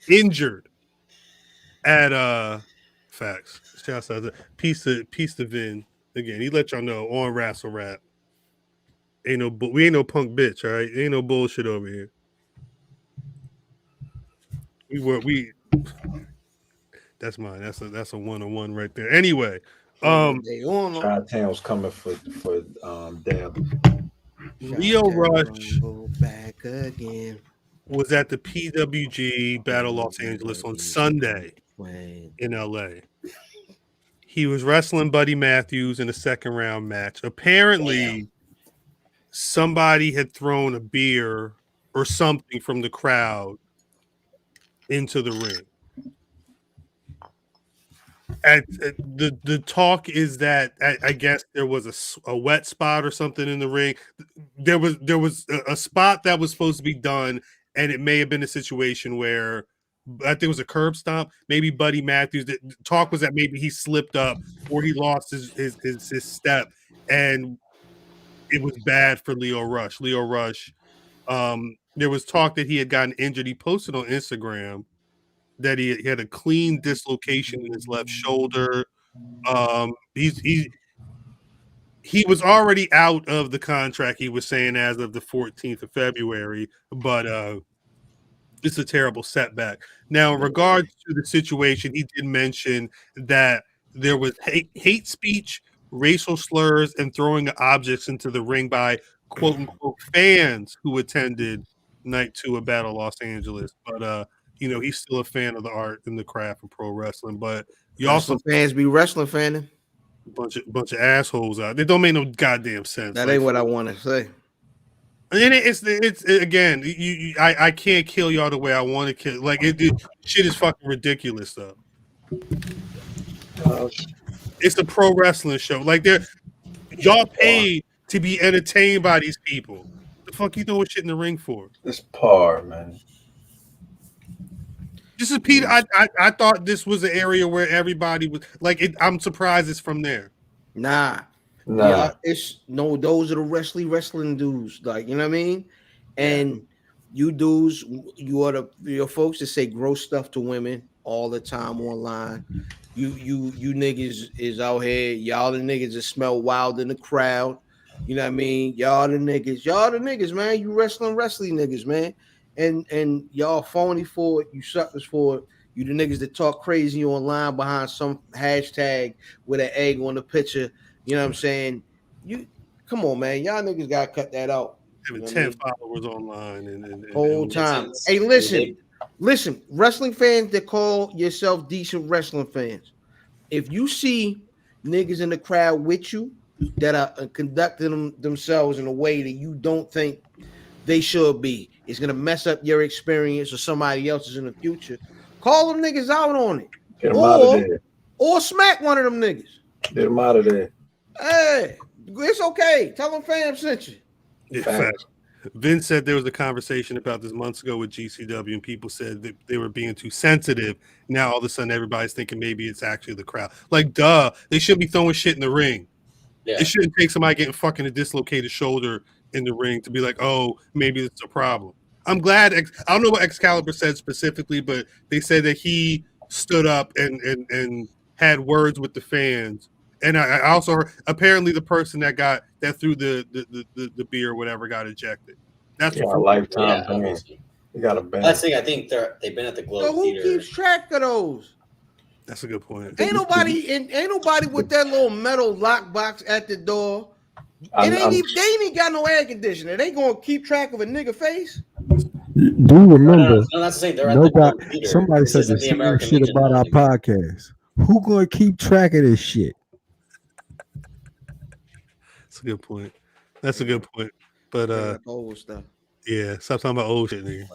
injured at facts. Shouts out to peace to Vin again. He let y'all know on Wrestle Rap. We ain't no punk bitch, all right? Ain't no bullshit over here. That's mine. That's a 1-on-1 right there. Anyway, Chi-Town's coming for damn. Lio Rush back again. Was at the PWG Battle Los Angeles on Sunday in LA. He was wrestling Buddy Matthews in a second round match. Apparently, somebody had thrown a beer or something from the crowd into the ring. The talk is that I guess there was a wet spot or something in the ring. There was a spot that was supposed to be done, and it may have been a situation where I think it was a curb stomp. Maybe Buddy Matthews. The talk was that maybe he slipped up or he lost his step, and it was bad for Lio Rush. Lio Rush. There was talk that he had gotten injured. He posted on Instagram that he had a clean dislocation in his left shoulder. He was already out of the contract, he was saying, as of the 14th of February, but it's a terrible setback. Now, in regards to the situation, he did mention that there was hate speech, racial slurs, and throwing objects into the ring by quote-unquote fans who attended Night 2 of Battle Los Angeles. But he's still a fan of the art and the craft of pro wrestling. But you also fans be wrestling fanning. Bunch of assholes out. They don't make no goddamn sense. That ain't what I want to say. And it's again, I can't kill y'all the way I want to kill. Like shit is fucking ridiculous though. It's a pro wrestling show. Like y'all paid to be entertained by these people. The fuck you doing shit in the ring for? It's par, man. This is Peter. I thought this was an area where everybody was like. I'm surprised it's from there. Nah. Yeah, those are the wrestling dudes. Like, you know what I mean? And you dudes, you are your folks that say gross stuff to women all the time online. You niggas is out here. Y'all the niggas that smell wild in the crowd. You know what I mean? Y'all the niggas, man. You wrestling niggas, man. And y'all phony for it. You suckers for it. You the niggas that talk crazy online behind some hashtag with an egg on the picture. You know what I'm saying? You come on, man. Y'all niggas gotta cut that out. Having 10 followers online and whole time. Hey, listen, wrestling fans that call yourself decent wrestling fans. If you see niggas in the crowd with you that are conducting themselves in a way that you don't think they should be, it's gonna mess up your experience or somebody else's in the future. Call them niggas out on it. Get them out of there. Or smack one of them niggas. Get them out of there. Hey, it's okay. Tell them fam sent you. Yeah, Vince said there was a conversation about this months ago with GCW, and people said that they were being too sensitive. Now all of a sudden everybody's thinking maybe it's actually the crowd. Like, duh, they shouldn't be throwing shit in the ring. Yeah. It shouldn't take somebody getting fucking a dislocated shoulder in the ring to be like, oh, maybe it's a problem. I'm glad. I don't know what Excalibur said specifically, but they said that he stood up and had words with the fans. And I also heard apparently the person that threw the beer or whatever got ejected. That's a lifetime ban. Obviously. You got a ban. That's the thing. I think they've been at the Globe So who Theater. keeps track of those? That's a good point. Ain't nobody with that little metal lockbox at the door. They ain't even got no air conditioner. They gonna keep track of a nigga face? Do you remember? No, that's the thing. They're at the Globe Theater. Somebody said the same shit about our podcast. Who gonna keep track of this shit? That's a good point. That's a good point. But old stuff. Yeah, stop talking about old shit, nigga.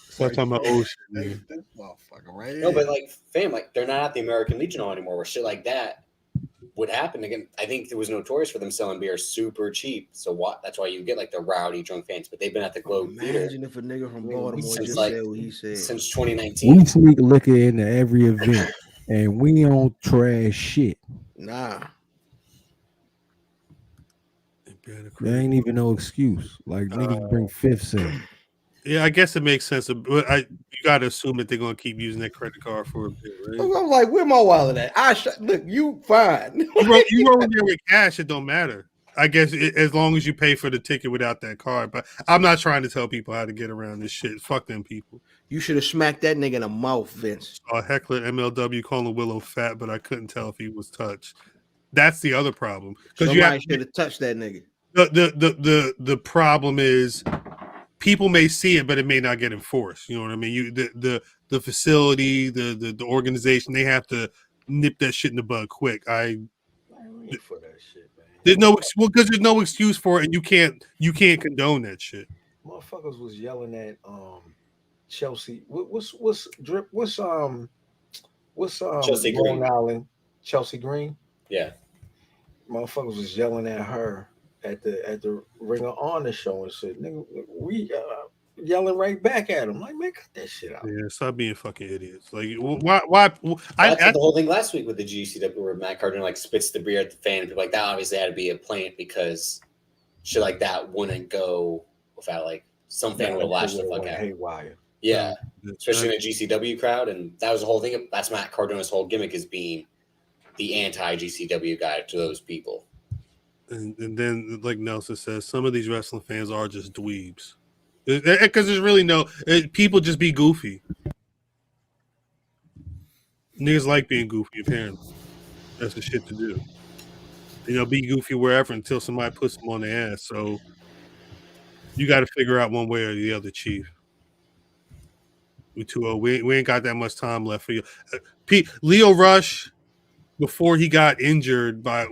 Stop talking about old shit, nigga. This motherfucker right No, but like, fam, like they're not at the American Legion Hall anymore, where shit like that would happen again. I think it was notorious for them selling beer super cheap. So that's why you get like the rowdy drunk fans. But they've been at the Globe Theater. Imagine if a nigga from Baltimore just like, said what he said. Since 2019. We sneak liquor into every event, and we don't trash shit. Nah. There ain't even no excuse. Like niggas bring fifths in. Yeah, I guess it makes sense. But you got to assume that they're going to keep using that credit card for a bit, right? I'm like, where my wallet at? Look, you fine. You roll in there with cash, it don't matter. I guess as long as you pay for the ticket without that card. But I'm not trying to tell people how to get around this shit. Fuck them people. You should have smacked that nigga in the mouth, Vince. Heckler MLW calling Willow fat, but I couldn't tell if he was touched. That's the other problem. Because Somebody should have touched that nigga. The problem is people may see it, but it may not get enforced. You know what I mean? The facility, the organization, they have to nip that shit in the bud quick. For that shit, man. Because there's no excuse for it, and you can't condone that shit. Motherfuckers was yelling at Chelsea. What's Chelsea Long Green. Island? Chelsea Green. Yeah. Motherfuckers was yelling at her at the Ring of Honor show and shit. Nigga, we yelling right back at him. Like, man, cut that shit out. Yeah, stop being fucking idiots. Like, why? That's the whole thing last week with the GCW where Matt Cardona like spits the beer at the fan and people like that obviously had to be a plant because shit like that wouldn't go without like some fan would have lashed the fuck out. Haywire. Yeah, especially in a GCW crowd, and that was the whole thing. That's Matt Cardona's whole gimmick is being the anti-GCW guy to those people. And then, like Nelson says, some of these wrestling fans are just dweebs. Because there's really people just be goofy. Niggas like being goofy, apparently. That's the shit to do. Be goofy wherever until somebody puts them on the ass. So you got to figure out one way or the other, Chief. We too old. We ain't got that much time left for you. Lio Rush, before he got injured by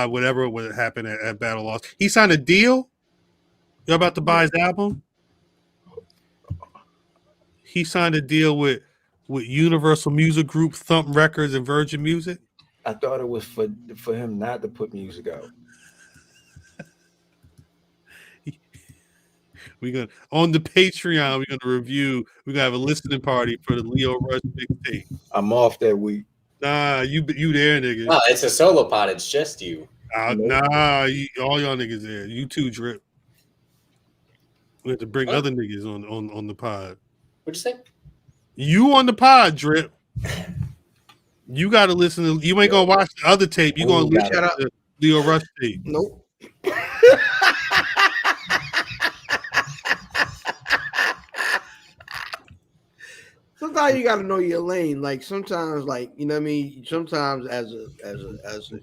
whatever would happen at Battle Lost, he signed a deal. You're about to buy his album. He signed a deal with Universal Music Group, Thump Records, and Virgin Music. I thought it was for him not to put music out. On the Patreon, we're gonna review. We're gonna have a listening party for the Lio Rush mixtape. I'm off that week. Nah, you there, nigga. No, it's a solo pod. It's just you. All y'all niggas there. You too, Drip. We have to bring other niggas on the pod. What'd you say? You on the pod, Drip. You got to listen to. You ain't gonna watch the other tape. You gonna listen to the Lio Rush tape. Nope. Sometimes you gotta know your lane. Like sometimes, like you know what I mean. Sometimes as a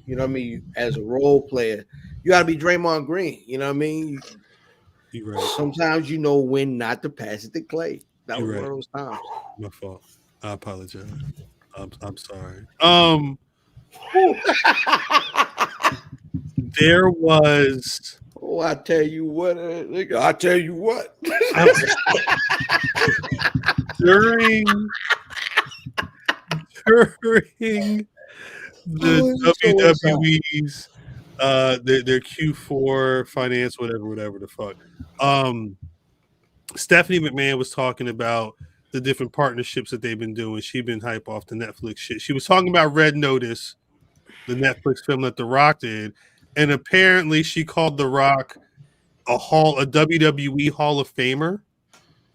you know what I mean, as a role player, you gotta be Draymond Green. You know what I mean. You're right. Sometimes you know when not to pass it to Clay. That was You're one of those times. My fault. I apologize. I'm sorry. There was. Oh, I tell you what, nigga. I tell you what. During the WWE's their Q4 finance, whatever the fuck. Stephanie McMahon was talking about the different partnerships that they've been doing. She's been hype off the Netflix shit. She was talking about Red Notice, the Netflix film that The Rock did, and apparently she called The Rock a WWE Hall of Famer.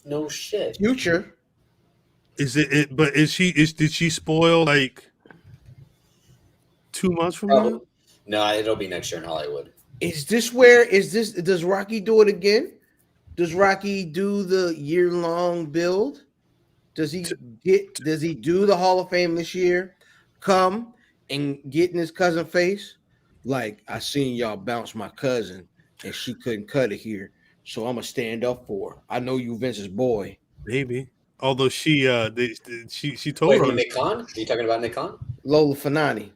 No shit. Future. Is it? But did she spoil like 2 months from now? No, it'll be next year in Hollywood. Does Rocky do it again? Does Rocky do the year-long build? Does he do the Hall of Fame this year? Come and get in his cousin face? Like, I seen y'all bounce my cousin and she couldn't cut it here. So I'm gonna stand up for her. I know you Vince's boy. Maybe. Although she told Wait, her Nick Khan? Are you talking about Nick Khan? Lola Fanani.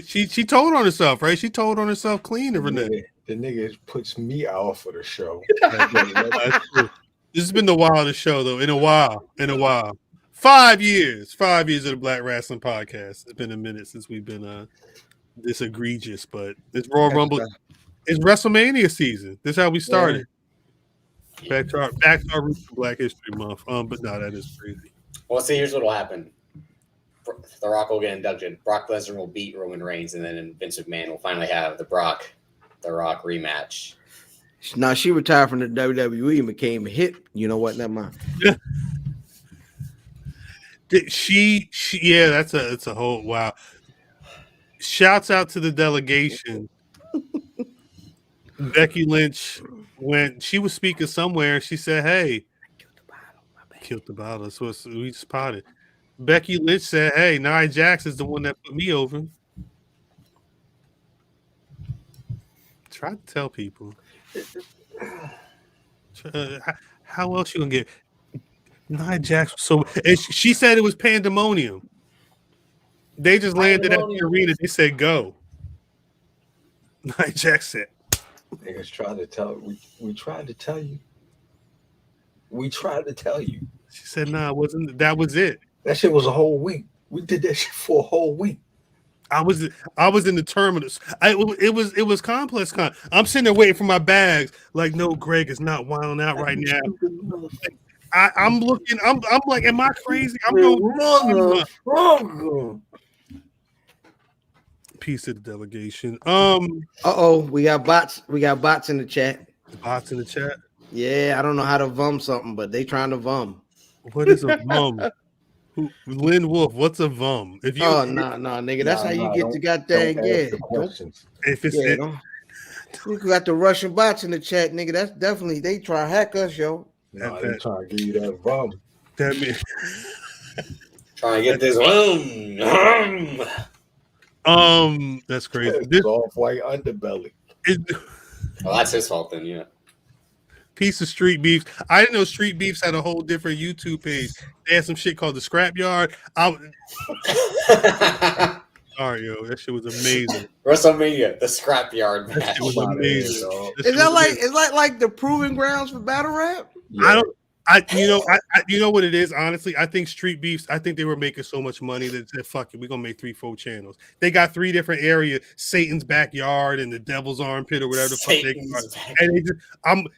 She told on herself, right? She told on herself clean to Renee. The nigga puts me out for the show. This has been the wildest show, though. In a while. 5 years. 5 years of the Black Rasslin Podcast. It's been a minute since we've been this egregious, but it's Royal Rumble. It's WrestleMania season. This is how we started. Yeah. Back to our roots for Black History Month. But no, that is crazy. Well, see, here's what'll happen. The Rock will get inducted. Brock Lesnar will beat Roman Reigns, and then Vince McMahon will finally have the Rock rematch. Now she retired from the WWE and became a hit. You know what? Never mind. Yeah, that's a whole wow. Shouts out to the delegation. Becky Lynch, when she was speaking somewhere, she said, "Hey, killed the bottle." So we spotted. Becky Lynch said, "Hey, Nia Jax is the one that put me over." Try to tell people. How else you gonna get Nia Jax? So she said it was pandemonium. They just landed at the arena. They said, "Go." Nia Jax said, "Niggas tried to tell we tried to tell you. We tried to tell you." She said, "Nah, it wasn't. That was it. That shit was a whole week. We did that shit for a whole week." I was in the terminus. It was complex. I'm sitting there waiting for my bags. Like, no, Greg is not wilding out right now. I'm looking. I'm like, am I crazy? I'm going wrong. Piece of the delegation. We got bots. We got bots in the chat. Bots in the chat. Yeah, I don't know how to vum something, but they trying to vum. What is a vum? Lynn Wolf, what's a vum? If you nigga, that's how you get the goddamn If it's we got the Russian bots in the chat, nigga. That's definitely they try to hack us, yo. They trying to give you that vum. That means trying to get this vum. That's crazy. This off-white underbelly. Well, that's his fault then, yeah. Piece of Street Beefs. I didn't know Street Beefs had a whole different YouTube page. They had some shit called the Scrapyard. All right, yo, that shit was amazing. WrestleMania, the Scrapyard match. That shit was amazing. Is that like the proving grounds for battle rap? Yeah. You know what it is, honestly? I think Street Beefs, I think they were making so much money that they said, fuck it, we're gonna make 3-4 channels. They got 3 different areas, Satan's backyard and the devil's armpit or whatever the fuck they got. And they just,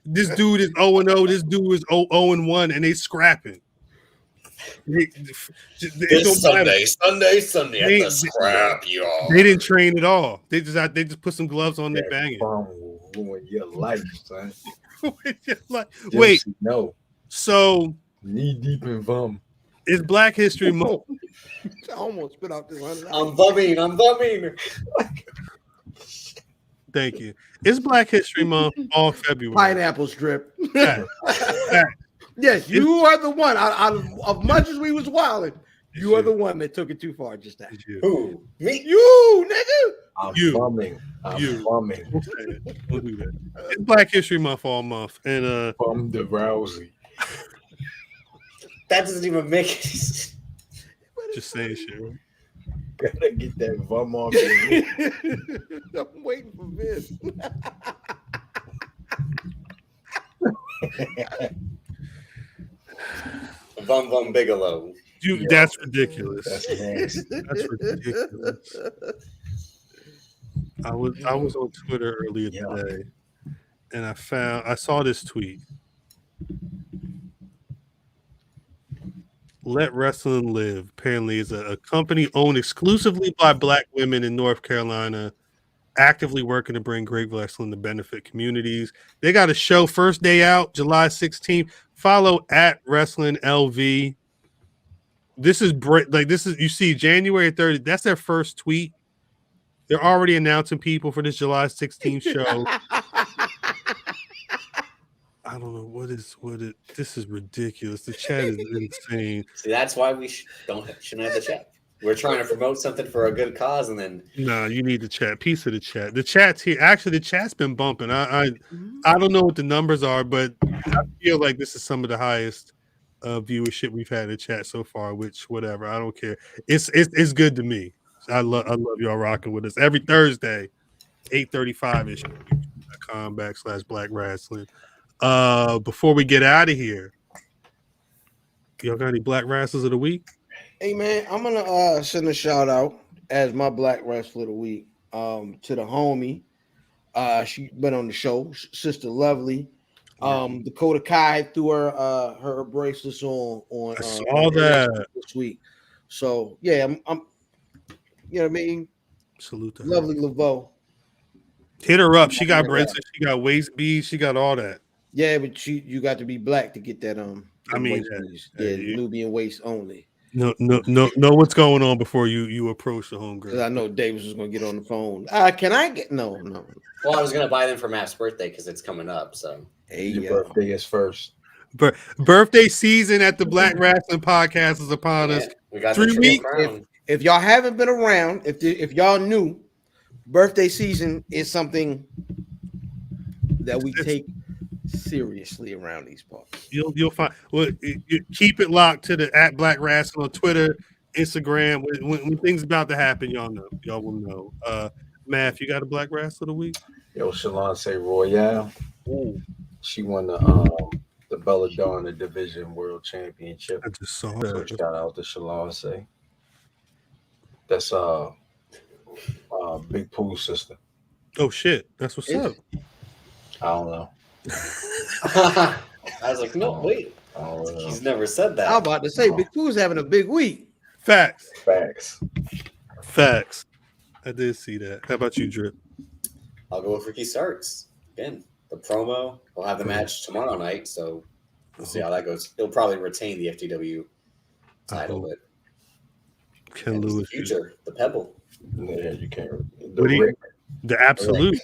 this dude is 0-0, this dude is 0-1, and they scrapping. This Sunday at the scrap, y'all. They didn't train at all. They just put some gloves on, they banging. Ruin your life, son. Wait, no. So knee deep in vum. It's Black History Month. I almost spit out this $100. I'm bumming. Thank you. It's Black History Month all February. Pineapple strip. Yes, you are the one. Out of much as we was wilding, you are the one that took it too far. Just that. Who? Me? You, nigga. I'm bumming. Bumming. We'll do that. It's Black History Month all month, and bum the Rousey. That doesn't even make it. Just saying shit. Gotta get that vum off. I'm waiting for this. Vum Bigelow. Dude, that's ridiculous. That's ridiculous. I was on Twitter earlier today, and I saw this tweet. Let Wrestling Live apparently is a company owned exclusively by Black women in North Carolina, actively working to bring great wrestling to benefit communities. They got a show first day out, July 16th, Follow at Wrestling LV. This is you see January 30th. That's their first tweet. They're already announcing people for this July 16th show. I don't know this is ridiculous. The chat is insane. See, that's why we shouldn't have the chat. We're trying to promote something for a good cause, and then you need the chat. Piece of the chat. The chat's here. Actually, the chat's been bumping. I don't know what the numbers are, but I feel like this is some of the highest viewership we've had in the chat so far. Which whatever, I don't care. It's good to me. I love y'all rocking with us every Thursday, 8:35ish. .com/Black Rasslin. Before we get out of here, y'all got any Black Wrestlers of the week? Hey man, I'm gonna send a shout out as my Black Wrestler of the week to the homie. She been on the show, Sister Lovely. Dakota Kai threw her bracelets on I saw that this week. So yeah, I'm you know what I mean. Salute to her. Lovely Laveau. Hit her up. She got bracelets. She got waist beads. She got all that. Yeah, but you got to be black to get that. I mean, Nubian waist only. No, what's going on before you approach the homegirl? Because I know Davis was gonna get on the phone. Can I get no? Well, I was gonna buy them for Matt's birthday because it's coming up. So your birthday is first. Birthday season at the Black Rasslin Podcast is upon us. We got 3 weeks. If y'all haven't been around, if y'all knew, birthday season is something that we take seriously around these parts. You'll find. Well, you keep it locked to the at Black Rasslin on Twitter, Instagram. When things about to happen, y'all will know. Matt, you got a Black Wrestler of the week? Yo, Shalance Royale. Ooh. She won the Belladonna Division World Championship. I just saw So that. shout out to Shalance. That's Big Pooh's sister. Oh shit, that's what's up. I don't know. I was like, no, wait. He's never said that. I'm about to say Big Pooh's having a big week. Facts. I did see that. How about you, Drip? I'll go with Ricky Starks. Again, the promo. We'll have the match tomorrow night, so we'll see how that goes. He'll probably retain the FTW title, but Ken Lewis, the future, the Pebble. Yeah, you can't. The absolute.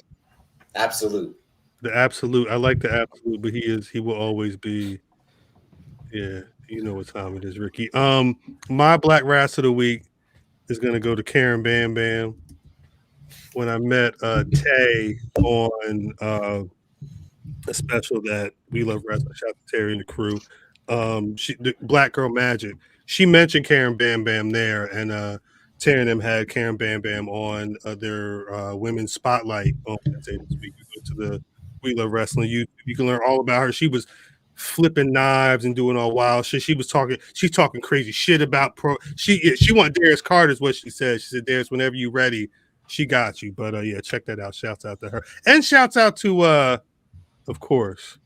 Absolute. The absolute. I like the absolute, but he will always be. Yeah, you know what time it is, Ricky. My Black Wrestler of the week is gonna go to Karen Bam Bam. When I met Tay on a special that We Love Wrestling, shout out to Terry and the crew. The Black Girl Magic. She mentioned Karen Bam Bam there, and Terry and them had Karen Bam Bam on their women's spotlight on Wednesday this week. You go to the We Love Wrestling YouTube. You can learn all about her. She was flipping knives and doing all wild shit. She's talking crazy shit about she wanted Darius Carter is what she said. She said, Darius, whenever you're ready, she got you. But yeah, check that out. Shouts out to her. And shouts out to of course,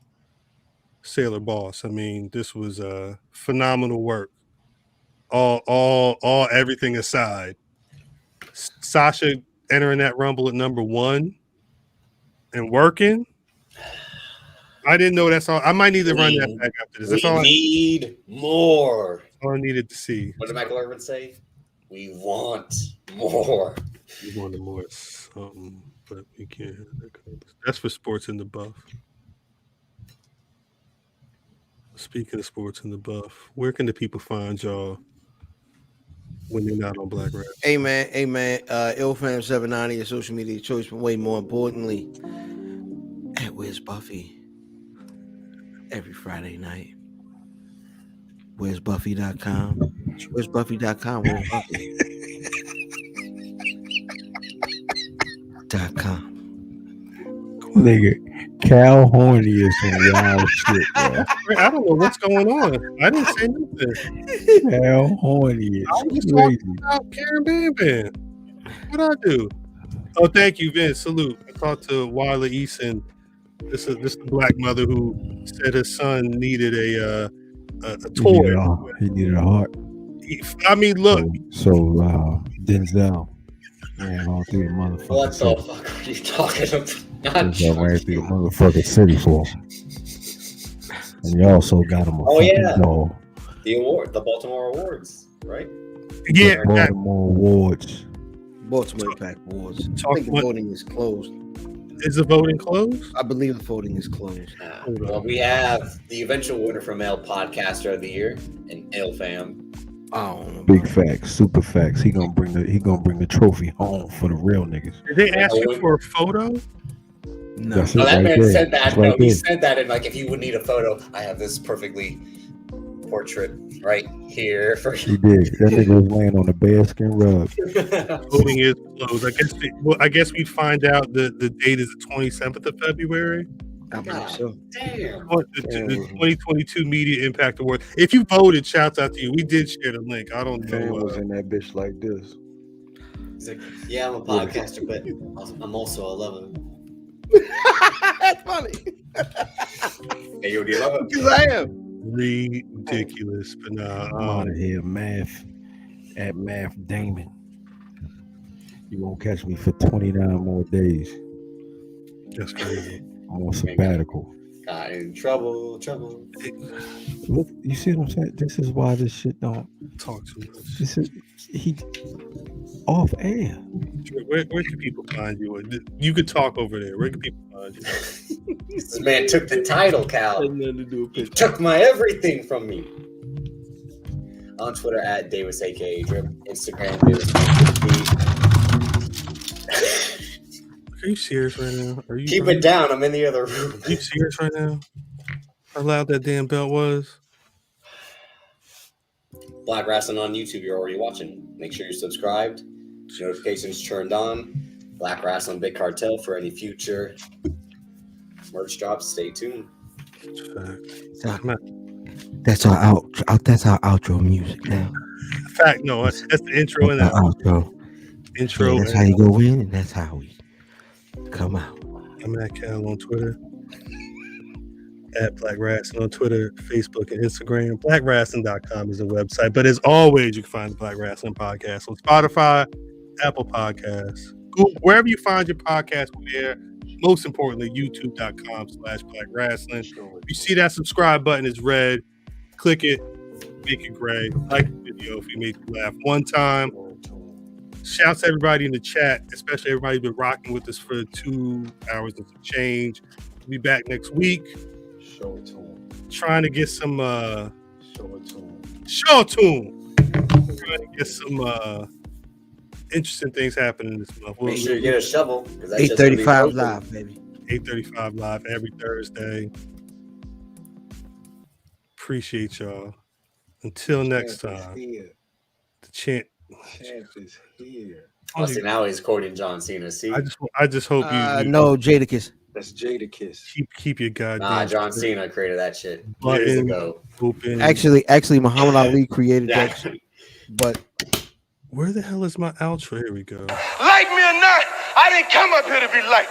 Sailor Boss. I mean, this was phenomenal work. All everything aside. Sasha entering that Rumble at number 1 and working. I didn't know that's all. I might need to run that back after this. That's all need more. All I needed to see. What did Michael Irvin say? We want more. We wanted more something, but we can't. That's for Sports in the Buff. Speaking of Sports in the Buff, where can the people find y'all when they're not on Black Rap? Hey man, IlFam790, your social media choice, but way more importantly, at Where's Buffy? Every Friday night. Where's Buffy.com? Where's Buffy.com? Where's Buffy? .com. Nigga, Cal Horny is some wild shit, bro. I don't know what's going on. I didn't say nothing. Cal Horny is I'm just crazy. talking about Karen Bam Bam. What'd I do? Oh, thank you, Vince. Salute. I talked to Wyla Eason. This is the black mother who said her son needed a toy. He needed a heart. I mean, look. So Denzel ran all through the motherfucker. What the fuck are you talking about? Denzel ran through the motherfucking city for him. And you also got him a fucking ball. The Baltimore Awards, right? Yeah, Baltimore Awards. Baltimore Impact Awards. I Talk think the what- voting is closed. Is the voting closed? I believe the voting is closed. Well, we have the eventual winner from L Podcaster of the Year and L Fam. I don't know. Big facts, super facts. He gonna bring the trophy home for the real niggas. Did they ask you for a photo? No. That's it No, that right man there. said that. That's No, right he there. said that, and like, if you would need a photo, I have this perfectly portrait right here for He you. did. That nigga was laying on a bearskin rug. Voting is closed. I guess we'd find out the date is the 27th of February. I believe so. Damn. The 2022 Media Impact Award. If you voted, shouts out to you. We did share the link. I don't Man know. was in that bitch like this. He's like, yeah, I'm a podcaster, but I'm also a lover. That's funny. Hey, yo, do you love it? Because I am. Ridiculous, but I'm nah. out of here, Math. At Math Damon. You won't catch me for 29 more days. That's crazy. I'm on sabbatical. Got in trouble. Look, you see what I'm saying? This is why this shit don't Talk too much. This is he off air. Where can people find you? You could talk over there. Where can people find you? This man took the title, Cal. Nothing to do with He picture. took my everything from me. On Twitter at Davis aka Drip, Instagram Davis. Are you serious right now? Are you Keep it down. I'm in the other room. Are you serious right now? How loud that damn belt was? Black Rasslin on YouTube. You're already watching. Make sure you're subscribed. Notifications turned on. Black Rasslin Big Cartel for any future merch drops. Stay tuned. That's our outro music now. Fact, no, that's the intro and That's that our outro. intro. Yeah, that's and how you go in, and that's how we come out. I'm at Cal on Twitter. At Black Rasslin on Twitter, Facebook, and Instagram. BlackRasslin.com is the website. But as always, you can find the Black Rasslin Podcast on Spotify, Apple Podcasts, Google, wherever you find your podcast, we're there. Most importantly, YouTube.com/Black Rasslin. If you see that subscribe button is red, click it, make it gray. Like the video if you made you laugh one time. Shouts to everybody in the chat, especially everybody who's been rocking with us for 2 hours and some change. We'll be back next week. Show it to him. Trying to get some Show it to him. trying to get some interesting things happening this month. Make sure you get a shovel. 'Cause that's just 8:35 gonna be live, baby. 8:35 live every Thursday. Appreciate y'all. Until next Champ is time. here. The champ. Champ is here. Oh, see, now he's quoting John Cena. See, I just hope you No, Jadakiss. That's Jadakiss. keep your goddamn nah, John Cena created that shit years Button. ago. open. Actually, Muhammad Ali created Yeah. that shit. But Where the hell is my outro? Here we go. Like me or not, I didn't come up here to be liked.